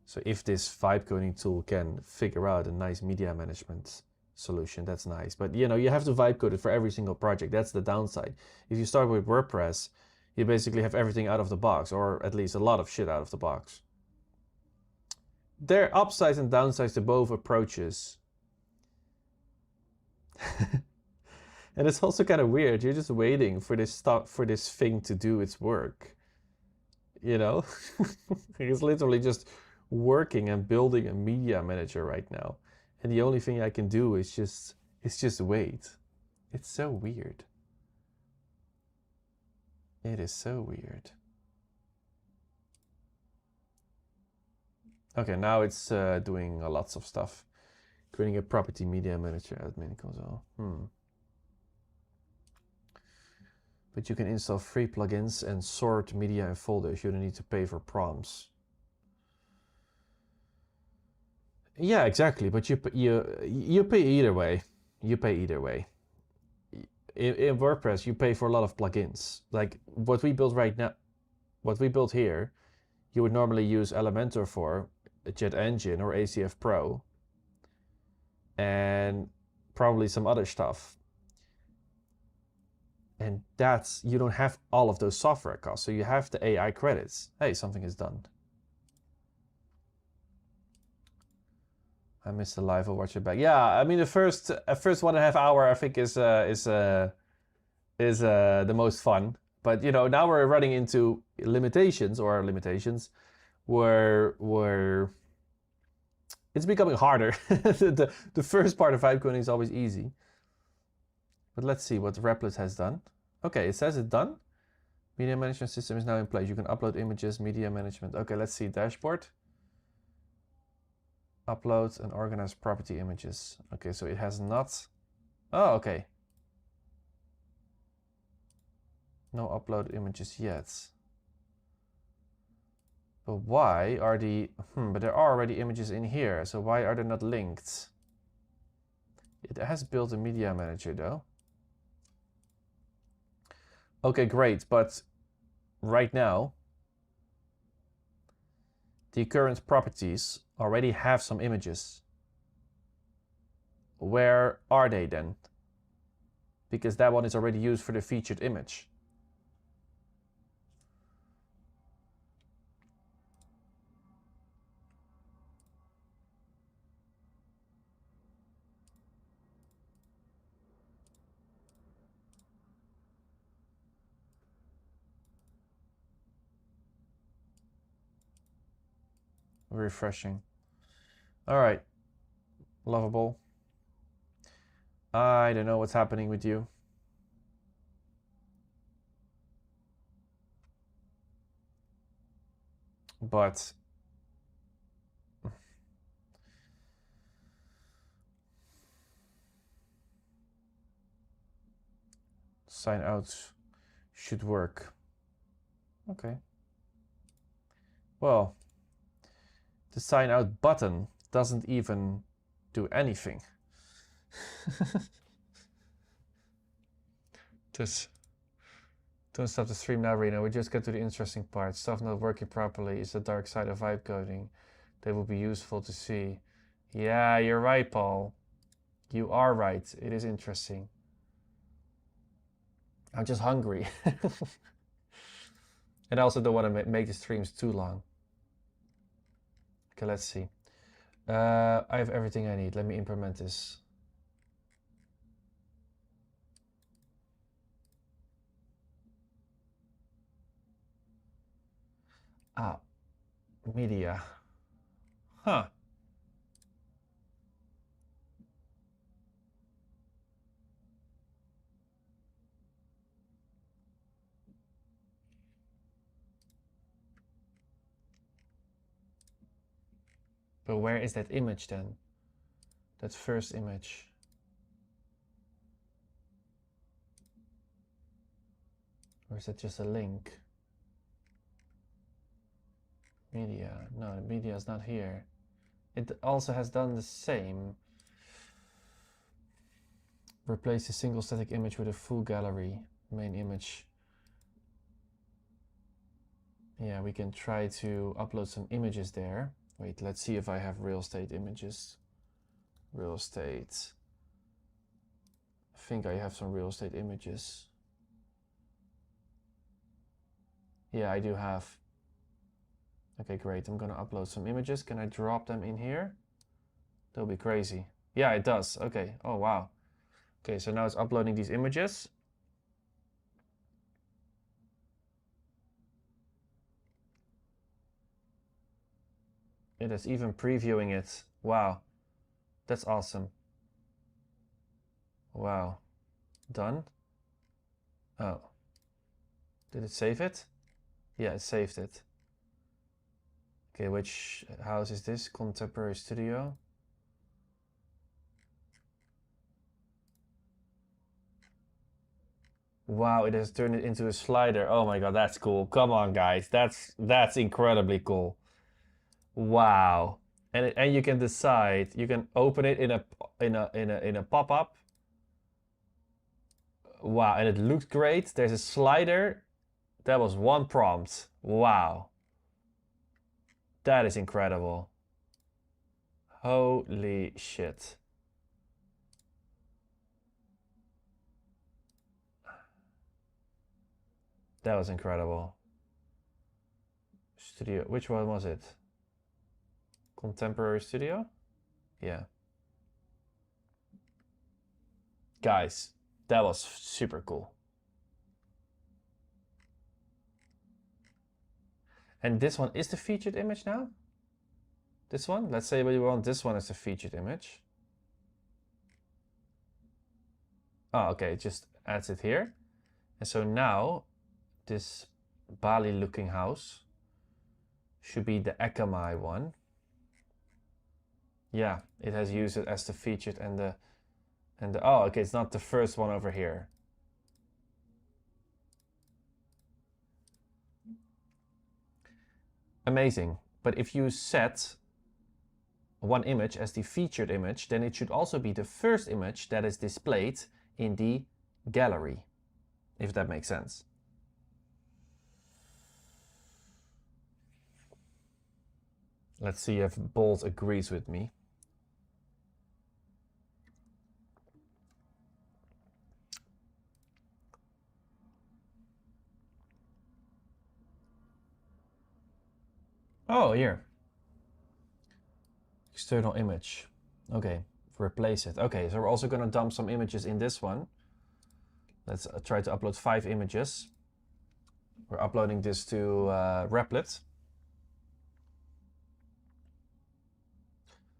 So if this vibe coding tool can figure out a nice media management solution, that's nice. But you know, you have to vibe code it for every single project. That's the downside. If you start with WordPress, you basically have everything out of the box, or at least a lot of shit out of the box. There are upsides and downsides to both approaches. And it's also kind of weird. You're just waiting for this stuff, for this thing to do its work. You know, it's literally just working and building a media manager right now, and the only thing I can do is just wait. It's so weird. It is so weird. Okay, now it's doing lots of stuff. Creating a property media manager admin console. But you can install free plugins and sort media and folders. You don't need to pay for prompts. Yeah, exactly. But you pay either way. You pay either way. In WordPress, you pay for a lot of plugins. Like what we built right now, what we built here, you would normally use Elementor for, JetEngine or ACF Pro, and probably some other stuff. And that's, you don't have all of those software costs, so you have the AI credits. Hey, something is done. I missed the live. I'll watch it back. Yeah, I mean the first 1.5 hours I think is the most fun. But you know, now we're running into limitations where it's becoming harder. the first part of vibe coding is always easy. But let's see what Replit has done. Okay, it says it's done. Media management system is now in place. You can upload images, media management. Okay, let's see dashboard. Upload and organize property images. Okay, so it has not. Oh, okay. No upload images yet. But why are the... but there are already images in here, so why are they not linked? It has built a media manager though. Okay, great, but right now, the current properties already have some images. Where are they then? Because that one is already used for the featured image. Refreshing. All right, Lovable. I don't know what's happening with you. But sign out should work. Okay. Well, the sign out button doesn't even do anything. Just don't stop the stream now, Rena. We just get to the interesting part. Stuff not working properly is the dark side of vibe coding. They will be useful to see. Yeah, you're right, Paul. You are right. It is interesting. I'm just hungry. And I also don't want to make the streams too long. Okay, let's see. I have everything I need. Let me implement this. Ah, media. Huh. But where is that image then? That first image. Or is that just a link? Media. No, the media is not here. It also has done the same. Replace a single static image with a full gallery. Main image. Yeah, we can try to upload some images there. Wait, let's see if I have real estate images. Real estate. I think I have some real estate images. Yeah, I do have. Okay, great. I'm gonna upload some images. Can I drop them in here? That'll be crazy. Yeah, it does. Okay. Oh, wow. Okay, so now it's uploading these images. It is even previewing it. Wow. That's awesome. Wow. Done. Oh. Did it save it? Yeah, it saved it. Okay, which house is this? Contemporary Studio. Wow, it has turned it into a slider. Oh my god, that's cool. Come on, guys. That's incredibly cool. Wow. And you can decide, you can open it in a pop-up. Wow, and it looked great. There's a slider. That was one prompt. Wow. That is incredible. Holy shit. That was incredible. Studio, which one was it? Contemporary Studio? Yeah. Guys, that was super cool. And this one is the featured image now? This one? Let's say we want this one as a featured image. Oh, okay, it just adds it here. And so now this Bali looking house should be the Akamai one. Yeah, it has used it as the featured and the oh, okay, it's not the first one over here. Amazing. But if you set one image as the featured image, then it should also be the first image that is displayed in the gallery, if that makes sense. Let's see if Bolt agrees with me. Oh, here. External image. Okay, replace it. Okay, so we're also going to dump some images in this one. Let's try to upload 5 images. We're uploading this to Replit.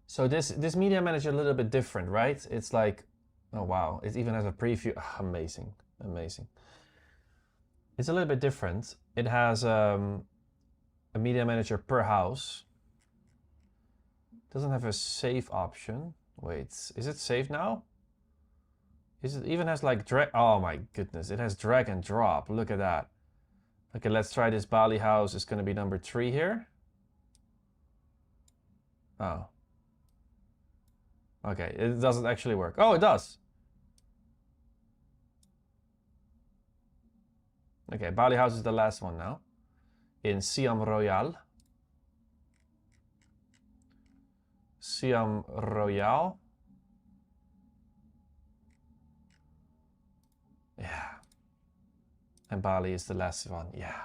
So this media manager is a little bit different, right? It's like, oh wow, it even has a preview. Oh, amazing, amazing. It's a little bit different. It has a media manager per house. Doesn't have a save option. Wait, is it saved now? Is it even has like drag? Oh my goodness, it has drag and drop. Look at that. Okay, let's try this Bali house. It's going to be number 3 here. Oh. Okay, it doesn't actually work. Oh, it does. Okay, Bali house is the last one now. In Siam Royal. Siam Royal. Yeah. And Bali is the last one. Yeah.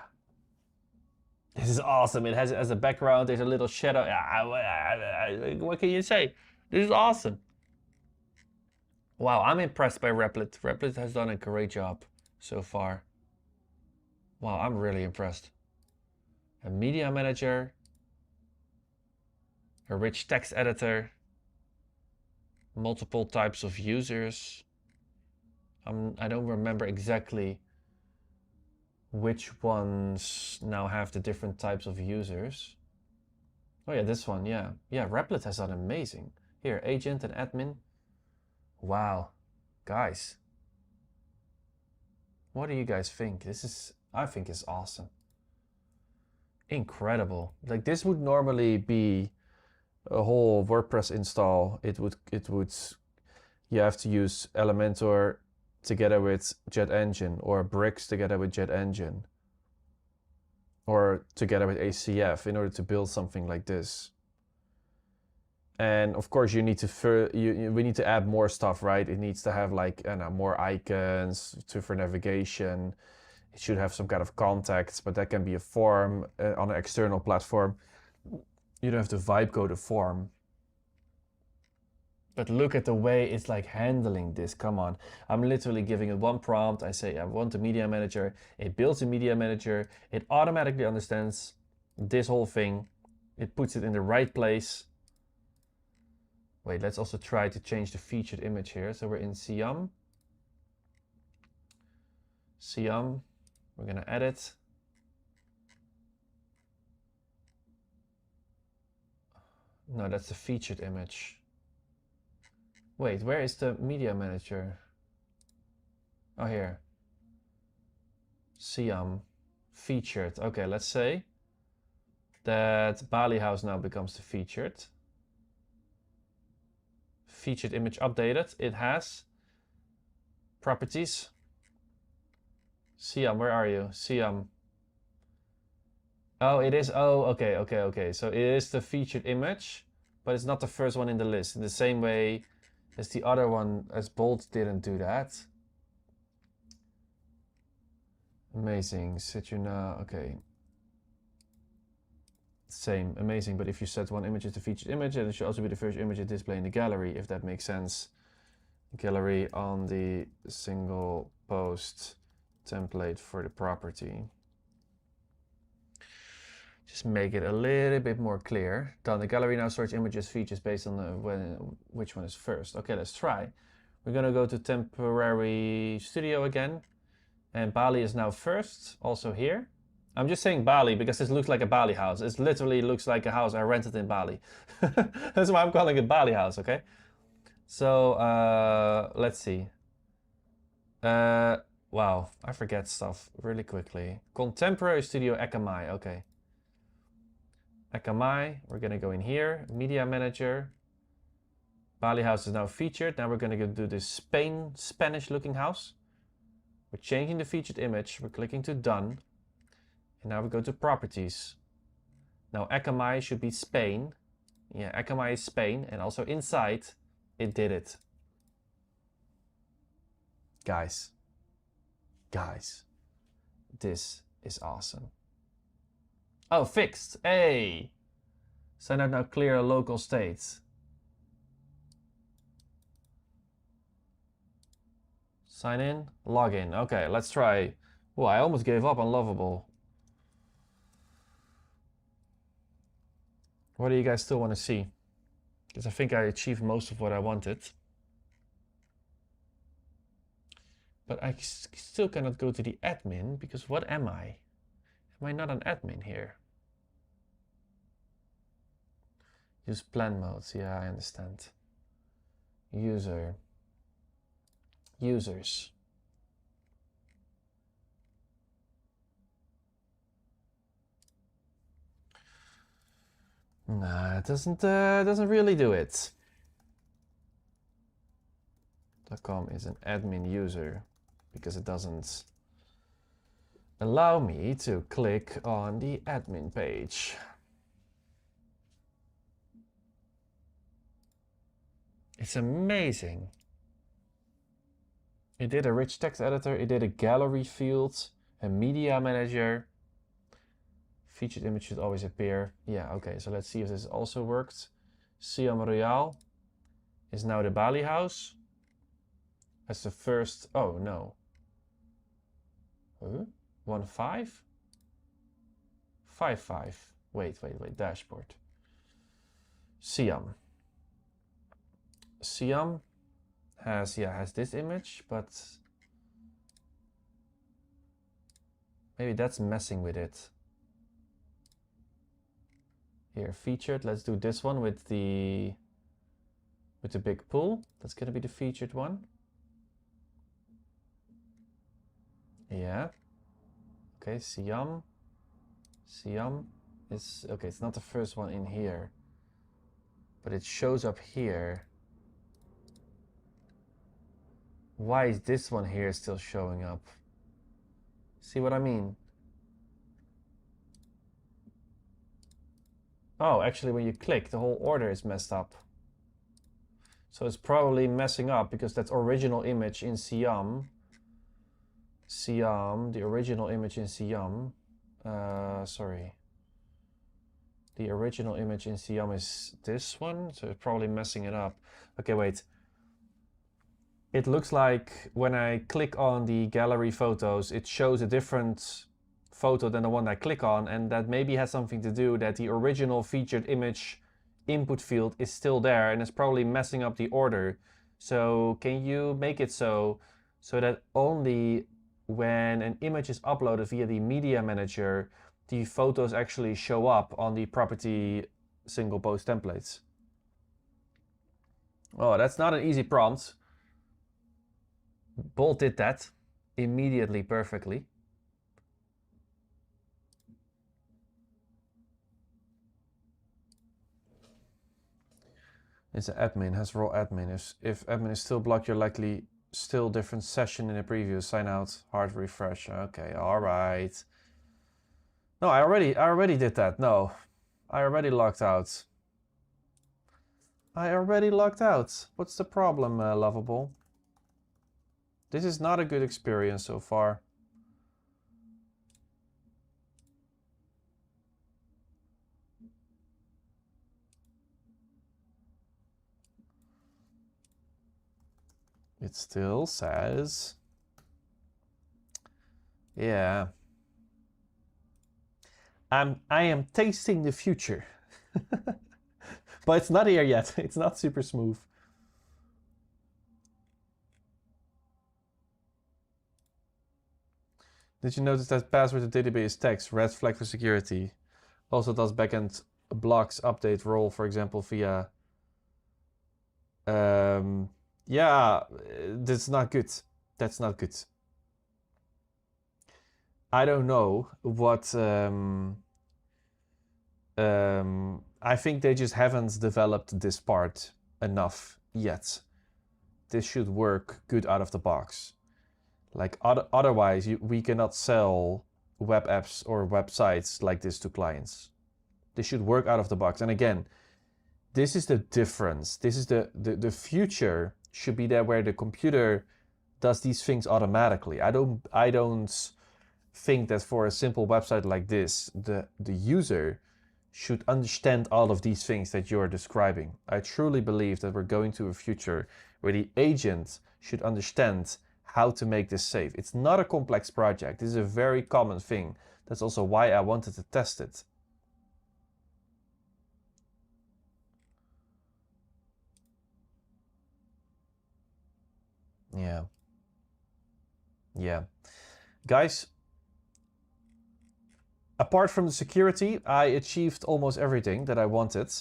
This is awesome. It has as a background, there's a little shadow. What can you say? This is awesome. Wow, I'm impressed by Replit. Replit has done a great job so far. Wow, I'm really impressed. A media manager, a rich text editor, multiple types of users. I don't remember exactly which ones now have the different types of users. Oh yeah, this one, yeah. Yeah, Replit has done amazing. Here, agent and admin. Wow, guys. What do you guys think? This is I think it's awesome. Incredible. Like this would normally be a whole WordPress install. It would you have to use Elementor together with JetEngine, or Bricks together with JetEngine, or together with ACF in order to build something like this. And of course, you need to we need to add more stuff, right? It needs to have like, I don't know, more icons for navigation. It should have some kind of contacts, but that can be a form on an external platform. You don't have to vibe code a form. But look at the way it's like handling this. Come on. I'm literally giving it one prompt. I say, I want a media manager. It builds a media manager. It automatically understands this whole thing. It puts it in the right place. Wait, let's also try to change the featured image here. So we're in Siam. Siam. We're going to edit. No, that's the featured image. Wait, where is the media manager? Oh, here. Siam. Featured. Okay, let's say that Bali House now becomes the featured. Featured image updated. It has properties. Siam, where are you? Siam. Oh, it is. Oh, okay. So it is the featured image, but it's not the first one in the list. In the same way as the other one, as Bolt didn't do that. Amazing. Situna. Okay. Same. Amazing. But if you set one image as the featured image, then it should also be the first image displayed in the gallery, if that makes sense. Gallery on the single post template for the property. Just make it a little bit more clear. Done. The gallery now sorts images features based on which one is first. Okay, let's try. We're gonna go to temporary studio again, and Bali is now first. Also here. I'm just saying Bali because this looks like a Bali house. It literally looks like a house I rented in Bali. That's why I'm calling it Bali house. Okay. So let's see. Wow, I forget stuff really quickly. Contemporary Studio Akamai, okay. Akamai, we're gonna go in here, Media Manager. Bali House is now featured. Now we're gonna go do this Spanish looking house. We're changing the featured image. We're clicking to done. And now we go to properties. Now Akamai should be Spain. Yeah, Akamai is Spain. And also inside, it did it. Guys, this is awesome. Oh, fixed. Hey! Sign out now, clear local states. Sign in, log in. Okay, let's try. Oh, I almost gave up on Lovable. What do you guys still want to see? Because I think I achieved most of what I wanted. But I still cannot go to the admin, because what am I? Am I not an admin here? Use plan modes. Yeah, I understand. User. Users. Nah, it doesn't really do it. .com is an admin user because it doesn't allow me to click on the admin page. It's amazing. It did a rich text editor, it did a gallery field, a media manager. Featured image should always appear. Yeah, okay, so let's see if this also worked. Siam Royal is now the Bali House. That's the first, oh no. 1.5? 5.5. Wait, dashboard. Siam. Siam has this image, but maybe that's messing with it. Here, featured. Let's do this one with the big pool. That's gonna be the featured one. Yeah. Okay, Siam. Siam is, okay, it's not the first one in here, but it shows up here. Why is this one here still showing up? See what I mean? Oh, actually when you click, the whole order is messed up. So it's probably messing up because that original image in Siam, the original image in Siam, sorry. The original image in Siam is this one, so it's probably messing it up. Okay, wait. It looks like when I click on the gallery photos, it shows a different photo than the one I click on, and that maybe has something to do that the original featured image input field is still there and it's probably messing up the order. So can you make it so that only when an image is uploaded via the media manager, the photos actually show up on the property single post templates? Oh, that's not an easy prompt. Bolt did that immediately perfectly. It's an admin, has raw admin. If admin is still blocked, you're likely still different session in the preview. Sign out, hard refresh. Okay, all right. No, I already did that. No, I already logged out. What's the problem, Lovable? This is not a good experience so far. It still says, yeah. I am tasting the future. But it's not here yet. It's not super smooth. Did you notice that password to database text, red flag for security? Also does backend blocks update role, for example, via... yeah, that's not good. That's not good. I don't know what... I think they just haven't developed this part enough yet. This should work good out of the box. Like otherwise, we cannot sell web apps or websites like this to clients. This should work out of the box. And again, this is the difference. This is the future should be there where the computer does these things automatically. I don't think that for a simple website like this, the user should understand all of these things that you're describing. I truly believe that we're going to a future where the agent should understand how to make this safe. It's not a complex project. This is a very common thing. That's also why I wanted to test it. Yeah. Yeah. Guys, apart from the security, I achieved almost everything that I wanted.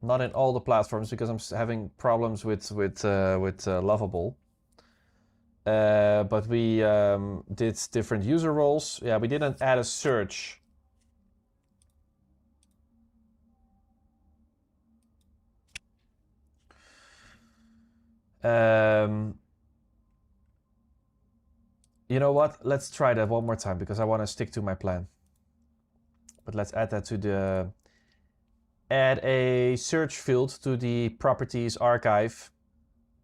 Not in all the platforms because I'm having problems with Lovable. But we did different user roles. Yeah, we didn't add a search. You know what? Let's try that one more time because I want to stick to my plan. But let's add that to the... Add a search field to the properties archive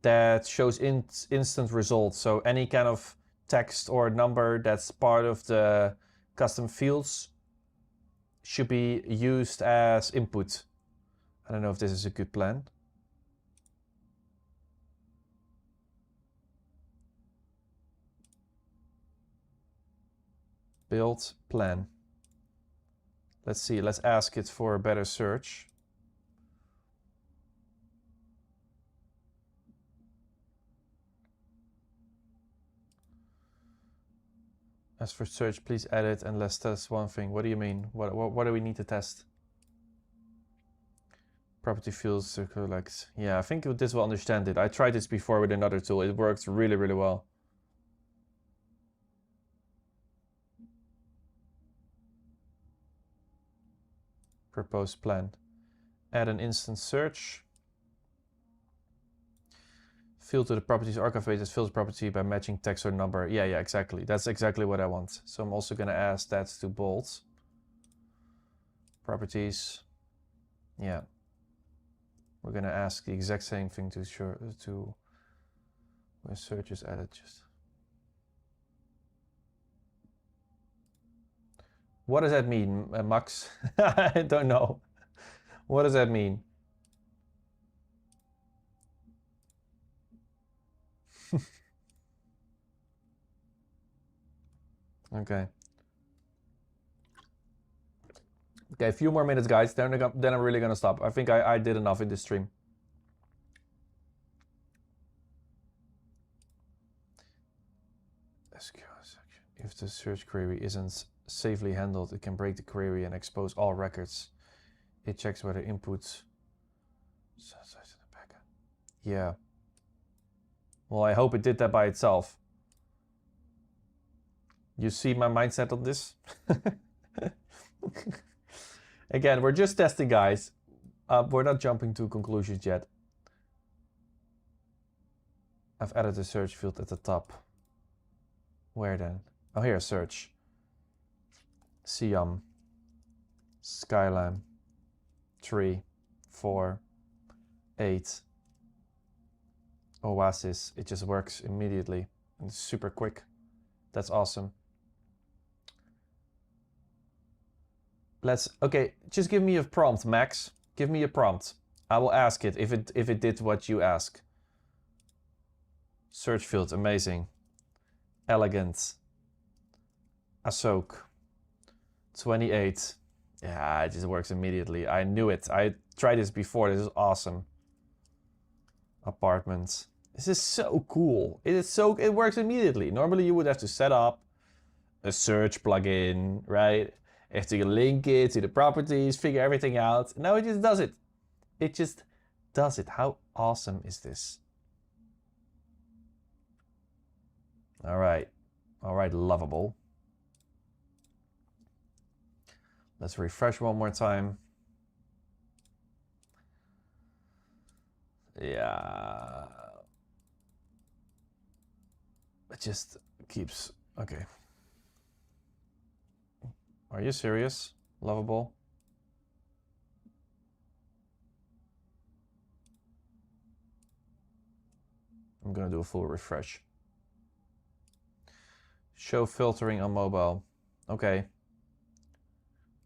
that shows instant results. So any kind of text or number that's part of the custom fields should be used as input. I don't know if this is a good plan. Build plan. Let's see, let's ask it for a better search. As for search, please edit and let's test one thing. What do you mean? What do we need to test? Property fields, circle likes. Yeah, I think this will understand it. I tried this before with another tool. It works really, really well. Proposed plan. Add an instant search. Filter the properties archive as filter property by matching text or number. Yeah, exactly. That's exactly what I want. So I'm also going to ask that to bold. Properties. Yeah. We're going to ask the exact same thing to when search is added. Just. What does that mean, Max? I don't know. What does that mean? Okay. Okay, a few more minutes, guys. Then I'm really gonna stop. I think I did enough in this stream. SQL section. If the search query isn't safely handled, it can break the query and expose all records. It checks whether inputs. Yeah. Well, I hope it did that by itself. You see my mindset on this? Again, we're just testing, guys. We're not jumping to conclusions yet. I've added a search field at the top. Where then? Oh, here, search. Siam. Skyline. 3, 4, 8. Oasis. It just works immediately. And it's super quick. That's awesome. Okay, just give me a prompt, Max. Give me a prompt. I will ask it if it did what you ask. Search field, amazing. Elegant. Asok. 28. Yeah, it just works immediately. I knew it. I tried this before. This is awesome. Apartments. This is so cool. It works immediately. Normally you would have to set up a search plugin, right? You have to link it to the properties, figure everything out. Now it just does it. It just does it. How awesome is this? All right, Lovable. Let's refresh one more time. Yeah. It just keeps, okay. Are you serious? Lovable? I'm gonna do a full refresh. Show filtering on mobile. Okay.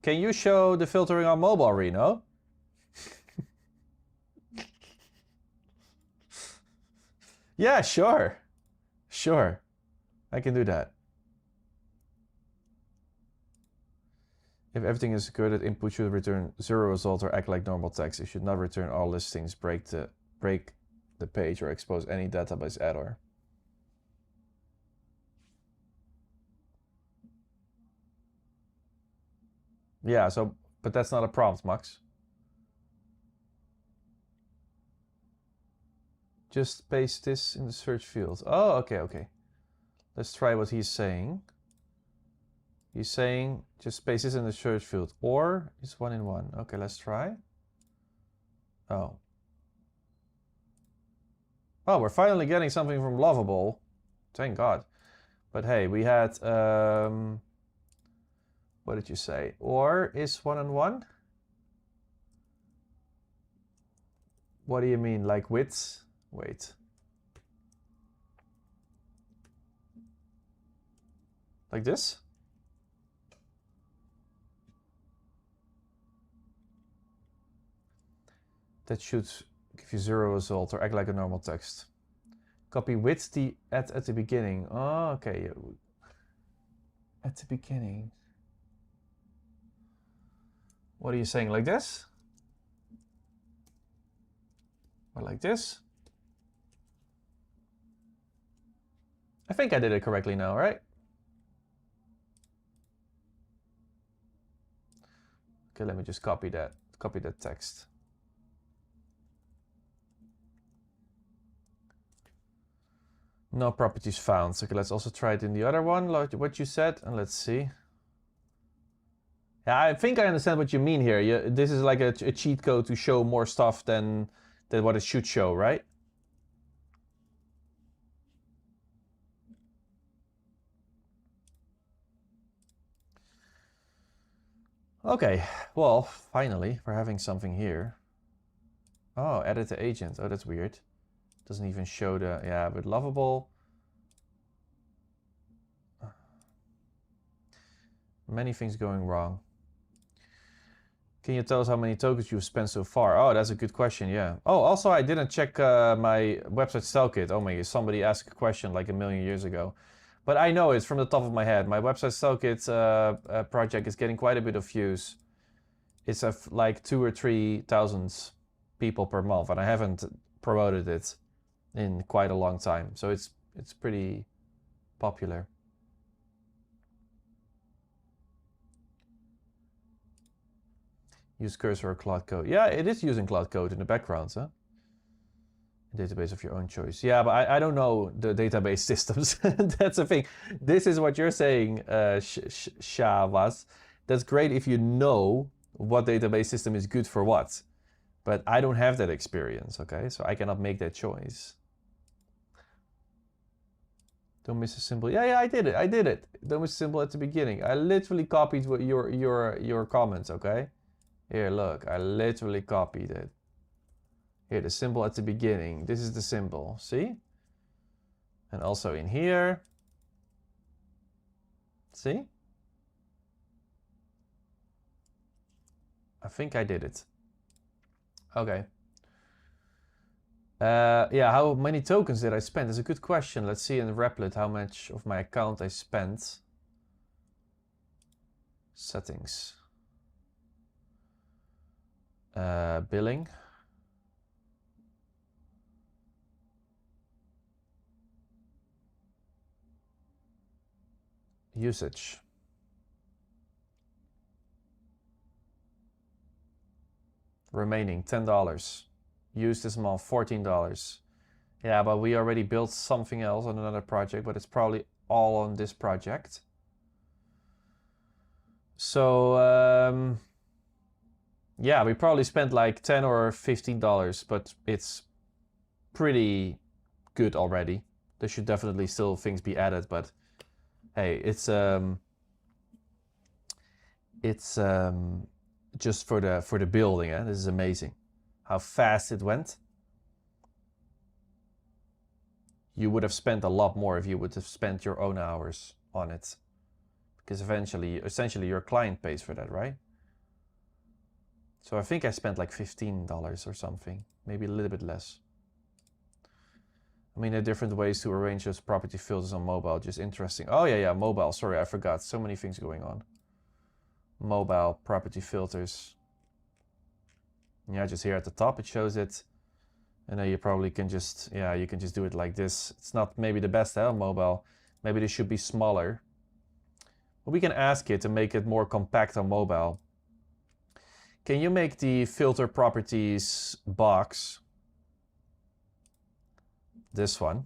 Can you show the filtering on mobile, Reno? Yeah, sure. Sure. I can do that. If everything is good, that input should return 0 result or act like normal text. It should not return all listings, break the page, or expose any database error. Yeah, but that's not a prompt, Max. Just paste this in the search field. Oh, okay. Let's try what he's saying. He's saying just paste this in the search field, or it's 1 in 1. Okay, let's try. Oh, we're finally getting something from Lovable. Thank God. But hey, we had, what did you say? Or is 1 in 1? What do you mean, like width? Wait. Like this? That should give you 0 result or act like a normal text. Copy width at the beginning. Oh, okay. At the beginning. What are you saying? Like this? Or like this? I think I did it correctly now, right? Okay, let me just copy that text. No properties found. Okay, let's also try it in the other one, like what you said, and let's see. Yeah, I think I understand what you mean here. This is like a cheat code to show more stuff than what it should show, right? Okay, well, finally, we're having something here. Oh, edit the agent. Oh, that's weird. Doesn't even show the, yeah, but Lovable. Many things going wrong. Can you tell us how many tokens you've spent so far? Oh, that's a good question, yeah. Oh, also, I didn't check my website style kit. Oh my, somebody asked a question like a million years ago. But I know it's from the top of my head. My website style kit project is getting quite a bit of views. It's like 2,000 or 3,000 people per month, and I haven't promoted it in quite a long time. So it's pretty popular. Use cursor or Cloud Code. Yeah, it is using Cloud Code in the background, huh? A database of your own choice. Yeah, but I don't know the database systems. That's the thing. This is what you're saying, Shavas. That's great if you know what database system is good for what. But I don't have that experience, okay? So I cannot make that choice. Don't miss a symbol. Yeah, I did it. Don't miss a symbol at the beginning. I literally copied what your comments, okay? Here, look, I literally copied it. Here, the symbol at the beginning. This is the symbol, see? And also in here. See? I think I did it. Okay. Yeah, how many tokens did I spend? That's a good question. Let's see in Replit how much of my account I spent. Settings. Billing. Usage. Remaining $10. Used this month $14. Yeah, but we already built something else on another project, but it's probably all on this project. So yeah, we probably spent like $10 or $15, but it's pretty good already. There should definitely still things be added, but hey, it's just for the building. This is amazing how fast it went. You would have spent a lot more if you would have spent your own hours on it, because essentially your client pays for that, right? So I think I spent like $15 or something, maybe a little bit less. I mean, there are different ways to arrange those property filters on mobile. Just interesting. Oh yeah, mobile. Sorry, I forgot. So many things going on. Mobile property filters. Yeah, just here at the top it shows it. And then you probably can just, yeah, you can just do it like this. It's not maybe the best on mobile. Maybe this should be smaller. But we can ask it to make it more compact on mobile. Can you make the filter properties box, this one,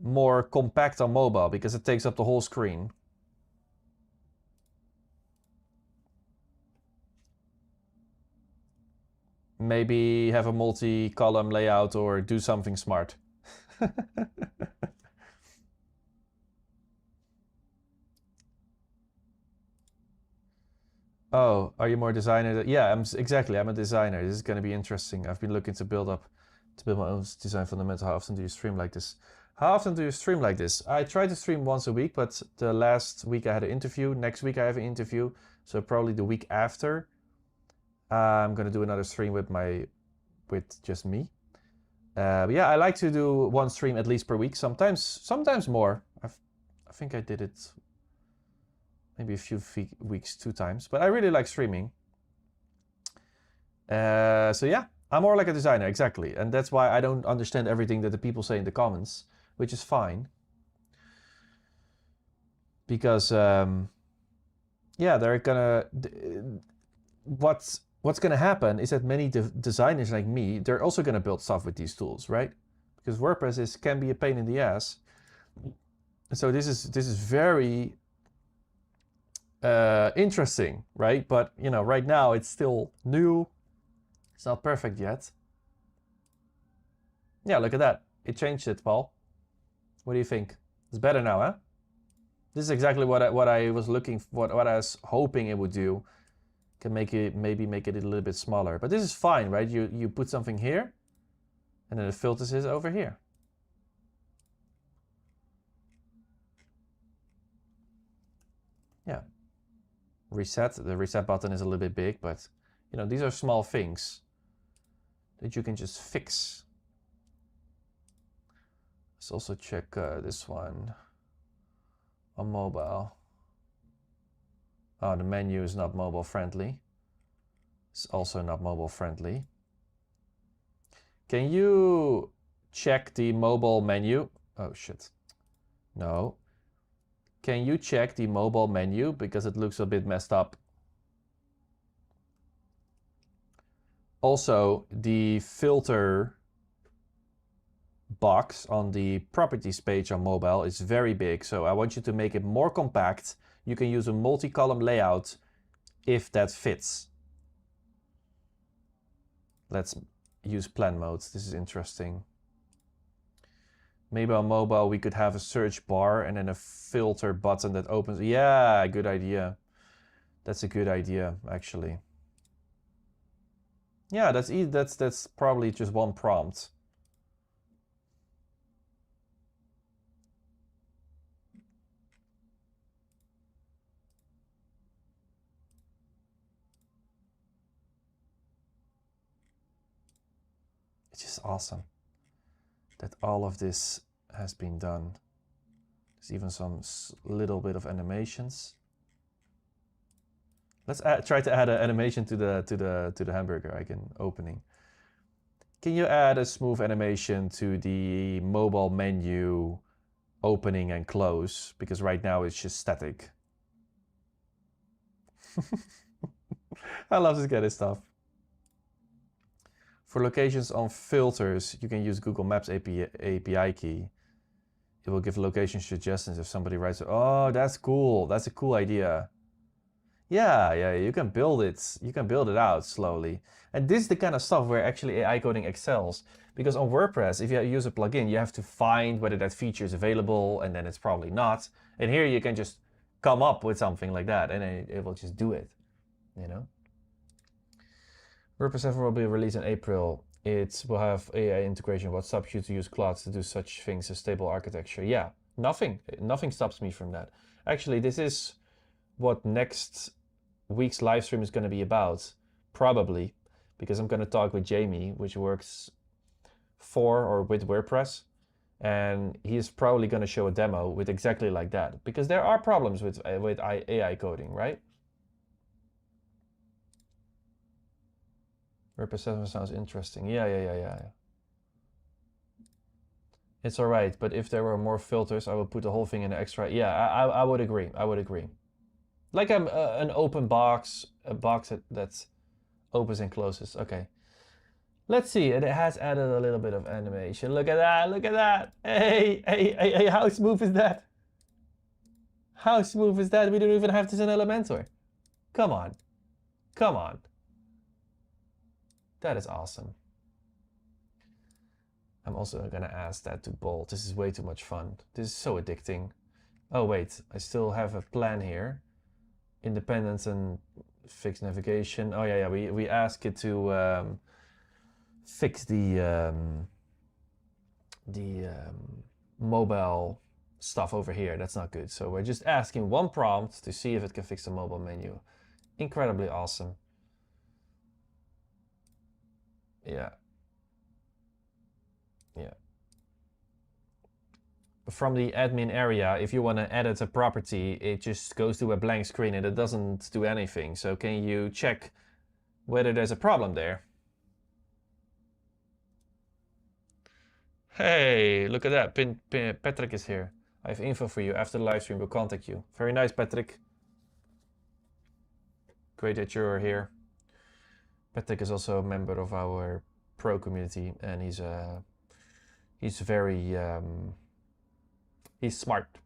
more compact on mobile, because it takes up the whole screen? Maybe have a multi-column layout or do something smart. Oh, are you more designer? Yeah, exactly. I'm a designer. This is going to be interesting. I've been looking to build my own design fundamental. How often do you stream like this? How often do you stream like this? I try to stream once a week, but the last week I had an interview. Next week I have an interview, so probably the week after I'm going to do another stream with just me. But yeah, I like to do one stream at least per week. Sometimes more. I think I did it maybe a few weeks 2 times, but I really like streaming. So yeah, I'm more like a designer, exactly. And that's why I don't understand everything that the people say in the comments, which is fine. Because, yeah, they're gonna... What's gonna happen is that many designers like me, they're also gonna build stuff with these tools, right? Because WordPress can be a pain in the ass. So this is very interesting, right? But you know, right now it's still new. It's not perfect yet. Yeah, look at that. It changed it, Paul. What do you think? It's better now, huh? This is exactly what I was looking for, what I was hoping it would do. Can make it, maybe make it a little bit smaller. But this is fine, right? You put something here, and then it filters it over here. Yeah. Reset. The reset button is a little bit big, but you know, these are small things that you can just fix. Let's also check this one on mobile. Oh, the menu is not mobile friendly. It's also not mobile friendly. Can you check the mobile menu? Oh shit. No. Can you check the mobile menu because it looks a bit messed up? Also, the filter box on the properties page on mobile is very big, so I want you to make it more compact. You can use a multi-column layout if that fits. Let's use plan modes. This is interesting. Maybe on mobile we could have a search bar and then a filter button that opens. Yeah, good idea. That's a good idea, actually. Yeah, that's probably just one prompt. It's just awesome that all of this has been done. There's even some little bit of animations. Let's try to add an animation to the hamburger icon opening. Can you add a smooth animation to the mobile menu opening and close? Because right now it's just static. I love this kind of stuff. For locations on filters, you can use Google Maps API key. It will give location suggestions if somebody writes, oh, that's cool. That's a cool idea. Yeah, you can build it. You can build it out slowly. And this is the kind of stuff where actually AI coding excels. Because on WordPress, if you use a plugin, you have to find whether that feature is available, and then it's probably not. And here you can just come up with something like that, and it will just do it, you know? WordPress 7 will be released in April. It will have AI integration. What stops you to use clouds to do such things as stable architecture? Yeah, nothing stops me from that. Actually, this is what next week's live stream is going to be about, probably, because I'm going to talk with Jamie, which works for or with WordPress, and he's probably going to show a demo with exactly like that, because there are problems with AI coding, right? WordPress 7 sounds interesting. Yeah. It's all right, but if there were more filters, I would put the whole thing in an extra. Yeah, I would agree. I would agree. Like an open box, a box that opens and closes. Okay. Let's see. It has added a little bit of animation. Look at that. Look at that. Hey, how smooth is that? How smooth is that? We don't even have this in Elementor. Come on. Come on. That is awesome. I'm also gonna ask that to Bolt. This is way too much fun. This is so addicting. Oh wait, I still have a plan here. Independence and fix navigation. Oh yeah, we ask it to fix the mobile stuff over here. That's not good. So we're just asking one prompt to see if it can fix the mobile menu. Incredibly awesome. Yeah. From the admin area, if you want to edit a property, it just goes to a blank screen and it doesn't do anything. So can you check whether there's a problem there? Hey, look at that. Patrick is here. I have info for you. After the live stream, we'll contact you. Very nice, Patrick. Great that you're here. Patrick is also a member of our pro community, and he's very he's smart.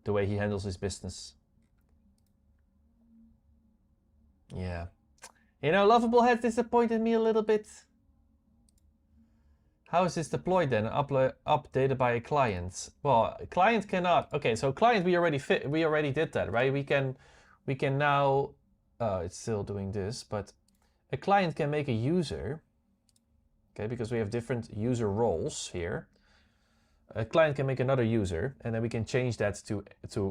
The way he handles his business. Yeah. You know, Lovable has disappointed me a little bit. How is this deployed then? Updated by a client? Well, a client cannot. Okay, so client we already did that, right? We can now. It's still doing this, but a client can make a user. Okay, because we have different user roles here. A client can make another user, and then we can change that to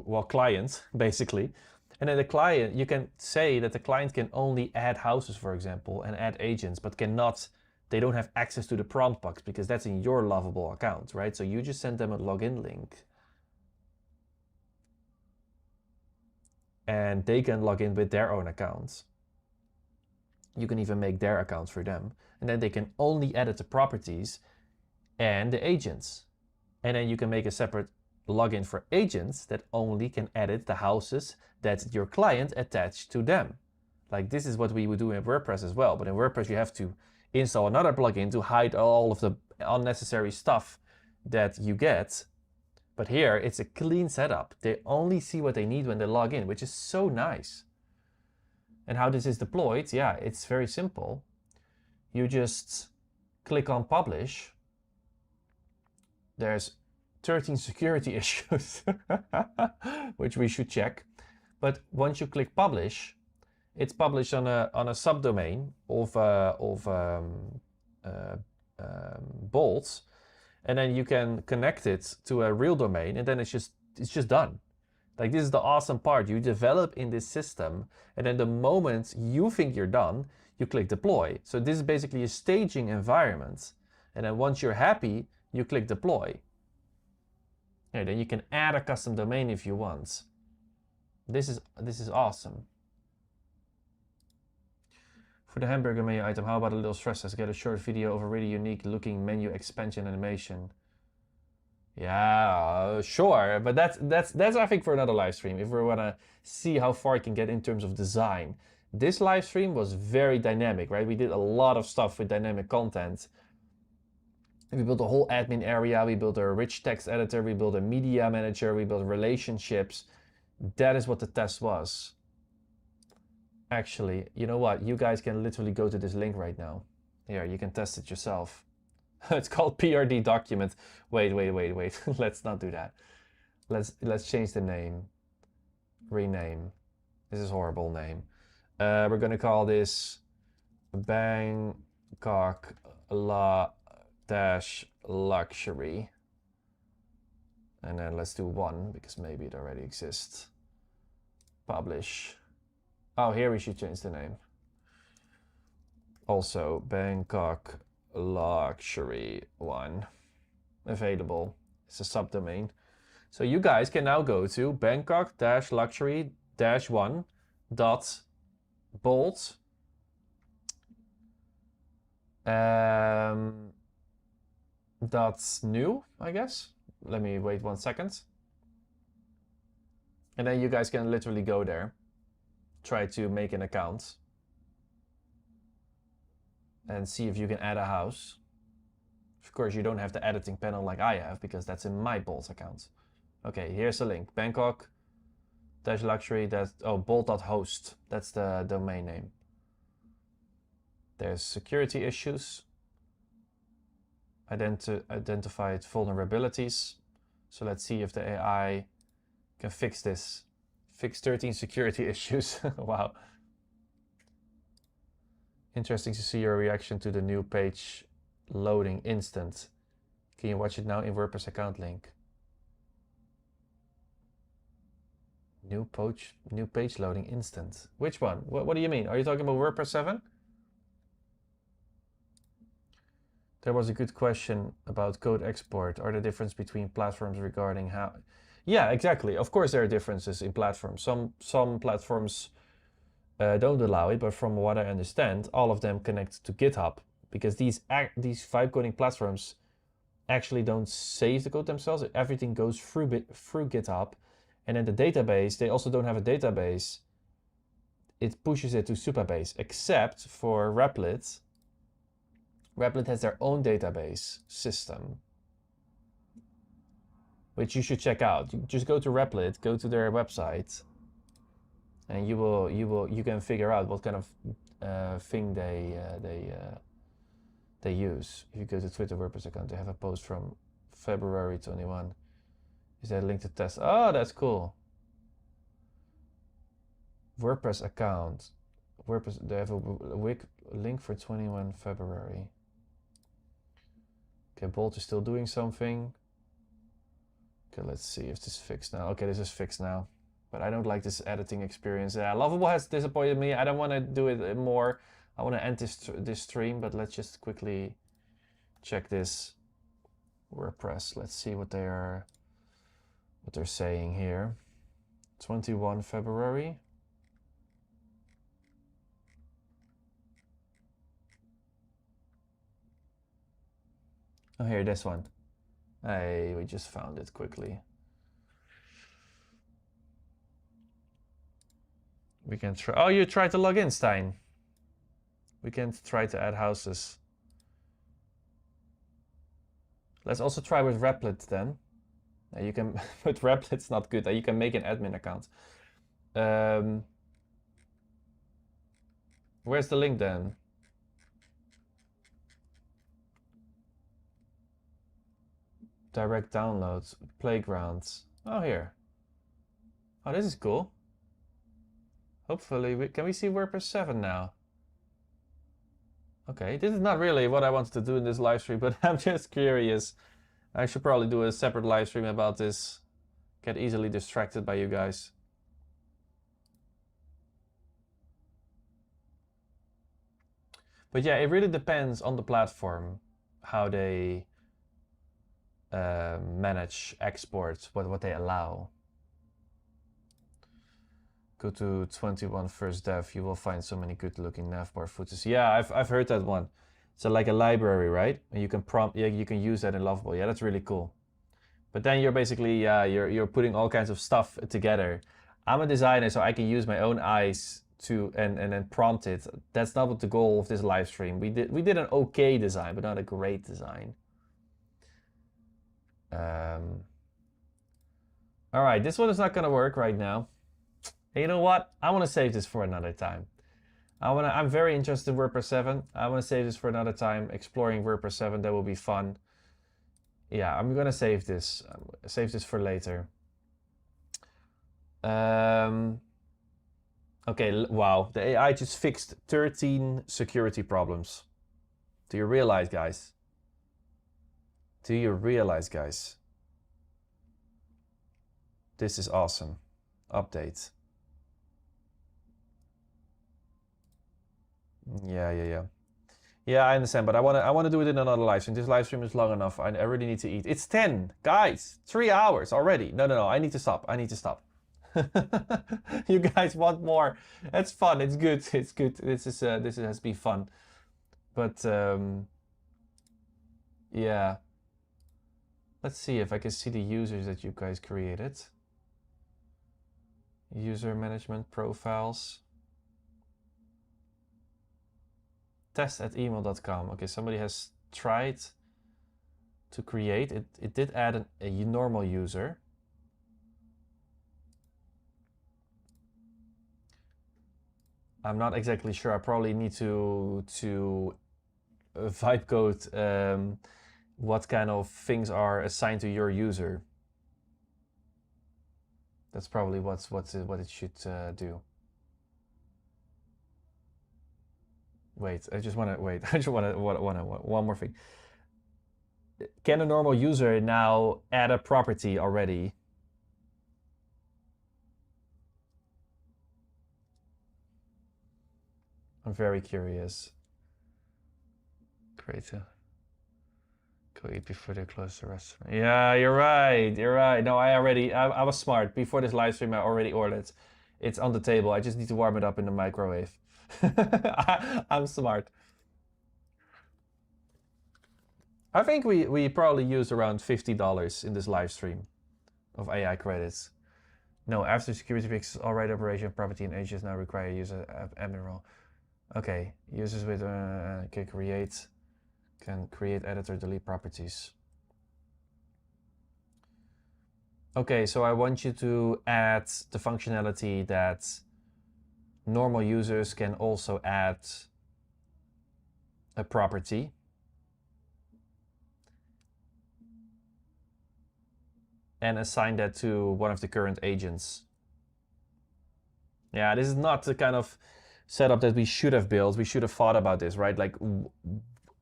well, client basically. And then the client, you can say that the client can only add houses, for example, and add agents, but cannot. They don't have access to the prompt box because that's in your Lovable account, right? So you just send them a login link and they can log in with their own accounts. You can even make their accounts for them. And then they can only edit the properties and the agents. And then you can make a separate login for agents that only can edit the houses that your client attached to them. Like this is what we would do in WordPress as well. But in WordPress, you have to install another plugin to hide all of the unnecessary stuff that you get. But here, it's a clean setup. They only see what they need when they log in, which is so nice. And how this is deployed, yeah, it's very simple. You just click on publish. There's 13 security issues, which we should check. But once you click publish, it's published on a subdomain of bolts, and then you can connect it to a real domain, and then it's just done. Like this is the awesome part. You develop in this system, and then the moment you think you're done, you click deploy. So this is basically a staging environment, and then once you're happy, you click deploy. And then you can add a custom domain if you want. This is awesome. For the hamburger menu item, how about a little stress test? Get a short video of a really unique looking menu expansion animation. Yeah, sure, but that's I think for another live stream. If we want to see how far I can get in terms of design, this live stream was very dynamic, right? We did a lot of stuff with dynamic content. We built a whole admin area. We built a rich text editor. We built a media manager. We built relationships. That is what the test was. Actually, you know what? You guys can literally go to this link right now. Here, you can test it yourself. It's called PRD document. Wait. Let's not do that. Let's change the name. Rename. This is a horrible name. We're gonna call this Bangkok Luxury. And then let's do 1 because maybe it already exists. Publish. Oh, here we should change the name. Also, Bangkok Luxury 1. Available. It's a subdomain. So you guys can now go to Bangkok-luxury-1.bolt. That's new, I guess. Let me wait 1 second. And then you guys can literally go there. Try to make an account and see if you can add a house. Of course, you don't have the editing panel like I have because that's in my Bolt account. Okay, here's the link. Bangkok-luxury, bolt.host. That's the domain name. There's security issues. Identified vulnerabilities. So let's see if the AI can fix this. Fix 13 security issues. Wow. Interesting to see your reaction to the new page loading instant. Can you watch it now in WordPress account link? New page loading instant. Which one? What do you mean? Are you talking about WordPress 7? There was a good question about code export. Are the difference between platforms regarding how? Yeah, exactly. Of course, there are differences in platforms. Some platforms don't allow it, but from what I understand, all of them connect to GitHub because these vibe coding platforms actually don't save the code themselves. Everything goes through GitHub, and then the database. They also don't have a database. It pushes it to Supabase, except for Replit. Replit has their own database system, which you should check out. You just go to Replit, go to their website, and you can figure out what kind of thing they use. If you go to Twitter WordPress account, they have a post from February 21. Is that a link to test? Oh, that's cool. WordPress account. WordPress, they have a link for 21 February. Okay, Bolt is still doing something. Okay, let's see if this is fixed now. Okay, this is fixed now. But I don't like this editing experience. Yeah, Lovable has disappointed me. I don't want to do it more. I want to end this stream, but let's just quickly check this WordPress. Let's see what they're saying here. 21 February. Oh, here, this one. Hey, we just found it quickly. We can try. Oh, you tried to log in, Stein. We can try to add houses. Let's also try with Replit then. You can, but Replit's not good. You can make an admin account. Where's the link then? Direct downloads, playgrounds. Oh, here. Oh, this is cool. Hopefully, can we see WordPress 7 now? Okay, this is not really what I wanted to do in this live stream, but I'm just curious. I should probably do a separate live stream about this. Get easily distracted by you guys. But yeah, it really depends on the platform, how they manage exports, what they allow. Go to 21 first dev, you will find so many good looking navbar footers. Yeah, I've heard that one. So like a library, right? And you can prompt, yeah, you can use that in Lovable. Yeah, that's really cool. But then you're basically, you're putting all kinds of stuff together. I'm a designer, so I can use my own eyes to and then prompt it. That's not what the goal of this live stream. We did an okay design, but not a great design. All right, this one is not gonna work right now. Hey, you know what? I want to save this for another time. I'm very interested in WordPress 7. I want to save this for another time. Exploring WordPress 7, that will be fun. Yeah, I'm gonna save this. Save this for later. Okay, wow. The AI just fixed 13 security problems. Do you realize, guys? Do you realize, guys? This is awesome. Update. Yeah, I understand, but I wanna do it in another live stream. This live stream is long enough. I really need to eat. It's 10, guys. 3 hours already. No. I need to stop. You guys want more? It's fun. It's good. It's good. This has been fun. But yeah. Let's see if I can see the users that you guys created. User management profiles. test@email.com. Okay, somebody has tried to create it. It did add a normal user. I'm not exactly sure. I probably need to vibe code what kind of things are assigned to your user. That's probably what it should do. Wait, I just want one more thing. Can a normal user now add a property already? I'm very curious. Great. Go eat before they close the restaurant. Yeah, you're right. No, I was smart. Before this live stream, I already ordered. It's on the table. I just need to warm it up in the microwave. I'm smart. I think we probably used around $50 in this live stream of AI credits. No, after security fixes, all right operation property and ages now require user admin role. Okay, users with can create, edit, or delete properties. Okay, so I want you to add the functionality that Normal users can also add a property. And assign that to one of the current agents. Yeah, this is not the kind of setup that we should have built. We should have thought about this, right? Like,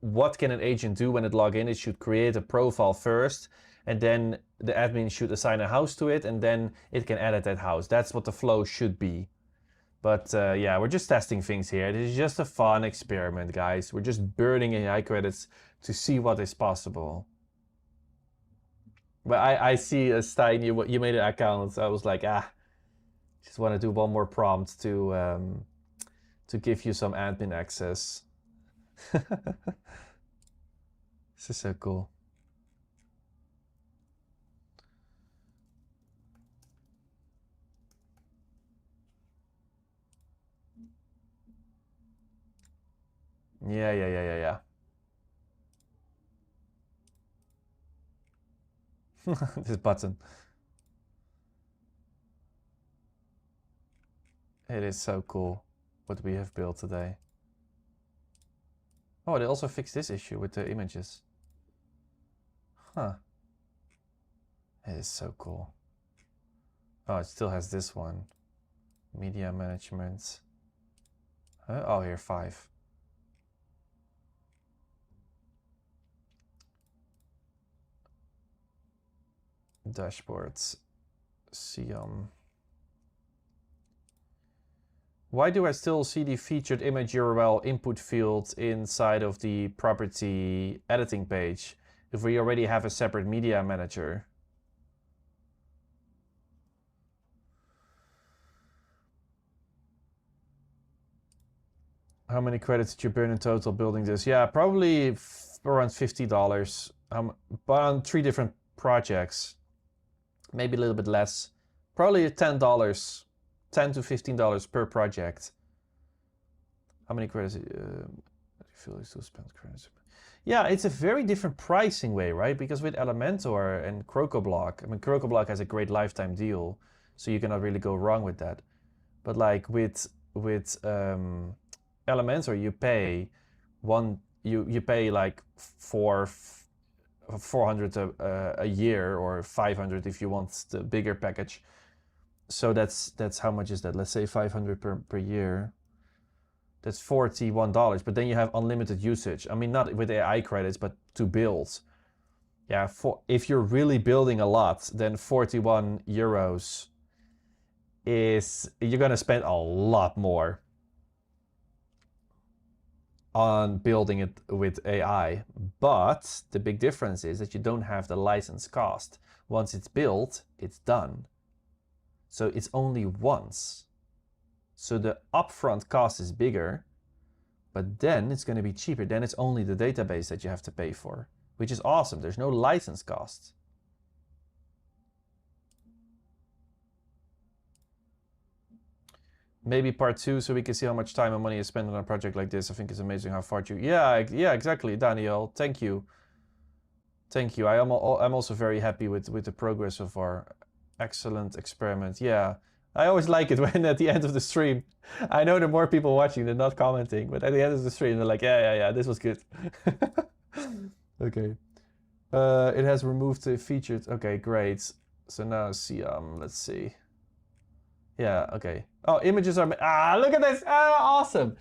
what can an agent do when it logs in? It should create a profile first, and then the admin should assign a house to it, and then it can edit that house. That's what the flow should be. But yeah, we're just testing things here. This is just a fun experiment, guys. We're just burning AI credits to see what is possible. But I see, Stein, you made an account. So I was like, just want to do one more prompt to give you some admin access. This is so cool. Yeah. This button. It is so cool what we have built today. Oh, they also fixed this issue with the images. Huh. It is so cool. Oh, it still has this one. Media management. Oh, here, 5. Dashboards. Siam. Why do I still see the featured image URL input field inside of the property editing page if we already have a separate media manager? How many credits did you burn in total building this? Yeah, probably around $50, but on 3 different projects. Maybe a little bit less. Probably $10, $10 to $15 per project. How many credits? Do you feel you still spend credits? Yeah, it's a very different pricing way, right? Because with Elementor and CrocoBlock, I mean, CrocoBlock has a great lifetime deal, so you cannot really go wrong with that. But like with Elementor, you pay you pay like 400 a year, or 500 if you want the bigger package. So that's how much is that? Let's say 500 per year. That's $41, but then you have unlimited usage. I mean, not with AI credits, but to build. Yeah, if you're really building a lot, then 41 euros you're gonna spend a lot more on building it with AI. But the big difference is that you don't have the license cost. Once it's built, it's done. So it's only once. So the upfront cost is bigger, but then it's going to be cheaper. Then it's only the database that you have to pay for, which is awesome. There's no license cost. Maybe part 2, so we can see how much time and money is spent on a project like this. I think it's amazing how far you... Yeah, exactly, Daniel. Thank you. Thank you. I'm also very happy with the progress of our excellent experiment. Yeah, I always like it when at the end of the stream, I know there are more people watching than not commenting, but at the end of the stream, they're like, yeah, this was good. Okay. It has removed the featured. Okay, great. So now see, let's see. Yeah, okay. Oh, images are, look at this. Awesome.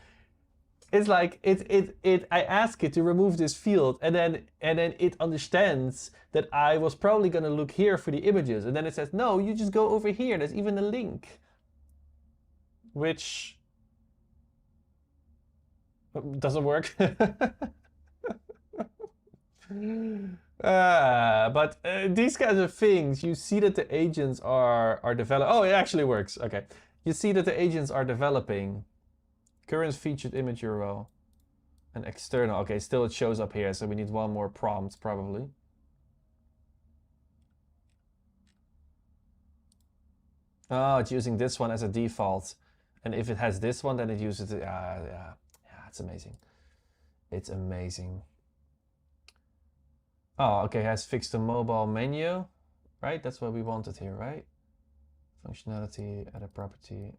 It's like I ask it to remove this field, and then it understands that I was probably gonna look here for the images, and then it says, no, you just go over here. There's even a link, which doesn't work. But these kinds of things, you see that the agents are developing. Oh, it actually works. Okay, you see that the agents are developing. Current featured image URL and external. Okay, still it shows up here, so we need one more prompt probably. Oh, it's using this one as a default, and if it has this one, then it uses it. Yeah, it's amazing. It's amazing. Oh, okay, has fixed the mobile menu, right? That's what we wanted here, right? Functionality, add a property.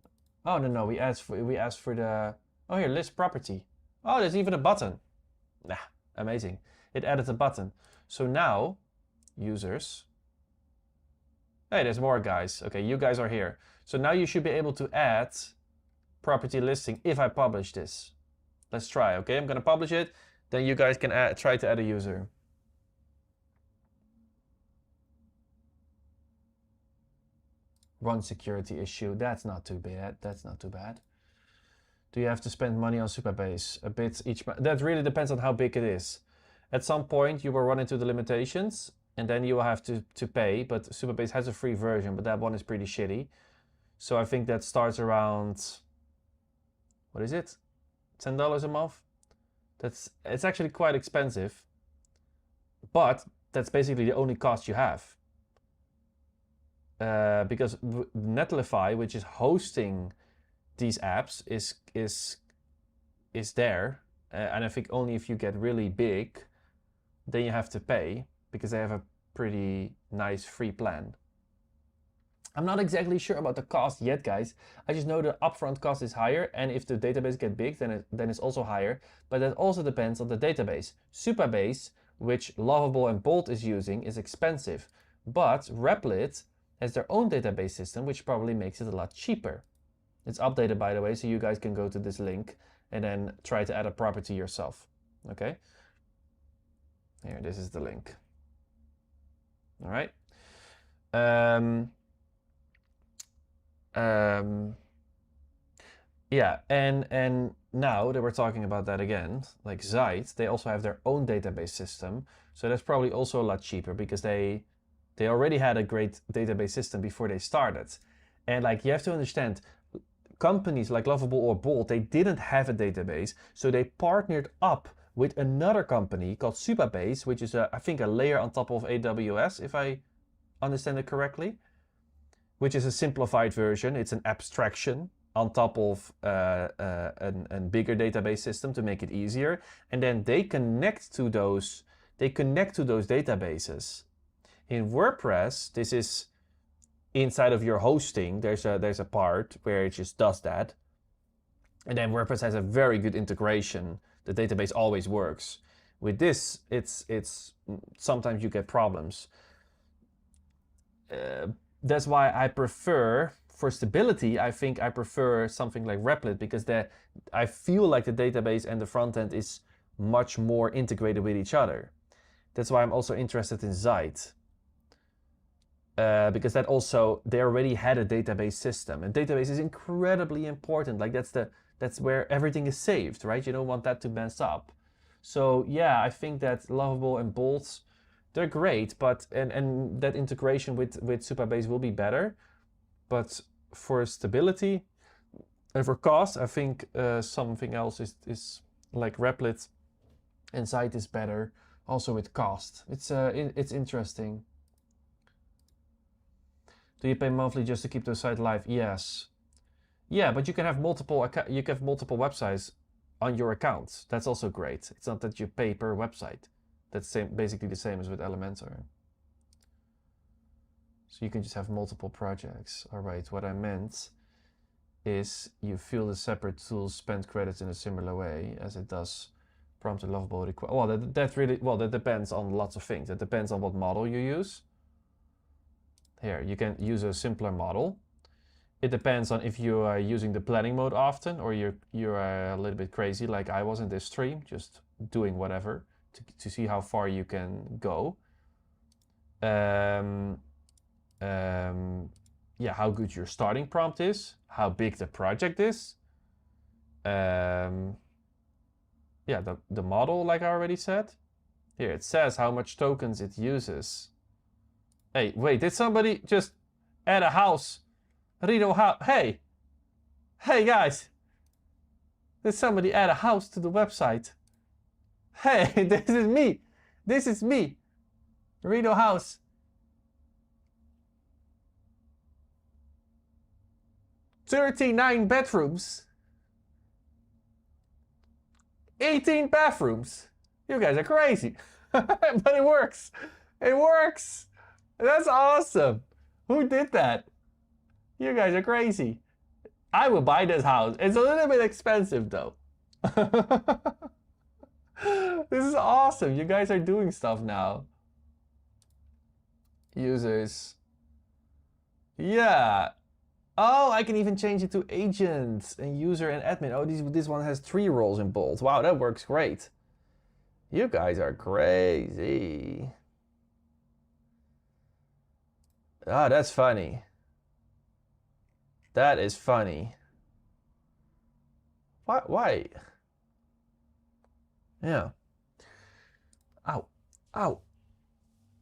Oh, no, we asked for the, oh, here, list property. Oh, there's even a button. Nah, amazing. It added a button. So now, users, hey, there's more guys. Okay, you guys are here. So now you should be able to add property listing if I publish this. Let's try, okay? I'm gonna publish it. Then you guys can try to add a user. One security issue. That's not too bad. That's not too bad. Do you have to spend money on Supabase? A bit each month. That really depends on how big it is. At some point you will run into the limitations and then you will have to pay, but Supabase has a free version, but that one is pretty shitty. So I think that starts around, what is it? $10 a month? It's actually quite expensive, but that's basically the only cost you have. Because Netlify, which is hosting these apps, is there, and I think only if you get really big, then you have to pay because they have a pretty nice free plan. I'm not exactly sure about the cost yet, guys. I just know the upfront cost is higher, and if the database gets big, then it's also higher. But that also depends on the database. Supabase, which Lovable and Bolt is using, is expensive, but Replit has their own database system, which probably makes it a lot cheaper. It's updated, by the way, so you guys can go to this link and then try to add a property yourself. Okay? Here, this is the link. All right. Yeah, and now that we're talking about that again, like Zeit, they also have their own database system. So that's probably also a lot cheaper because they already had a great database system before they started. And like you have to understand, companies like Lovable or Bolt, they didn't have a database, so they partnered up with another company called Supabase, which is I think a layer on top of AWS, if I understand it correctly, which is a simplified version. It's an abstraction on top of a bigger database system to make it easier, and then they connect to those databases. In WordPress, this is inside of your hosting. There's a part where it just does that. And then WordPress has a very good integration. The database always works. With this, it's sometimes you get problems. That's why I prefer, for stability, I think I prefer something like Replit, because I feel like the database and the front end is much more integrated with each other. That's why I'm also interested in Zeit. Because they already had a database system, and database is incredibly important. Like that's where everything is saved, right? You don't want that to mess up. So yeah, I think that Lovable and Bolt, they're great, but and that integration with Supabase will be better. But for stability and for cost, I think something else is like Replit and Zeit is better. Also with cost, it's interesting. Do you pay monthly just to keep the site live? Yes. Yeah, but you can have multiple websites on your account. That's also great. It's not that you pay per website. That's basically the same as with Elementor. So you can just have multiple projects. All right, what I meant is you feel the separate tools spend credits in a similar way as it does Prompt and Lovable request. Well, that depends on lots of things. It depends on what model you use. Here, you can use a simpler model. It depends on if you are using the planning mode often, or you're a little bit crazy like I was in this stream, just doing whatever to see how far you can go. Yeah, how good your starting prompt is, how big the project is. Yeah, the model, like I already said. Here, it says how much tokens it uses. Hey, wait, did somebody just add a house? Reno house. Hey, guys. Did somebody add a house to the website? Hey, this is me. This is me. Reno house. 39 bedrooms. 18 bathrooms. You guys are crazy. But it works. It works. That's awesome. Who did that? You guys are crazy. I will buy this house. It's a little bit expensive though. This is awesome. You guys are doing stuff now. Users. Yeah. Oh, I can even change it to agent and user and admin. Oh, this one has 3 roles in bold. Wow, that works great. You guys are crazy. Ah, that's funny. That is funny. Why? Yeah. Ow. Ow.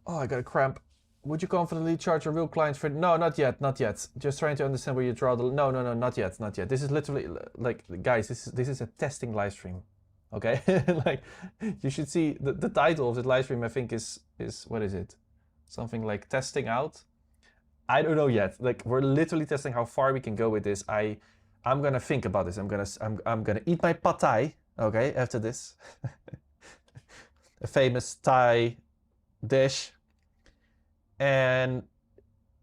Oh, I got a cramp. Would you confidently charge your real clients for... No, not yet, not yet. Just trying to understand where you draw the... No, not yet, not yet. This is literally, like, guys, this is a testing live stream. Okay? Like, you should see, the title of the live stream, I think, is what is it? Something like testing out? I don't know yet. Like, we're literally testing how far we can go with this. I'm gonna think about this. I'm gonna eat my pad thai, okay, after this. A famous Thai dish. And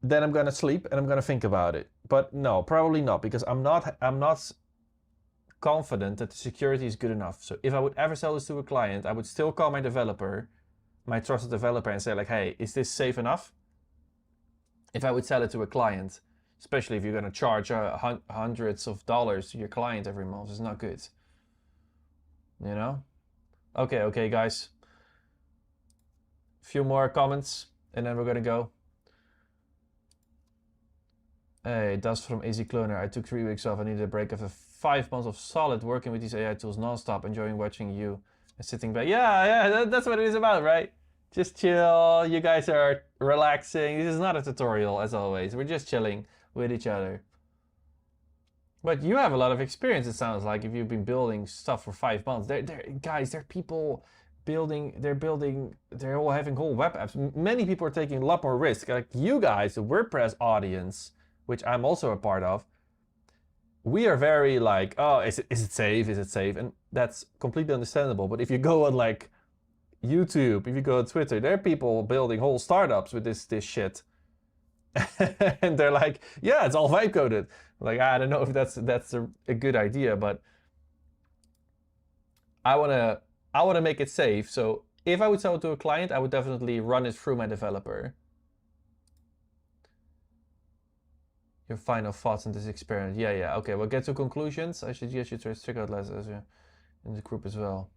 then I'm gonna sleep and I'm gonna think about it. But no, probably not, because I'm not confident that the security is good enough. So if I would ever sell this to a client, I would still call my developer, my trusted developer, and say like, hey, is this safe enough? If I would sell it to a client, especially if you're gonna charge hundreds of dollars to your client every month, it's not good. You know? Okay, guys. Few more comments. And then we're gonna go. Hey, Dust from AZ Cloner. I took 3 weeks off. I needed a break after 5 months of solid working with these AI tools non-stop, enjoying watching you and sitting back. Yeah, that's what it is about, right? Just chill. You guys are relaxing. This is not a tutorial, as always. We're just chilling with each other. But you have a lot of experience, it sounds like, if you've been building stuff for 5 months. Guys, there are people they're all having whole web apps. Many people are taking a lot more risk. Like you guys, the WordPress audience, which I'm also a part of, we are very like, oh, is it safe? Is it safe? And that's completely understandable. But if you go on like YouTube, if you go on Twitter, there are people building whole startups with this shit. And they're like, yeah, it's all vibe coded. Like, I don't know if that's a good idea, but I want to make it safe. So if I would sell it to a client, I would definitely run it through my developer. Your final thoughts on this experiment? Yeah. Okay, we'll get to conclusions. I suggest you try to check out less as in the group as well.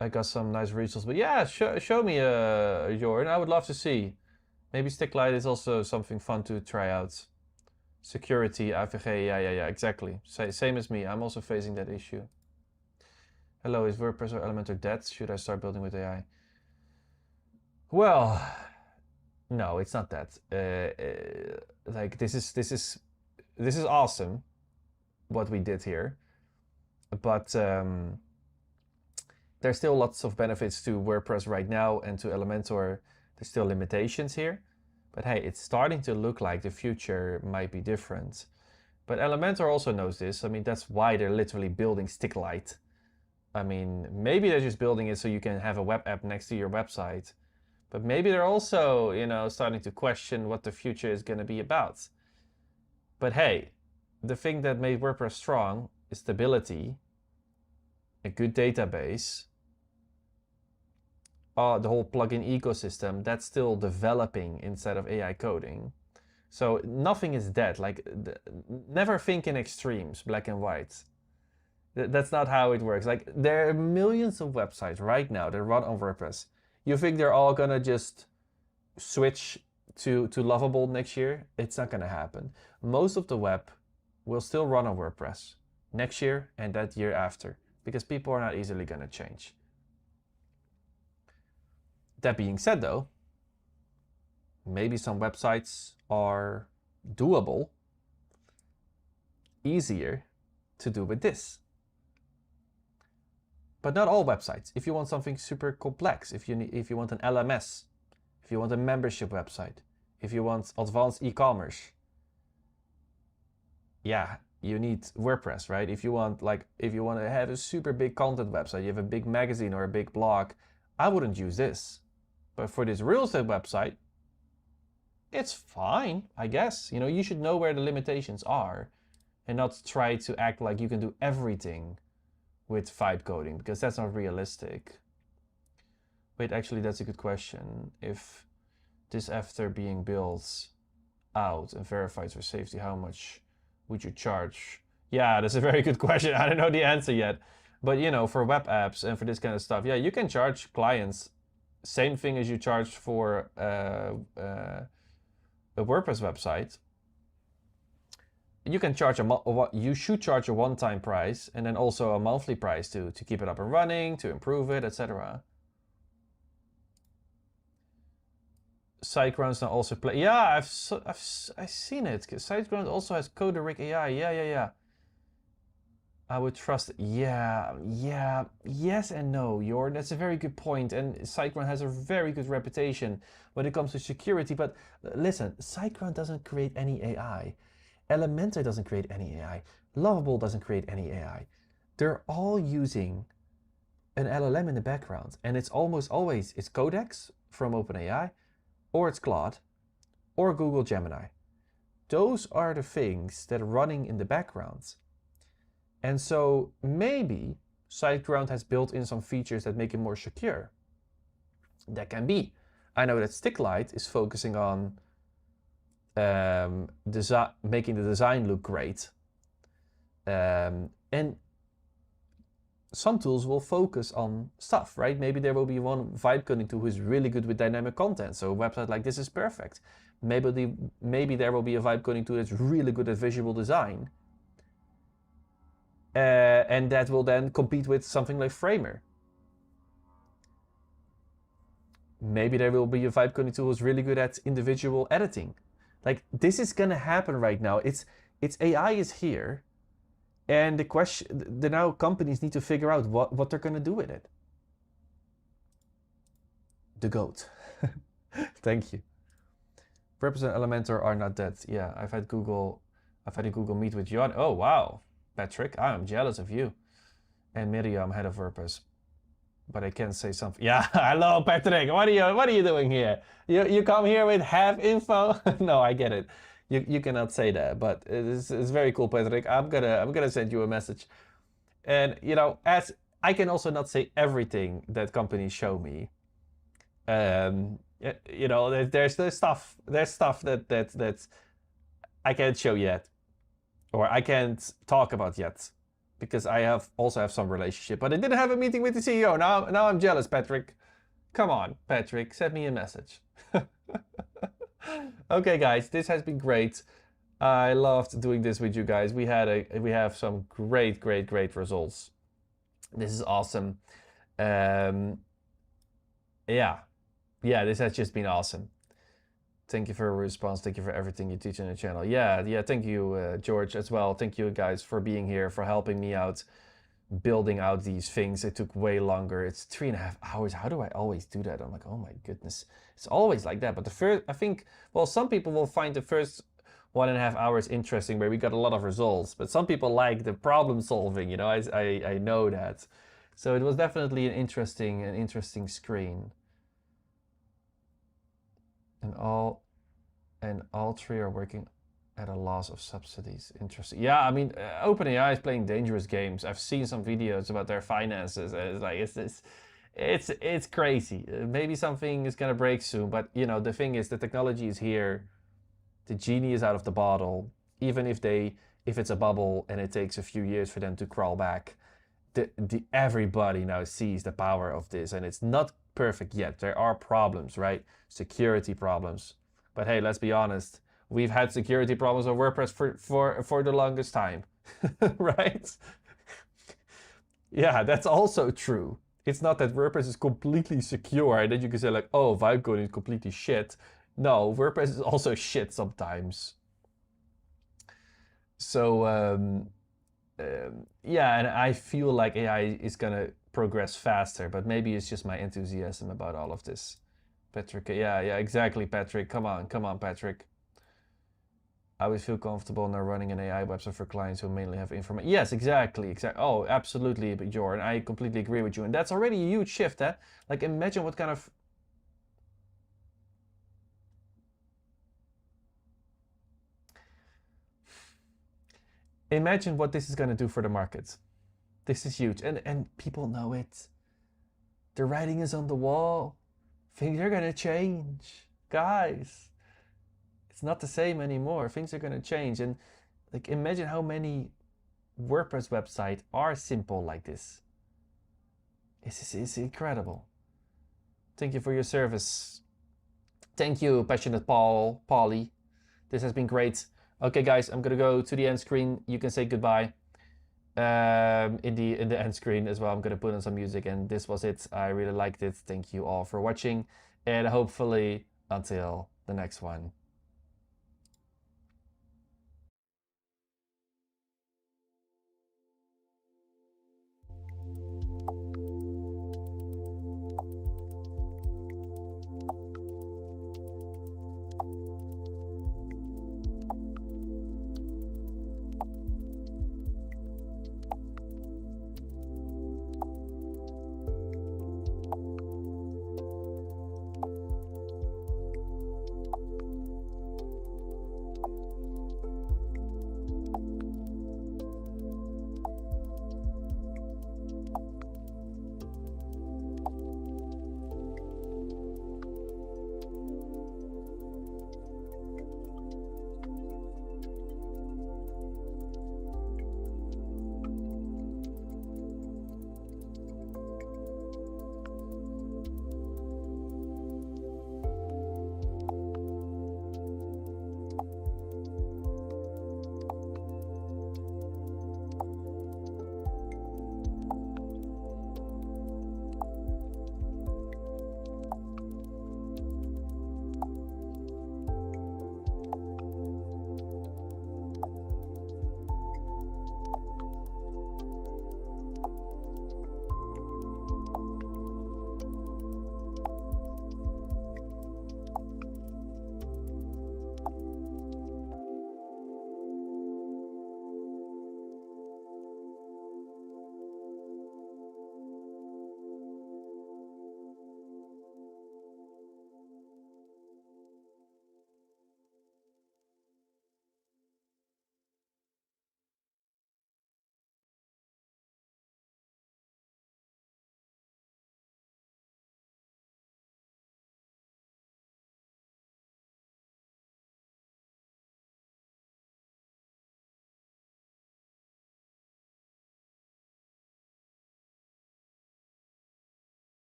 I got some nice results, but yeah, show me, Jordan. I would love to see. Maybe Sticklight is also something fun to try out. Security, AVG, yeah, exactly. Same as me. I'm also facing that issue. Hello, is WordPress or Elementor dead? Should I start building with AI? Well, no, it's not that. Like this is awesome, what we did here, but there's still lots of benefits to WordPress right now, and to Elementor, there's still limitations here. But hey, it's starting to look like the future might be different. But Elementor also knows this. I mean, that's why they're literally building Sticklight. I mean, maybe they're just building it so you can have a web app next to your website. But maybe they're also, you know, starting to question what the future is going to be about. But hey, the thing that made WordPress strong is stability, a good database, the whole plugin ecosystem, that's still developing instead of AI coding. So nothing is dead. Like, never think in extremes, black and white. That's not how it works. Like, there are millions of websites right now that run on WordPress. You think they're all gonna just switch to Lovable next year? It's not gonna happen. Most of the web will still run on WordPress next year and that year after, because people are not easily gonna change. That being said though, maybe some websites are doable, easier to do with this. But not all websites. If you want something super complex, if you want an LMS, if you want a membership website, if you want advanced e-commerce, yeah, you need WordPress, right? If you want to have a super big content website, you have a big magazine or a big blog, I wouldn't use this. But for this real estate website, it's fine, I guess. You know, you should know where the limitations are and not try to act like you can do everything with vibe coding, because that's not realistic. Wait, actually, that's a good question. If this after being built out and verified for safety, how much would you charge? Yeah, that's a very good question. I don't know the answer yet. But, you know, for web apps and for this kind of stuff, yeah, you can charge clients same thing as you charge for a WordPress website. You can charge you should charge a one-time price and then also a monthly price to keep it up and running, to improve it, etc. SiteGround's now also play. Yeah, I've seen it. SiteGround also has CoderRig AI. Yeah. I would trust it. Yeah. Yes and no, Jorn. That's a very good point. And SiteGround has a very good reputation when it comes to security. But listen, SiteGround doesn't create any AI. Elementor doesn't create any AI. Lovable doesn't create any AI. They're all using an LLM in the background. And it's almost always, it's Codex from OpenAI, or it's Claude, or Google Gemini. Those are the things that are running in the background. And so maybe SiteGround has built in some features that make it more secure. That can be. I know that Sticklight is focusing on making the design look great. And some tools will focus on stuff, right? Maybe there will be one vibe coding tool who's really good with dynamic content. So a website like this is perfect. Maybe there will be a vibe coding tool that's really good at visual design. And that will then compete with something like Framer. Maybe there will be a vibe coding tool who's really good at individual editing. Like, this is gonna happen right now. It's AI is here, and the question, now companies need to figure out what they're gonna do with it. The GOAT. Thank you. WordPress and Elementor are not dead. Yeah, I've had a Google Meet with Jan. Oh wow, Patrick, I am jealous of you. And Miriam, head of WordPress. But I can say something. Yeah, hello Patrick. What are you doing here? You come here with half info? No, I get it. You cannot say that, but it's very cool, Patrick. I'm gonna send you a message. And you know, as I can also not say everything that companies show me. You know, there's stuff that I can't show yet, or I can't talk about yet, because I also have some relationship. But I didn't have a meeting with the CEO. Now I'm jealous, Patrick. Come on, Patrick, send me a message. Okay, guys, this has been great. I loved doing this with you guys. We have some great results. This is awesome. Yeah, this has just been awesome. Thank you for your response. Thank you for everything you teach on the channel. Yeah. Thank you, George, as well. Thank you guys for being here, for helping me out, building out these things. It took way longer. It's 3.5 hours. How do I always do that? I'm like, oh my goodness. It's always like that. But the first, I think, well, some people will find the first 1.5 hours interesting, where we got a lot of results. But some people like the problem solving, you know, I know that. So it was definitely an interesting screen. And all three are working at a loss of subsidies. Interesting. Yeah, I mean, OpenAI is playing dangerous games. I've seen some videos about their finances. It's like it's crazy. Maybe something is gonna break soon. But you know, the thing is, the technology is here. The genie is out of the bottle. Even if it's a bubble and it takes a few years for them to crawl back, everybody now sees the power of this, and it's not perfect yet. There are problems, right? Security problems. But hey, let's be honest. We've had security problems on WordPress for the longest time, right? Yeah, that's also true. It's not that WordPress is completely secure and then you can say like, oh, vibe coding is completely shit. No, WordPress is also shit sometimes. So yeah, and I feel like AI is gonna progress faster, but maybe it's just my enthusiasm about all of this. Patrick, yeah, exactly, Patrick. Come on, Patrick. I would feel comfortable now running an AI website for clients who mainly have information. Yes, exactly. Oh, absolutely, Jordan. I completely agree with you. And that's already a huge shift, eh? Like, imagine what kind of... Imagine what this is going to do for the market. This is huge, and people know it. The writing is on the wall. Things are going to change, guys. It's not the same anymore. Things are going to change, and like imagine how many WordPress websites are simple like this. It's incredible. Thank you for your service. Thank you, passionate Paulie. This has been great. Okay, guys, I'm gonna go to the end screen. You can say goodbye. In the end screen as well, I'm gonna put on some music, and this was it. I really liked it. Thank you all for watching, and hopefully until the next one.